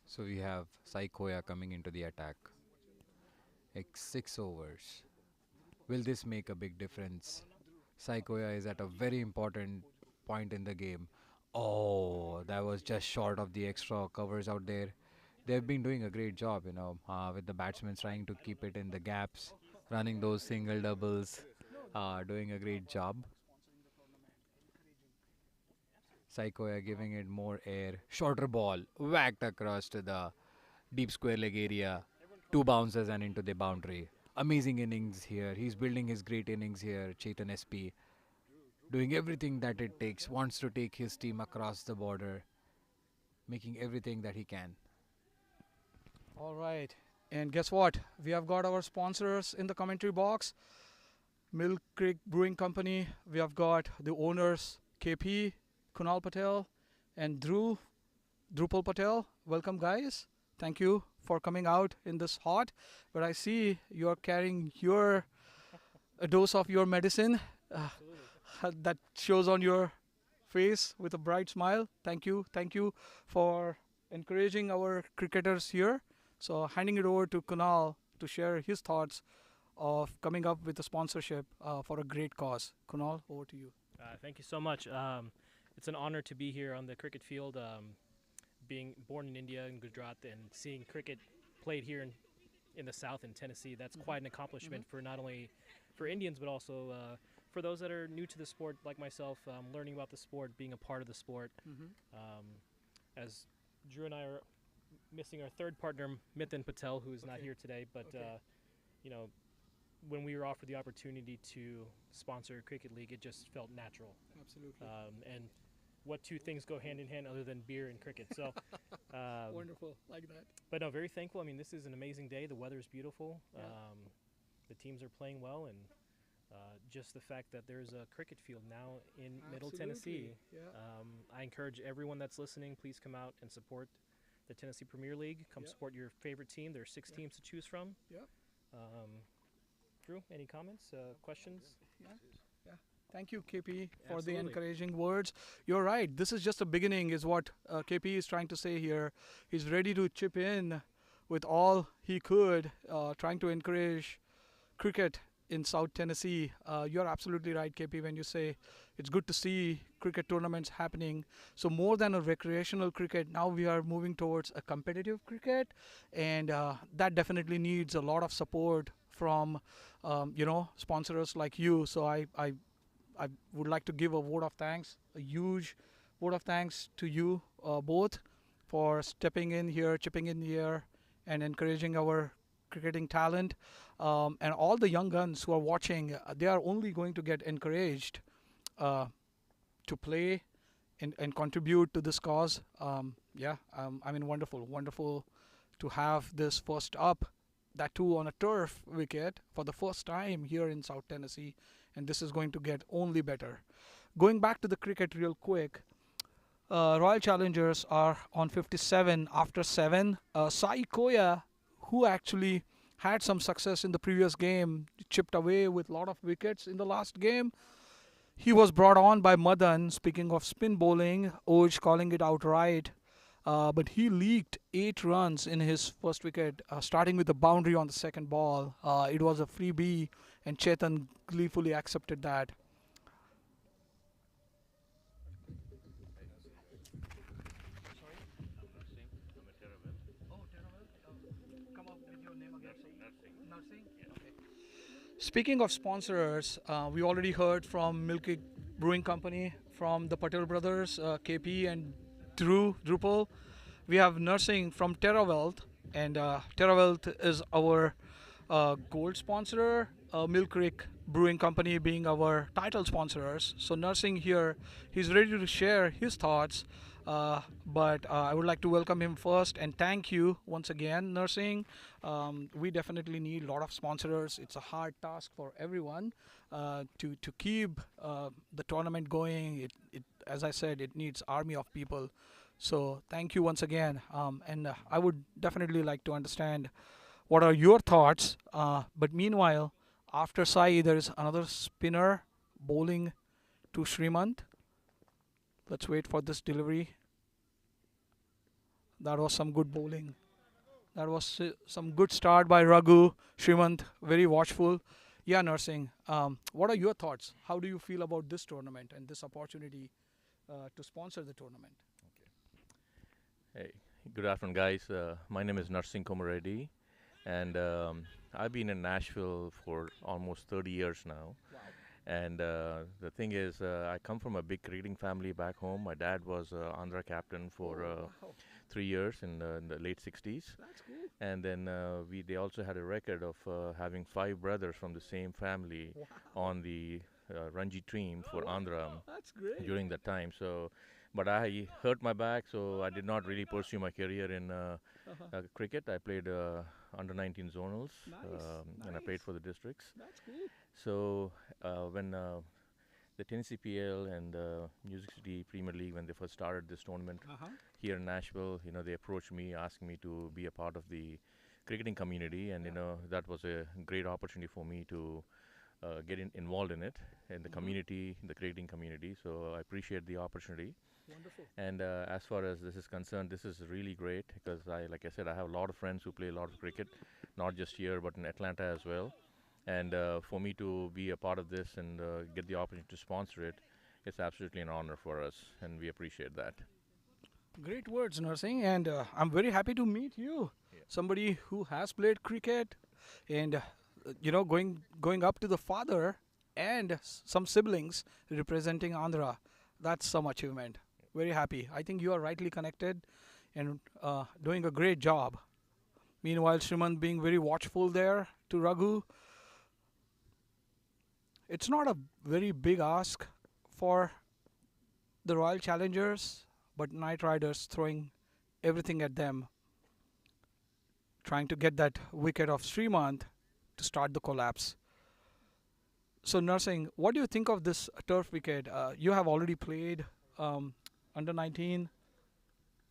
So we have Saikoya coming into the attack. 6 overs. Will this make a big difference? Saikoya is at a very important point in the game. Oh, that was just short of the extra covers out there. They've been doing a great job, with the batsmen trying to keep it in the gaps, running those single doubles, doing a great job. Saikoya giving it more air. Shorter ball, whacked across to the deep square leg area. 2 bounces and into the boundary. Amazing innings here. He's building his great innings here, Chetan SP. Doing everything that it takes. Wants to take his team across the border. Making everything that he can. All right. And guess what? We have got our sponsors in the commentary box. Mill Creek Brewing Company. We have got the owners, KP, Kunal Patel, and Drupal Patel. Welcome, guys. Thank you for coming out in this hot. But I see you're carrying a dose of your medicine. That shows on your face with a bright smile. Thank you for encouraging our cricketers here. So handing it over to Kunal to share his thoughts of coming up with a sponsorship for a great cause. Kunal, over to you. Thank you so much. It's an honor to be here on the cricket field. Being born in India, in Gujarat, and seeing cricket played here in the South in Tennessee, that's quite an accomplishment for not only for Indians, but also for those that are new to the sport like myself, learning about the sport, being a part of the sport. As Drew and I are missing our third partner, Mithun Patel, who is not here today, but when we were offered the opportunity to sponsor a cricket league, it just felt natural. Absolutely. And what two things go hand in hand other than beer and cricket? So Wonderful, like that. But no, very thankful. I mean, this is an amazing day. The weather is beautiful. Yeah. The teams are playing well, and just the fact that there's a cricket field now in Middle Tennessee. Yeah. I encourage everyone that's listening, please come out and support the Tennessee Premier League. Come support your favorite team. There are 6 teams to choose from. Yep. Drew, any comments, questions? Yeah. Thank you, KP, for Absolutely. the encouraging words. You're right. This is just a beginning, is what KP is trying to say here. He's ready to chip in with all he could, trying to encourage cricket in South Tennessee. You're absolutely right, KP, when you say it's good to see cricket tournaments happening. So more than a recreational cricket, now we are moving towards a competitive cricket, and that definitely needs a lot of support from, sponsors like you. So I would like to give a vote of thanks, a huge vote of thanks to you both for stepping in here, chipping in here, and encouraging our cricketing talent. And all the young guns who are watching, they are only going to get encouraged to play and contribute to this cause. I mean, wonderful to have this first up, that too on a turf wicket for the first time here in South Tennessee, and this is going to get only better. Going back to the cricket real quick, Royal Challengers are on 57 after 7. Sai Koya, who actually had some success in the previous game, chipped away with a lot of wickets in the last game. He was brought on by Madan, speaking of spin bowling, Oj calling it outright. But he leaked 8 runs in his first wicket, starting with a boundary on the second ball. It was a freebie, and Chetan gleefully accepted that. Speaking of sponsors, we already heard from Milky Brewing Company, from the Patel brothers, KP and Drupal. We have nursing from TerraWealth, and TerraWealth is our gold sponsor, Mill Creek Brewing Company being our title sponsors. So nursing here, he's ready to share his thoughts, but I would like to welcome him first and thank you once again, nursing. We definitely need a lot of sponsors. It's a hard task for everyone to keep the tournament going. As I said, it needs army of people. So thank you once again, and I would definitely like to understand what are your thoughts. But meanwhile, after Sai, there is another spinner bowling to Srimant. Let's wait for this delivery. That was some good bowling. That was some good start by Raghu. Srimant, very watchful. Yeah, nursing. What are your thoughts? How do you feel about this tournament and this opportunity to sponsor the tournament? Hey, good afternoon, guys. My name is Narsingh Komareddy, and I've been in Nashville for almost 30 years now. Wow. And the thing is, I come from a big cricketing family back home. My dad was Andhra captain for Wow. 3 years in the late 60s. That's cool. And then they also had a record of having 5 brothers from the same family Wow. on the Ranji team for Andhra That's great. during that time. So, but I hurt my back, so I did not really pursue my career in cricket. I played under 19 zonals, and I played for the districts. That's cool. So when the TNPL and Music City Premier League, when they first started this tournament here in Nashville, they approached me, asking me to be a part of the cricketing community, and that was a great opportunity for me to get involved in it, in the community, in the cricketing community. So I appreciate the opportunity. Wonderful. And as far as this is concerned, this is really great because like I said, I have a lot of friends who play a lot of cricket, not just here but in Atlanta as well. And for me to be a part of this and get the opportunity to sponsor it, it's absolutely an honor for us, and we appreciate that. Great words, nursing, and I'm very happy to meet you. Somebody who has played cricket, and going up to the father and some siblings representing Andhra. That's some achievement. Very happy. I think you are rightly connected and doing a great job. Meanwhile, Srimant being very watchful there to Raghu. It's not a very big ask for the Royal Challengers, but Knight Riders throwing everything at them, trying to get that wicket of Srimant to start the collapse. So, nursing, what do you think of this turf wicket? You have already played under 19.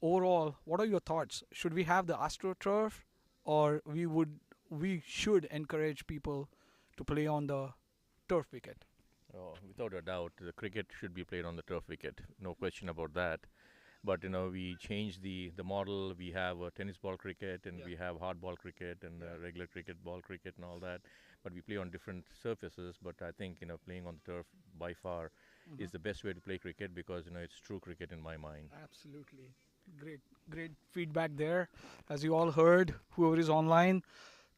Overall, what are your thoughts? Should we have the AstroTurf, or we should encourage people to play on the turf wicket? Oh, without a doubt, the cricket should be played on the turf wicket. No question about that. But we changed the model. We have tennis ball cricket, and we have hardball cricket, and regular cricket, ball cricket, and all that. But we play on different surfaces. But I think playing on the turf by far is the best way to play cricket, because it's true cricket in my mind. Absolutely. Great feedback there. As you all heard, whoever is online,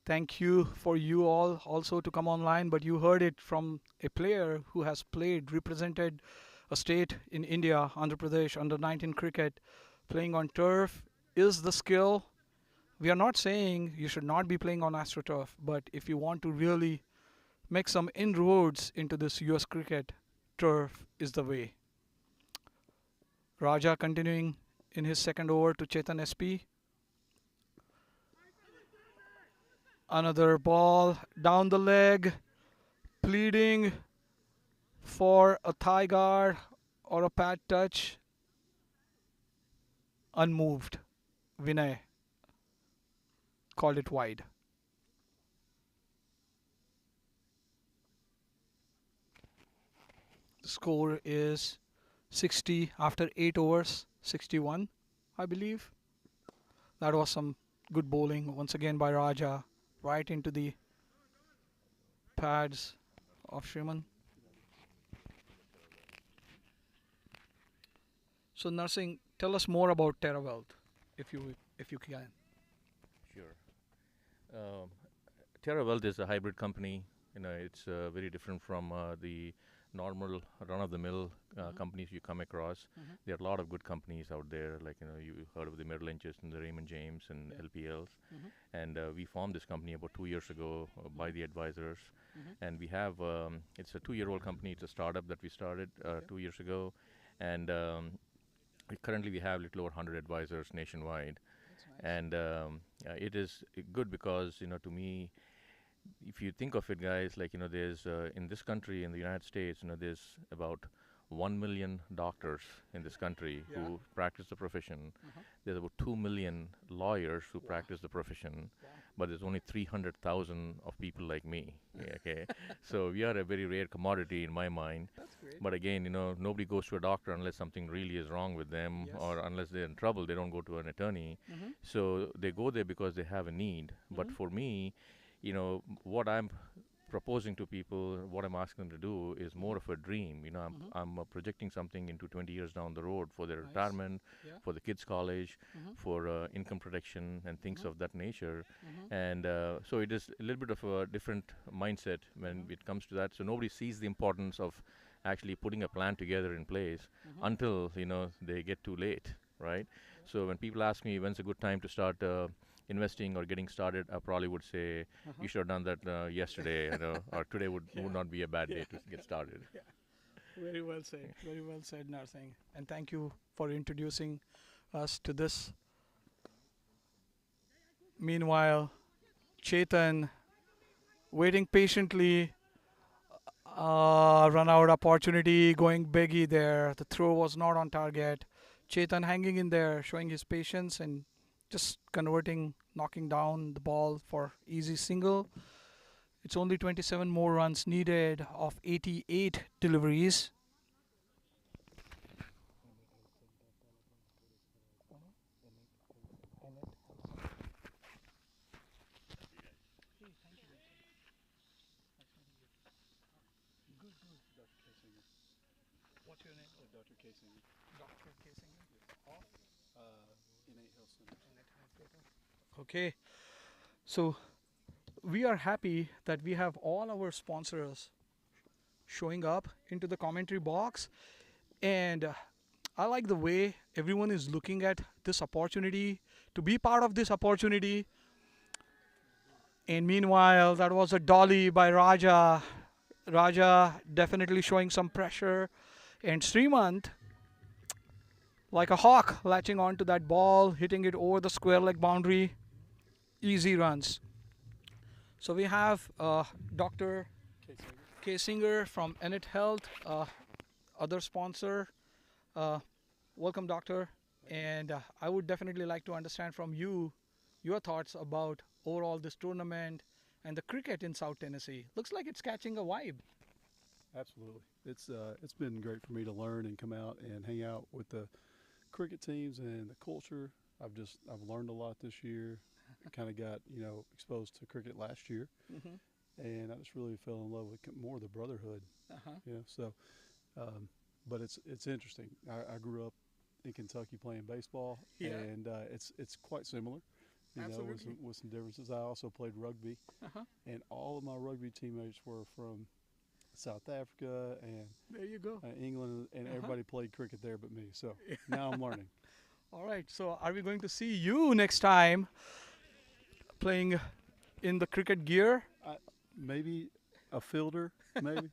thank you for you all also to come online. But you heard it from a player who has represented a state in India, Andhra Pradesh, under 19 cricket. Playing on turf is the skill. We are not saying you should not be playing on AstroTurf, but if you want to really make some inroads into this US cricket, turf is the way. Raja continuing in his second over to Chetan SP. Another ball down the leg, pleading for a thigh guard or a pad touch. Unmoved. Vinay called it wide. The score is 60 after 8 overs, 61, I believe. That was some good bowling once again by Raja, right into the pads of Shriman. So Narsingh, tell us more about TerraWealth, if you can. Sure. TerraWealth is a hybrid company. It's very different from the normal run-of-the-mill companies you come across. There are a lot of good companies out there, like you heard of the Merrill Lynches and the Raymond James and LPLs. And we formed this company about 2 years ago by the advisors. And we have it's a 2-year-old company. It's a startup that we started 2 years ago, and currently we have a little over 100 advisors nationwide. And it is good because to me, if you think of it, guys, like there's in this country, in the United States, there's about 1 million doctors in this country who practice the profession. There's about 2 million lawyers who practice the profession, but there's only 300,000 of people like me. Okay, so we are a very rare commodity in my mind. That's great. But again, nobody goes to a doctor unless something really is wrong with them, or unless they're in trouble. They don't go to an attorney. So they go there because they have a need. But for me, what I'm proposing to people, what I'm asking them to do is more of a dream. I'm projecting something into 20 years down the road for their retirement, for the kids' college, for income protection and things of that nature. And so it is a little bit of a different mindset when it comes to that. So nobody sees the importance of actually putting a plan together in place until they get too late, right? So when people ask me when's a good time to start investing or getting started, I probably would say you should have done that yesterday, or today would not be a bad day to get started. Very well said, Narsingh. And thank you for introducing us to this. Meanwhile, Chetan waiting patiently, run out opportunity, going biggie there. The throw was not on target. Chetan hanging in there, showing his patience and just knocking down the ball for easy single. It's only 27 more runs needed of 88 deliveries. What's your name? Dr. Kasinger. Dr. Kasinger? Okay, so we are happy that we have all our sponsors showing up into the commentary box, and I like the way everyone is looking at this opportunity to be part of this opportunity. And meanwhile, that was a dolly by Raja. Raja definitely showing some pressure, and Srimant like a hawk latching onto that ball, hitting it over the square leg boundary. Easy runs. So we have Dr. Kasinger from Enid Health, other sponsor. Welcome, doctor. And I would definitely like to understand from you your thoughts about overall this tournament and the cricket in South Tennessee. Looks like it's catching a vibe. Absolutely. It's been great for me to learn and come out and hang out with the cricket teams and the culture. I've learned a lot this year. I kind of got exposed to cricket last year, and I just really fell in love with more of the brotherhood. So, but it's interesting. I grew up in Kentucky playing baseball, and it's quite similar. With some differences. I also played rugby, and all of my rugby teammates were from South Africa and There you go. England, and everybody played cricket there but me. So now I'm learning. All right. So are we going to see you next time playing in the cricket gear? Maybe a fielder, maybe.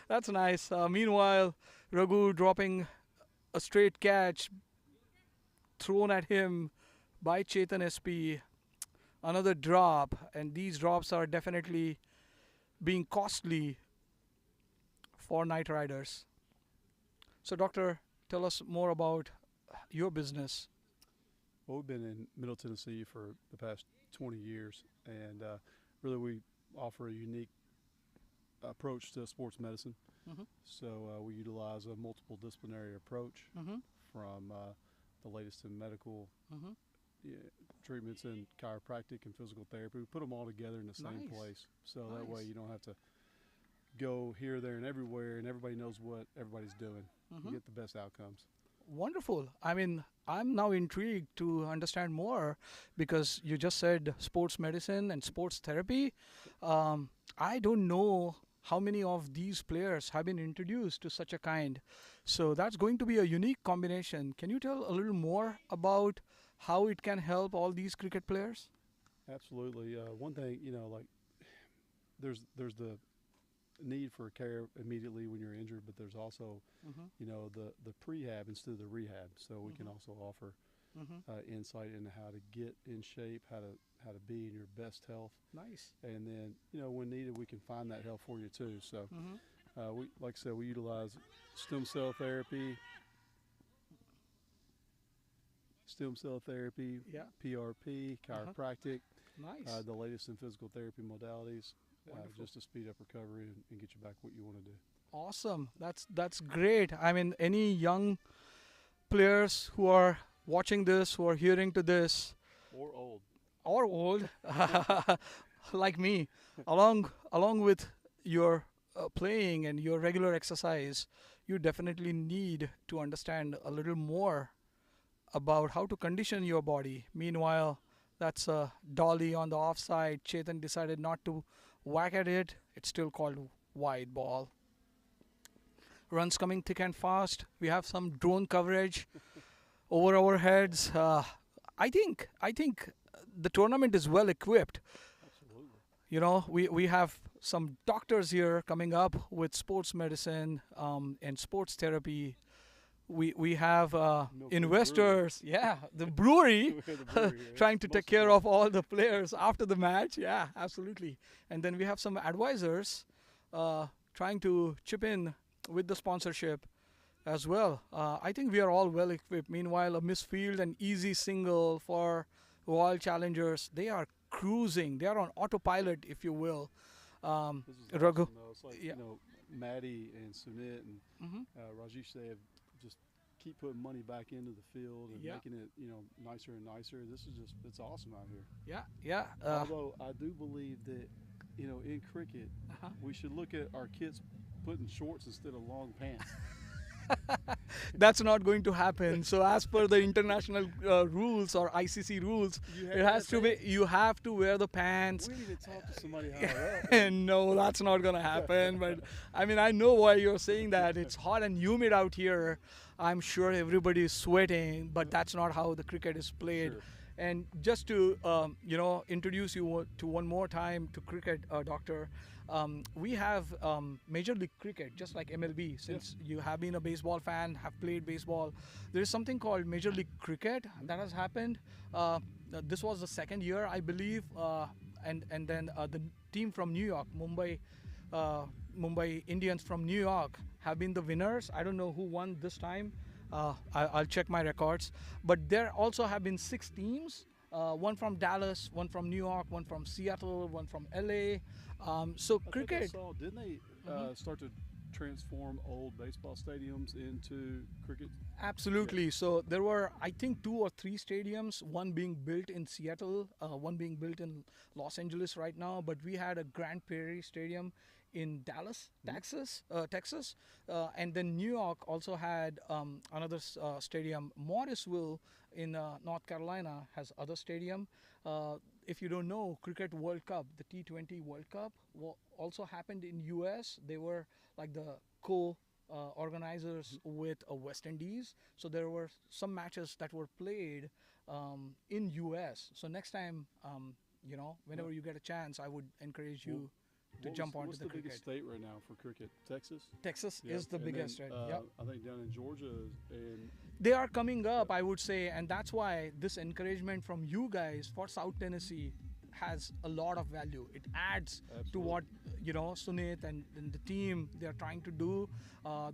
That's nice. Meanwhile, Raghu dropping a straight catch thrown at him by Chetan SP. Another drop, and these drops are definitely being costly for Night Riders. So, Doctor, tell us more about your business. Well, we've been in Middle Tennessee for the past 20 years, and really we offer a unique approach to sports medicine. So we utilize a multiple disciplinary approach from the latest in medical treatments in chiropractic and physical therapy. We put them all together in the same place, so that way you don't have to go here, there, and everywhere, and everybody knows what everybody's doing. You get the best outcomes. Wonderful. I mean, I'm now intrigued to understand more because you just said sports medicine and sports therapy. I don't know how many of these players have been introduced to such a kind. So that's going to be a unique combination. Can you tell a little more about how it can help all these cricket players? Absolutely. One thing, like there's the need for care immediately when you're injured, but there's also, the prehab instead of the rehab. So we can also offer insight into how to get in shape, how to be in your best health. Nice. And then, when needed, we can find that help for you too. So, we, like I said, we utilize stem cell therapy, PRP, chiropractic, Nice. the latest in physical therapy modalities, just to speed up recovery and get you back what you want to do. Awesome. That's great. I mean, any young players who are watching this, who are hearing to this, or old, like me, along with your playing and your regular exercise, you definitely need to understand a little more about how to condition your body. Meanwhile, that's a dolly on the offside. Chetan decided not to whack at it. It's still called wide ball. Runs coming thick and fast. We have some drone coverage over our heads. I think the tournament is well equipped. Absolutely. We have some doctors here coming up with sports medicine and sports therapy. We have investors, the brewery, trying to take care of all the players after the match. Yeah, absolutely. And then we have some advisors trying to chip in with the sponsorship as well. I think we are all well equipped. Meanwhile, a misfield and easy single for Royal Challengers. They are cruising. They are on autopilot, if you will. This is Raghu. awesome, though. It's like, Maddie and Sunit and Rajesh, they have just keep putting money back into the field and making it, nicer and nicer. This is just, it's awesome out here. Yeah. Although I do believe that, in cricket, we should look at our kids putting shorts instead of long pants. That's not going to happen. So as per the international rules or ICC rules, it has to be, you have to wear the pants. We need to talk to somebody higher up. And no, that's not going to happen. But I mean, I know why you're saying that. It's hot and humid out here. I'm sure everybody is sweating, but that's not how the cricket is played. Sure. And just to introduce you to one more time to cricket, Doctor, we have Major League Cricket, just like MLB. Since you have been a baseball fan, have played baseball, there is something called Major League Cricket that has happened. This was the second year, I believe, and then the team from New York, Mumbai Indians from New York, have been the winners. I don't know who won this time. I'll check my records. But there also have been 6 teams. One from Dallas, one from New York, one from Seattle, one from LA. So I cricket. think I saw, didn't they start to transform old baseball stadiums into cricket? Absolutely. So there were, I think, 2 or 3 stadiums, one being built in Seattle, one being built in Los Angeles right now. But we had a Grand Prairie Stadium in Dallas, Texas, and then New York also had another stadium. Morrisville in North Carolina has other stadium. If you don't know, Cricket World Cup, the T20 World Cup, also happened in US. They were like the organizers with West Indies. So there were some matches that were played in US. So next time, whenever you get a chance, I would encourage you to jump onto what's the the biggest cricket. state right now for cricket? Texas? Texas Yeah. is the And biggest, then, right? Yep. I think down in Georgia and They are coming up, I would say, and that's why this encouragement from you guys for South Tennessee has a lot of value. It adds to what Sunit and the team they are trying to do.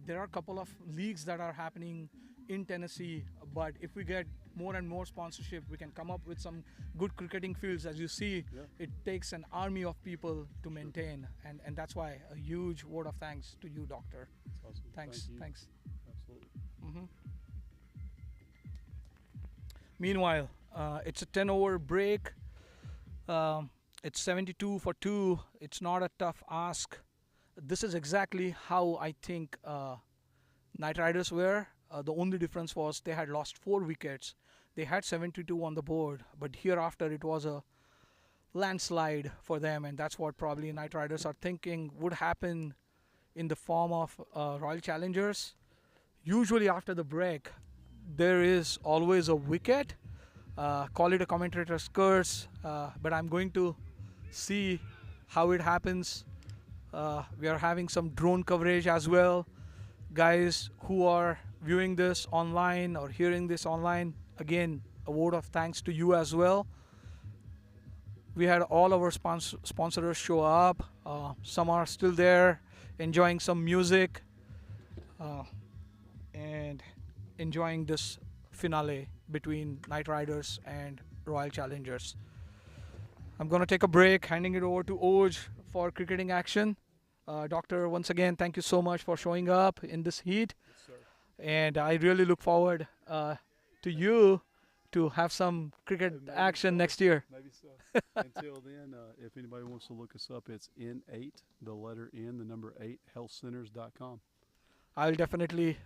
There are a couple of leagues that are happening in Tennessee, but if we get more and more sponsorship, we can come up with some good cricketing fields. As you see, it takes an army of people to maintain, and that's why a huge word of thanks to you, Doctor. That's awesome. Thanks. Thank you. Thanks. Absolutely. Meanwhile, it's a 10-over break. It's 72 for 2. It's not a tough ask. This is exactly how I think Knight Riders were. The only difference was they had lost 4 wickets. They had 72 on the board, but hereafter it was a landslide for them, and that's what probably Knight Riders are thinking would happen in the form of Royal Challengers. Usually after the break, there is always a wicket. Call it a commentator's curse, but I'm going to see how it happens. We are having some drone coverage as well. Guys who are viewing this online or hearing this online, again, a word of thanks to you as well. We had all our sponsors show up. Some are still there enjoying some music and enjoying this finale between Knight Riders and Royal Challengers. I'm going to take a break, handing it over to Oj for cricketing action. Doctor, once again, thank you so much for showing up in this heat. Yes, sir. And I really look forward to you to have some cricket Maybe action so. next year. Maybe so. Until then, if anybody wants to look us up, it's N8, the letter N, the number 8, healthcenters.com. I'll definitely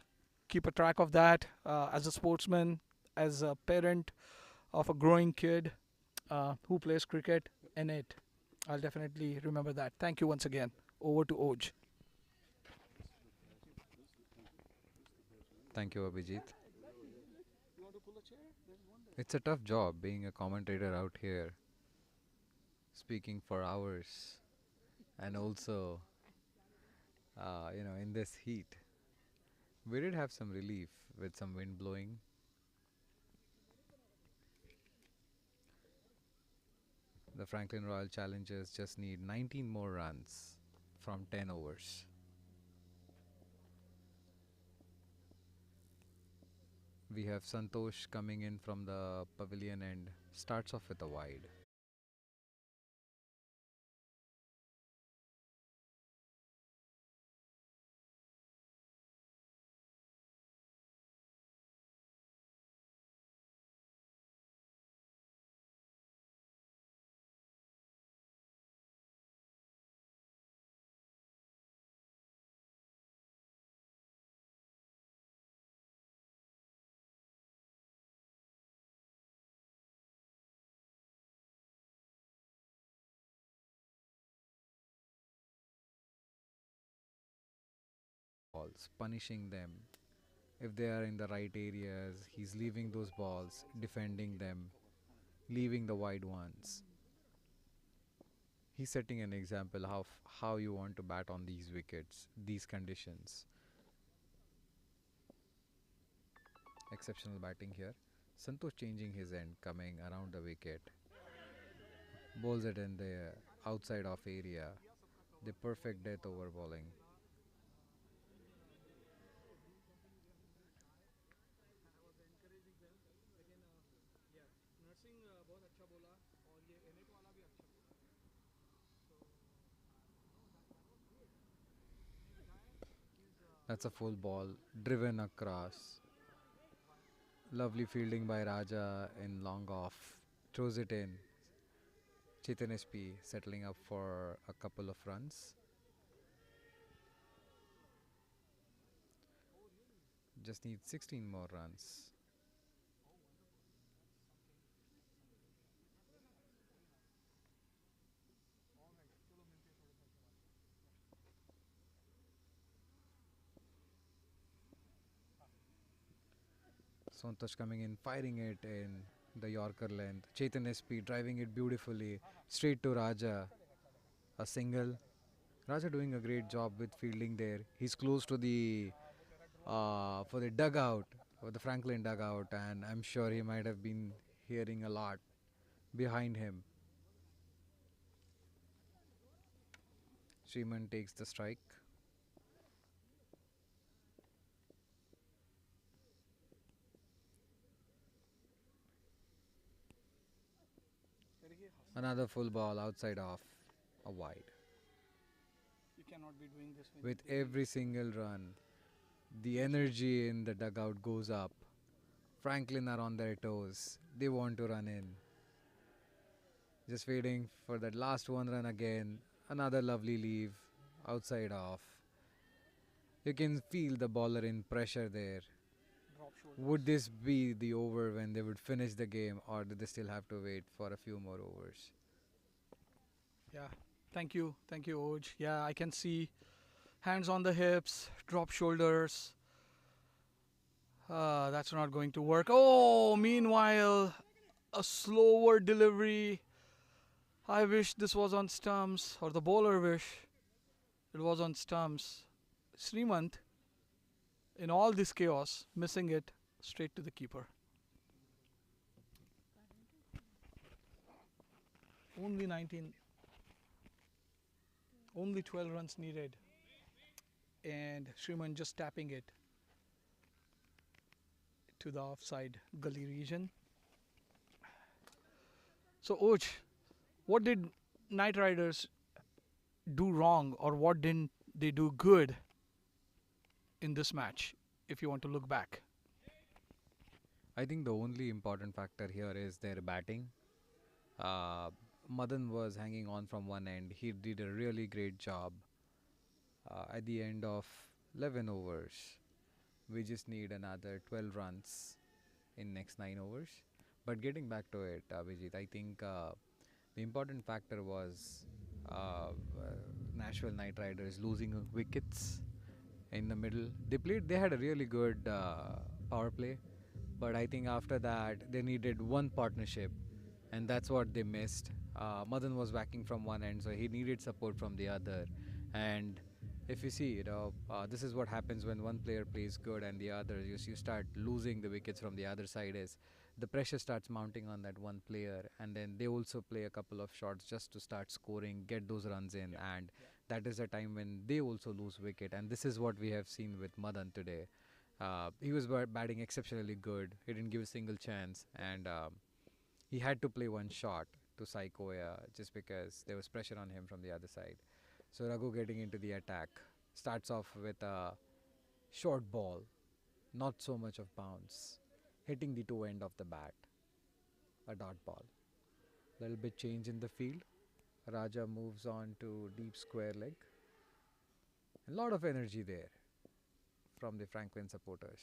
keep a track of that as a sportsman, as a parent of a growing kid who plays cricket, and I'll definitely remember that. Thank you once again. Over to Oj. Thank you, Abhijit. It's a tough job being a commentator out here, speaking for hours, and also, in this heat. We did have some relief with some wind blowing. The Franklin Royal Challengers just need 19 more runs from 10 overs. We have Santosh coming in from the pavilion and starts off with a wide. Balls, punishing them. If they are in the right areas, he's leaving those balls, defending them, leaving the wide ones. He's setting an example of how you want to bat on these wickets, these conditions. Exceptional batting here. Santosh changing his end, coming around the wicket. Bowls it in the outside of area. The perfect death over bowling. That's a full ball driven across. Lovely fielding by Raja in long off. Throws it in. Chetan SP settling up for a couple of runs. Just needs 16 more runs. Santosh coming in, firing it in the Yorker length. Chetan SP driving it beautifully straight to Raja. A single. Raja doing a great job with fielding there. He's close to the for the dugout, for the Franklin dugout, and I'm sure he might have been hearing a lot behind him. Sriman takes the strike. Another full ball outside off, a wide. You cannot be doing this With every single run, the energy in the dugout goes up. Franklin are on their toes. They want to run in. Just waiting for that last one run again. Another lovely leave outside off. You can feel the bowler in pressure there. Would this be the over when they would finish the game, or do they still have to wait for a few more overs? Yeah, thank you, Oj. Yeah, I can see hands on the hips, drop shoulders. That's not going to work. Oh, meanwhile, a slower delivery. I wish this was on stumps, or the bowler wish it was on stumps. Srimant, in all this chaos, missing it straight to the keeper. Only 19, only 12 runs needed, and Sriman just tapping it to the offside gully region. So, Oj, what did Knight Riders do wrong, or what didn't they do good in this match, if you want to look back? I think the only important factor here is their batting. Madan was hanging on from one end. He did a really great job. At the end of 11 overs, we just need another 12 runs in next 9 overs. But getting back to it, Vijit, I think the important factor was Nashville Knight Riders losing wickets in the middle. They had a really good power play, but I think after that they needed one partnership, and that's what they missed. Madan was whacking from one end, so he needed support from the other. And if you see, this is what happens when one player plays good and the other, you start losing the wickets from the other side. Is the pressure starts mounting on that one player, and then they also play a couple of shots just to start scoring, get those runs in, and that is a time when they also lose wicket. And this is what we have seen with Madan today. He was batting exceptionally good. He didn't give a single chance, and he had to play one shot to Saikoya just because there was pressure on him from the other side. So Raghu getting into the attack starts off with a short ball, not so much of bounce, hitting the toe end of the bat, a dot ball. Little bit change in the field. Raja moves on to deep square leg. A lot of energy there from the Franklin supporters.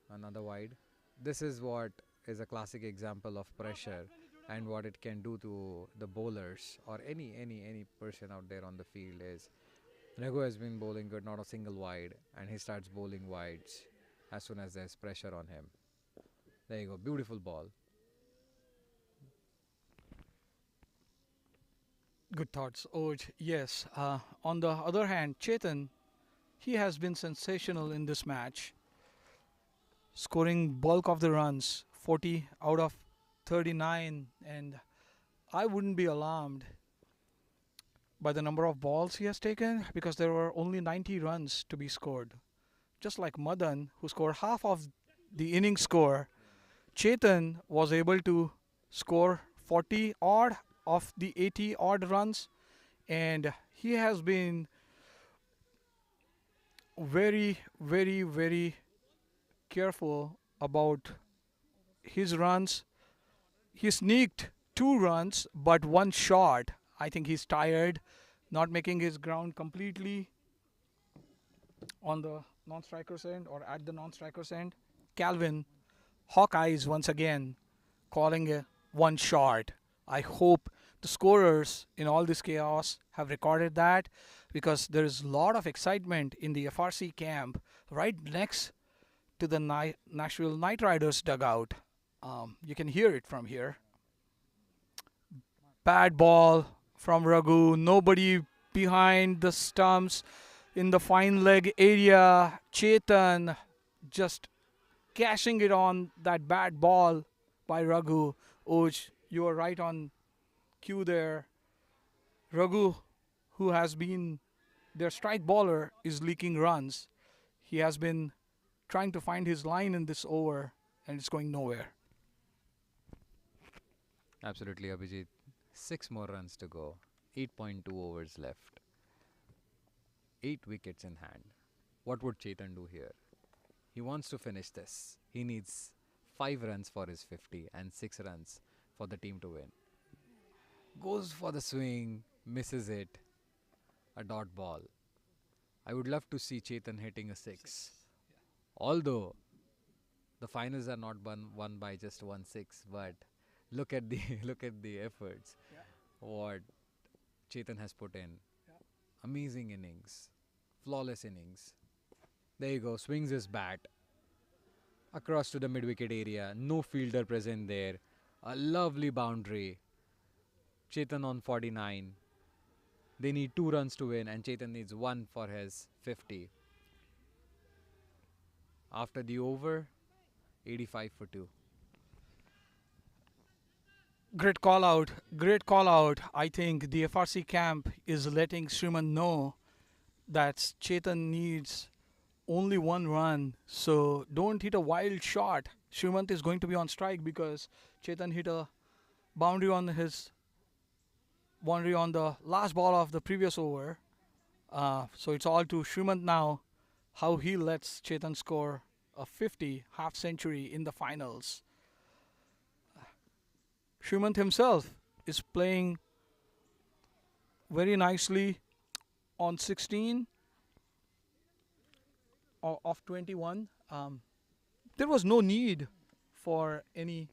Another wide. This is what is a classic example of pressure and what it can do to the bowlers or any person out there on the field. Is Raghu has been bowling good, not a single wide, and he starts bowling wides as soon as there's pressure on him. There you go, beautiful ball. Good thoughts, Oj. Yes. On the other hand, Chetan, he has been sensational in this match, scoring bulk of the runs, 40 out of 39, and I wouldn't be alarmed by the number of balls he has taken because there were only 90 runs to be scored. Just like Madan, who scored half of the inning score, Chetan was able to score 40 odd of the 80 odd runs, and he has been very, very, very careful about his runs. He sneaked 2 runs, but 1 shot. I think he's tired, not making his ground completely on the non-striker's end or at the non-striker's end. Calvin, Hawkeyes once again calling a 1 shot. I hope the scorers in all this chaos have recorded that, because there is a lot of excitement in the FRC camp right next to the Nashville Night Riders dugout. You can hear it from here. Bad ball from Raghu. Nobody behind the stumps in the fine leg area. Chetan just cashing it on that bad ball by Raghu. Oj, you are right on cue there. Raghu, who has been their strike bowler, is leaking runs. He has been trying to find his line in this over, and it's going nowhere. Absolutely, Abhijit. 6 more runs to go. 8.2 overs left. 8 wickets in hand. What would Chetan do here? He wants to finish this. He needs 5 runs for his 50 and 6 runs for the team to win. Goes for the swing, misses it. A dot ball. I would love to see Chetan hitting a 6. Although the finals are not won by just 1-6, but look at the look at the efforts. What Chetan has put in. Amazing innings. Flawless innings. There you go. Swings his bat across to the mid-wicket area. No fielder present there. A lovely boundary. Chetan on 49. They need 2 runs to win, and Chetan needs 1 for his 50. After the over, 85 for 2. Great call out. Great call out. I think the FRC camp is letting Sriman know that Chetan needs only 1 run. So don't hit a wild shot. Srimant is going to be on strike because Chetan hit a boundary on the last ball of the previous over. So it's all to Srimant now, how he lets Chetan score a 50 half century in the finals. Srimant himself is playing very nicely on 16 of 21. There was no need for any.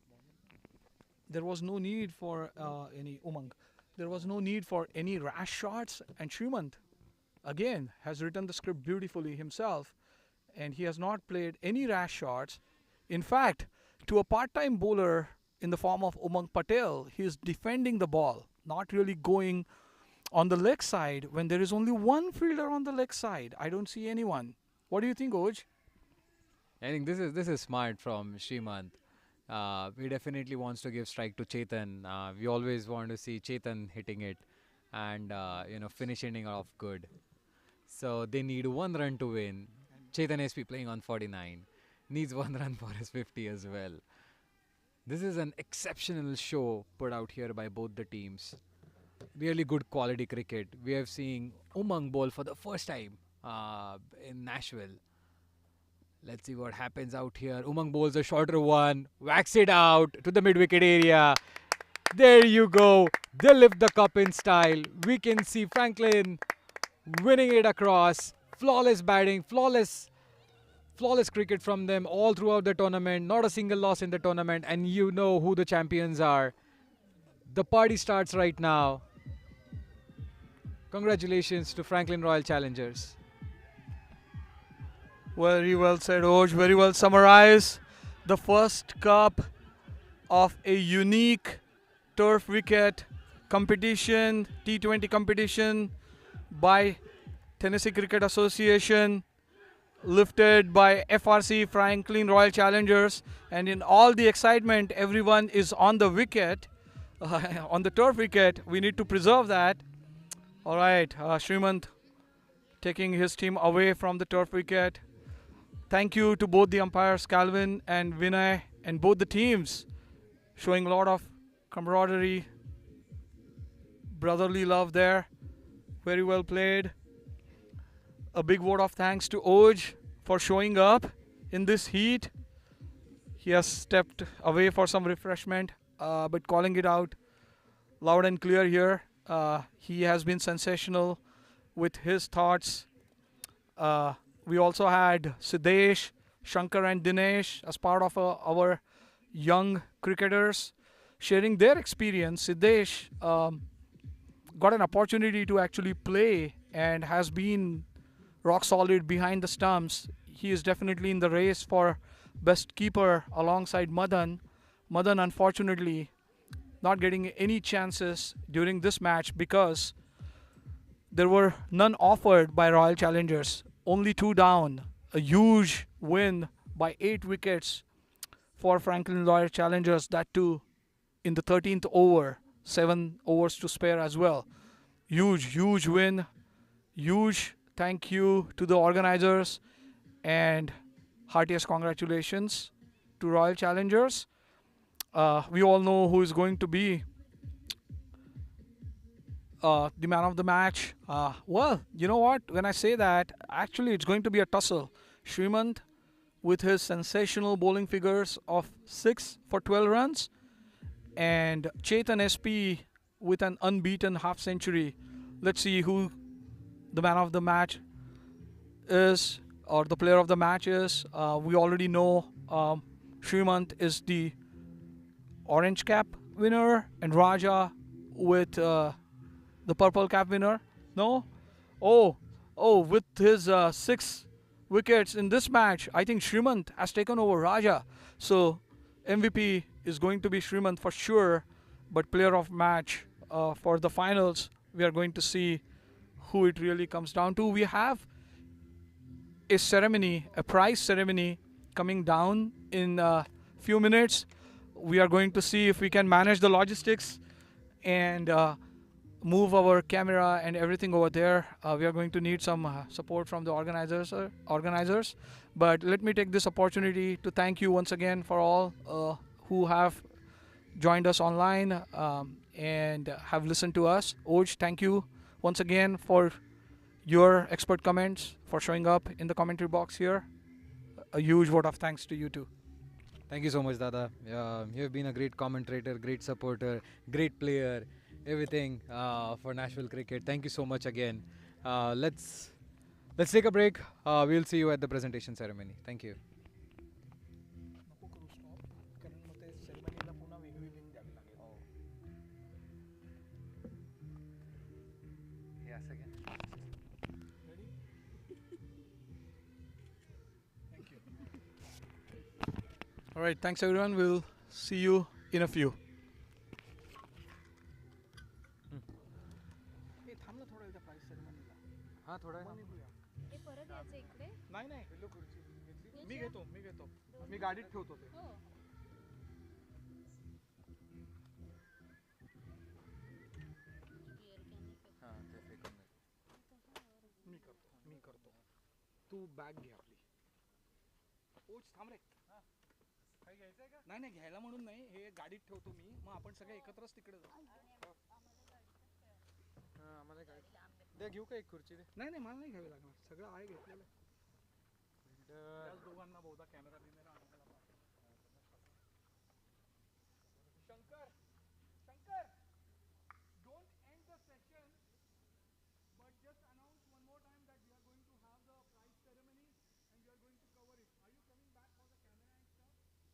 There was no need for any Umang. There was no need for any rash shots, and Srimant again has written the script beautifully himself, and he has not played any rash shots. In fact, to a part-time bowler in the form of Umang Patel, he is defending the ball, not really going on the leg side when there is only one fielder on the leg side. I don't see anyone. What do you think, Oj? I think this is smart from Srimant. He definitely wants to give strike to Chetan. We always want to see Chetan hitting it and finishing it off good. So they need 1 run to win. Chetan SP playing on 49 needs 1 run for his 50 as well. This is an exceptional show put out here by both the teams. Really good quality cricket. We have seen Umang bowl for the first time in Nashville. Let's see what happens out here. Umang bowls a shorter one, whacks it out to the mid-wicket area. There you go. They lift the cup in style. We can see Franklin winning it across. Flawless batting, flawless cricket from them all throughout the tournament. Not a single loss in the tournament, and you know who the champions are. The party starts right now. Congratulations to Franklin Royal Challengers. Very well said, Oj. Very well summarized. The first cup of a unique turf wicket competition, T20 competition by Tennessee Cricket Association, lifted by FRC Franklin Royal Challengers. And in all the excitement, everyone is on the wicket, on the turf wicket. We need to preserve that. All right, Srimant taking his team away from the turf wicket. Thank you to both the umpires, Calvin and Vinay, and both the teams, showing a lot of camaraderie, brotherly love there. Very well played. A big vote of thanks to Oj for showing up in this heat. He has stepped away for some refreshment, but calling it out loud and clear here. He has been sensational with his thoughts. We also had Siddesh, Shankar, and Dinesh as part of our young cricketers sharing their experience. Siddesh got an opportunity to actually play and has been rock solid behind the stumps. He is definitely in the race for best keeper alongside Madan. Madan, unfortunately, not getting any chances during this match because there were none offered by Royal Challengers. Only 2 down. A huge win by 8 wickets for Franklin Royal Challengers. That too in the 13th over. 7 overs to spare as well. Huge win. Huge thank you to the organizers and heartiest congratulations to Royal Challengers. We all know who is going to be the man of the match. Well, you know what? When I say that, actually it's going to be a tussle. Srimant with his sensational bowling figures of 6 for 12 runs and Chetan SP with an unbeaten half century. Let's see who the man of the match is or the player of the match is. We already know Srimant is the orange cap winner and Raja with the purple cap winner. No? Oh, with his 6 wickets in this match, I think Srimant has taken over Raja. So MVP is going to be Srimant for sure. But player of match for the finals, we are going to see who it really comes down to. We have a ceremony, a prize ceremony coming down in a few minutes. We are going to see if we can manage the logistics and move our camera and everything over there. We are going to need some support from the organizers. But let me take this opportunity to thank you once again for all who have joined us online and have listened to us. Oj, thank you once again for your expert comments, for showing up in the commentary box here. A huge vote of thanks to you too. Thank you so much, Dada. You have been a great commentator, great supporter, great player, everything for Nashville cricket. Thank you so much again. Let's take a break. We'll see you at the presentation ceremony. Thank you. All right, thanks everyone. We'll see you in a few. मी गाडीत ठेवतो ते मी करतो तू bag घे आपली ouch थांब रे काही घ्यायचंय का नाही घ्यायला म्हणून नाही हे गाडीत ठेवतो मी मग आपण सगळे एकत्रच तिकडे जाऊ आम्हाला द्या घेऊ का एक खुर्ची दे नाही मला नाही घ्यावी लागणार सगळं आहे घेतलेलं त्याच दोघांना बहुधा कॅमेरा बिमेरा आणायला Shankar don't end the session but just announce one more time that we are going to have the prize ceremony and we are going to cover it. Are you coming back for the camera and stuff?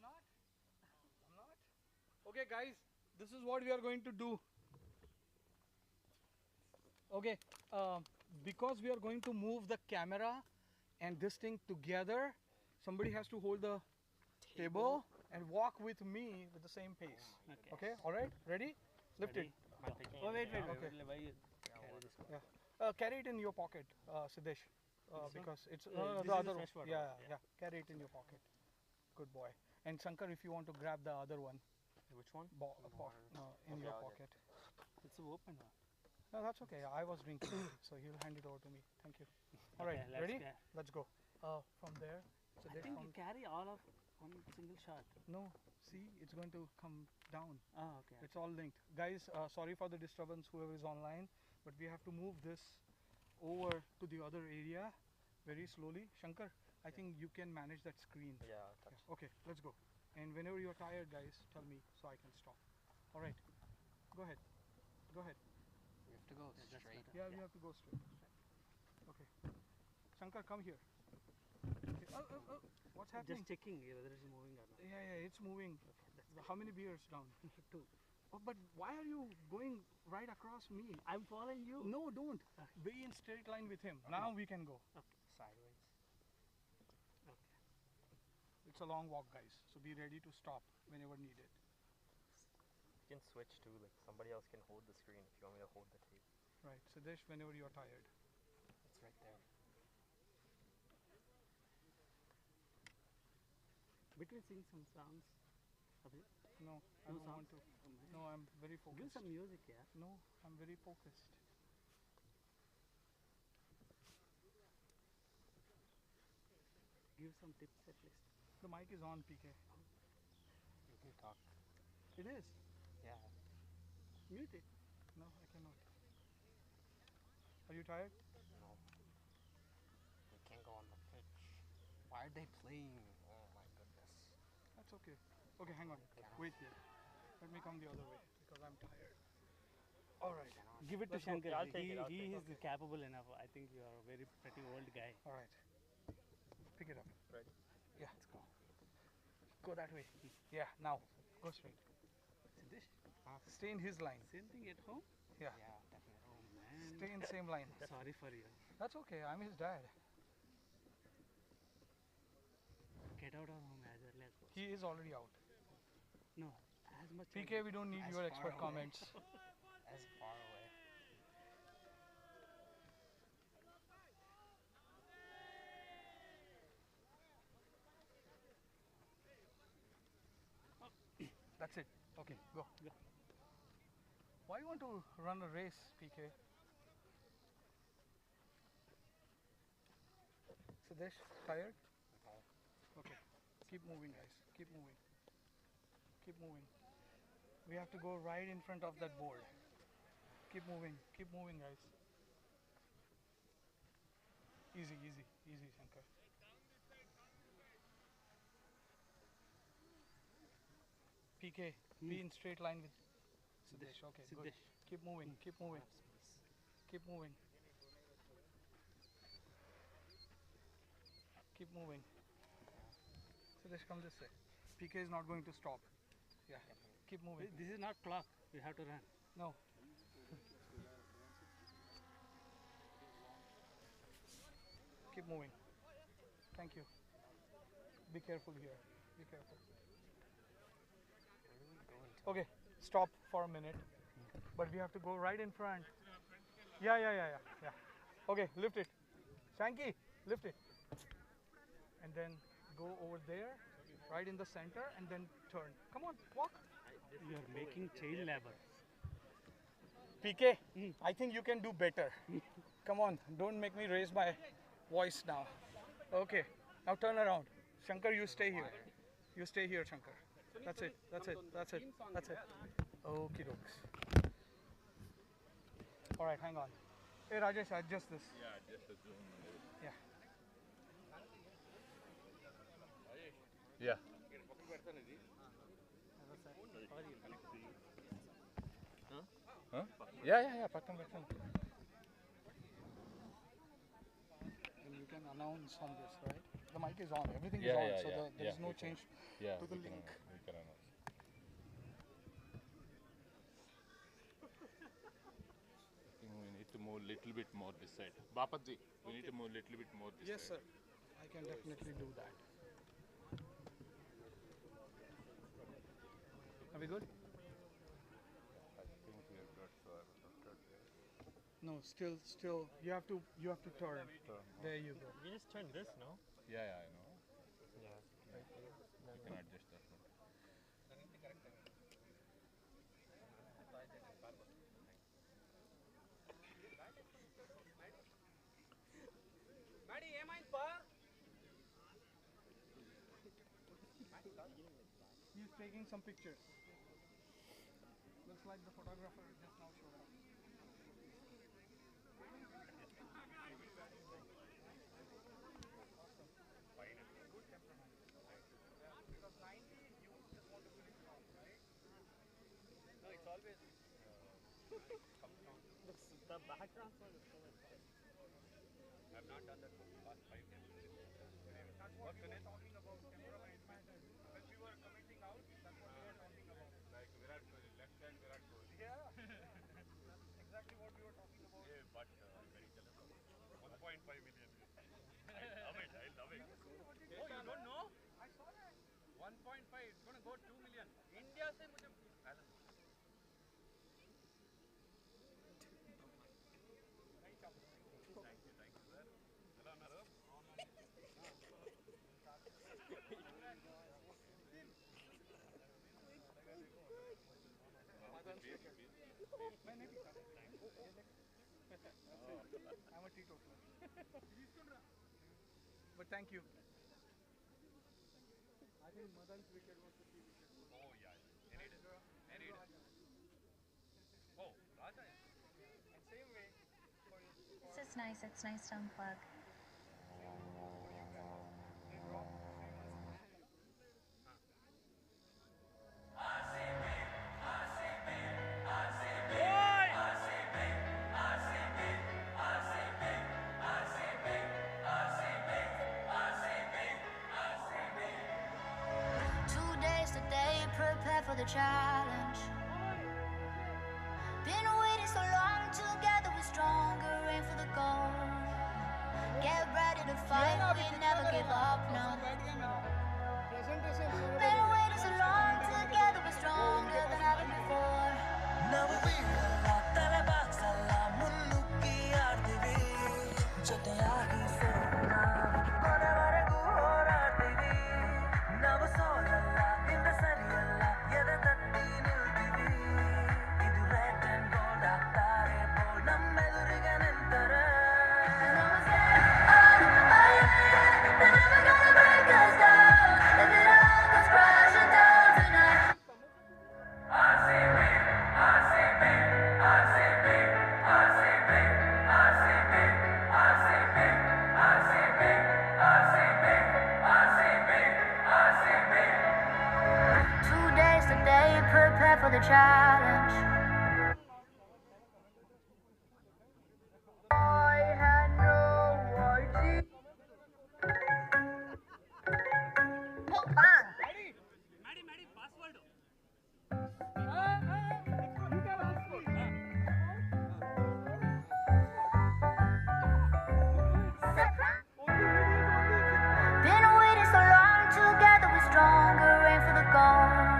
not. I'm not. Okay, guys, this is what we are going to do. Okay, because we are going to move the camera and this thing together, somebody has to hold the table and walk with me with the same pace. Okay, all right, ready? Lift it. Oh, wait. Okay. Why you carry this one? Yeah. Carry it in your pocket, Siddesh, because it's This the is the other one. fresh water. Yeah. Carry it in your pocket. Good boy. And Shankar, if you want to grab the other one, Which one? in your pocket. It's open. No, that's okay. I was drinking, so he'll hand it over to me. Thank you. All right, Okay, ready? Let's go. From there. I think you carry all of one single shot. No, see, it's going to come down. Oh, okay. It's all linked. Guys, sorry for the disturbance, whoever is online, but we have to move this over to the other area very slowly. Shankar, I think you can manage that screen. Yeah. Okay, let's go. And whenever you're tired, guys, tell me so I can stop. All right, go ahead. We have to go that's straight. better. Yeah, we have to go straight. Okay. Shankar, come here. Okay. Oh. What's happening? Just checking whether it's moving or not. Yeah, it's moving. How many beers down? 2. Oh, but why are you going right across me? I'm following you. No, don't. Be in straight line with him. Now we can go. Okay. Sideways. Okay. It's a long walk, guys. So be ready to stop whenever needed. You can switch too. Like somebody else can hold the screen if you want me to hold the tape. Right. Siddesh, whenever you're tired. It's right there. Between sing some songs. No, I No don't want to. songs? No, I'm very Give focused. some music, yeah. No, I'm very focused. Give some tips at least. The mic is on, PK. You can talk. It is. Yeah. Mute it. No, I cannot. Are you tired? No. We can't go on the pitch. Why are they playing? Oh my goodness. That's okay. Okay, hang on. Wait here. Let me come the other way because I'm tired. All right. Give it to Let's go. Shankar. Yeah, I'll take it, I'll He take is capable enough. I think you are a pretty old guy. All right. Pick it up. Ready? Yeah. Let's go. Go that way. Yeah. Now go straight. Siddesh, Stay in his line. same thing at home? Yeah. Yeah, definitely. Oh man. Stay in same line. Sorry for you. That's okay. I'm his dad. Get out of home as early as possible. He is already out. No, as much PK, we don't need As your far expert away. comments. As far away. That's it. Okay, go. Why you want to run a race, PK? Siddesh, tired? Okay. Keep moving, guys. Keep moving. Keep moving. We have to go right in front of that board. Keep moving. Keep moving, guys. Easy, Shankar. PK, be in straight line with Siddesh. Okay, good. Siddesh. Keep moving. Keep moving. Keep moving. Keep moving. Siddesh, come this way. PK is not going to stop. Yeah. Keep moving. This is not clock. We have to run. No. Keep moving. Thank you. Be careful here. Be careful. Okay, stop for a minute. But we have to go right in front. Yeah. Okay, lift it. Shanky, lift it. And then go over there, right in the center, and then turn. Come on, walk. You are making child labor. PK, I think you can do better. Come on, don't make me raise my voice now. Okay, now turn around. Shankar, you stay here. You stay here, Shankar. That's it. Okay, dokes. All right, hang on. Hey, Rajesh, adjust this. Yeah, just a zoom. Yeah. Yeah. Huh? Yeah. Pattam. And you can announce on this, right? the mic is on. Everything is Yeah, on. yeah, So yeah, there is yeah, no we can- change Yeah, to the we can link. announce. We can announce. I think we need to move a little bit more this side. Bapatji, we need to move a little bit more this Yes, side. sir. I can definitely do that. Are we good? I think we are good, so I will rotate there. No, still, you have to turn. There you go. You just turn this, no? Yeah, yeah, I know. Yeah. You can adjust that one. He's taking some pictures. Looks like the photographer just now showed up. The background was so much fun. Like Virat Kohli, left hand Virat Kohli. Yeah. Exactly what we were talking about. Yeah, but I'm very jealous of it. 1.5 million views. I love it. I love it. Oh, you don't know? I saw that. 1.5. It's going to go 2 million. India से मुझे balance. Thank you, sir. Hello, Narup. मैंने भी कहा I'm a teetotaler. But thank you. I think Madan's wicket was the key wicket. Oh, yeah. Any day. Any day. Oh, Raja. And same way for This is nice. It's nice to unplug. For the challenge, been waiting so long. Together we're stronger. Aim for the goal. Get ready to fight. We never give up. No. Been waiting so long. Together we're stronger than ever before. Now we for the challenge. I had no idea. Been waiting so long. Together we're stronger. Aim for the goal.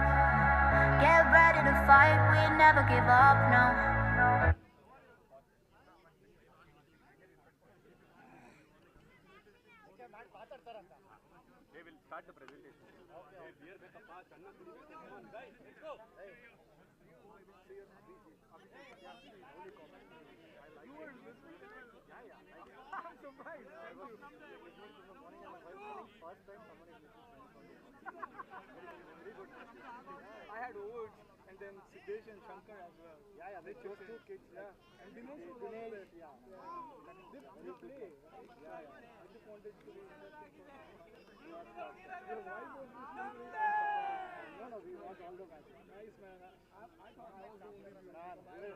Get ready to fight, we never give up, no. They will start the presentation. Come on, guys, let's go. I'm surprised. I had Ovid and then Siddesh and Shankar as well. Yeah, they chose two kids. Yeah, and Dinesh was also there. Yeah. They play. Yeah. I just wanted to be interesting. Why was this No, we watched all the matches. Nice, man. I thought I was the only viewer. Man, we were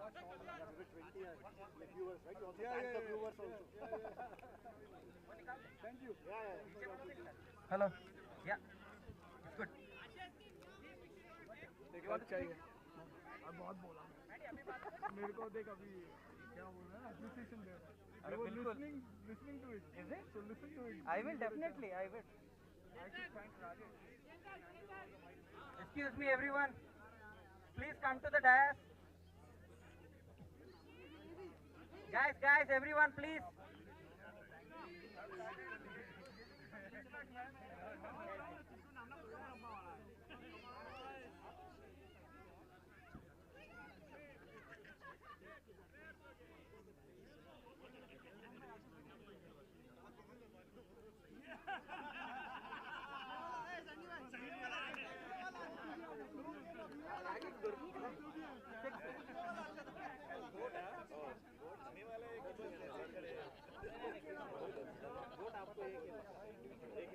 20 viewers, right? You also thank the viewers also. Thank you. Yeah. Hello. Yeah. It's good. चाहिए अब बहुत बोला मेरे को देख अभी क्या बोल रहा है एप्रिसिएशन दे अरे बिल्कुल listening to it is it so listen to it I will definitely I will I should thank Rajesh excuse me everyone please come to the dais guys everyone please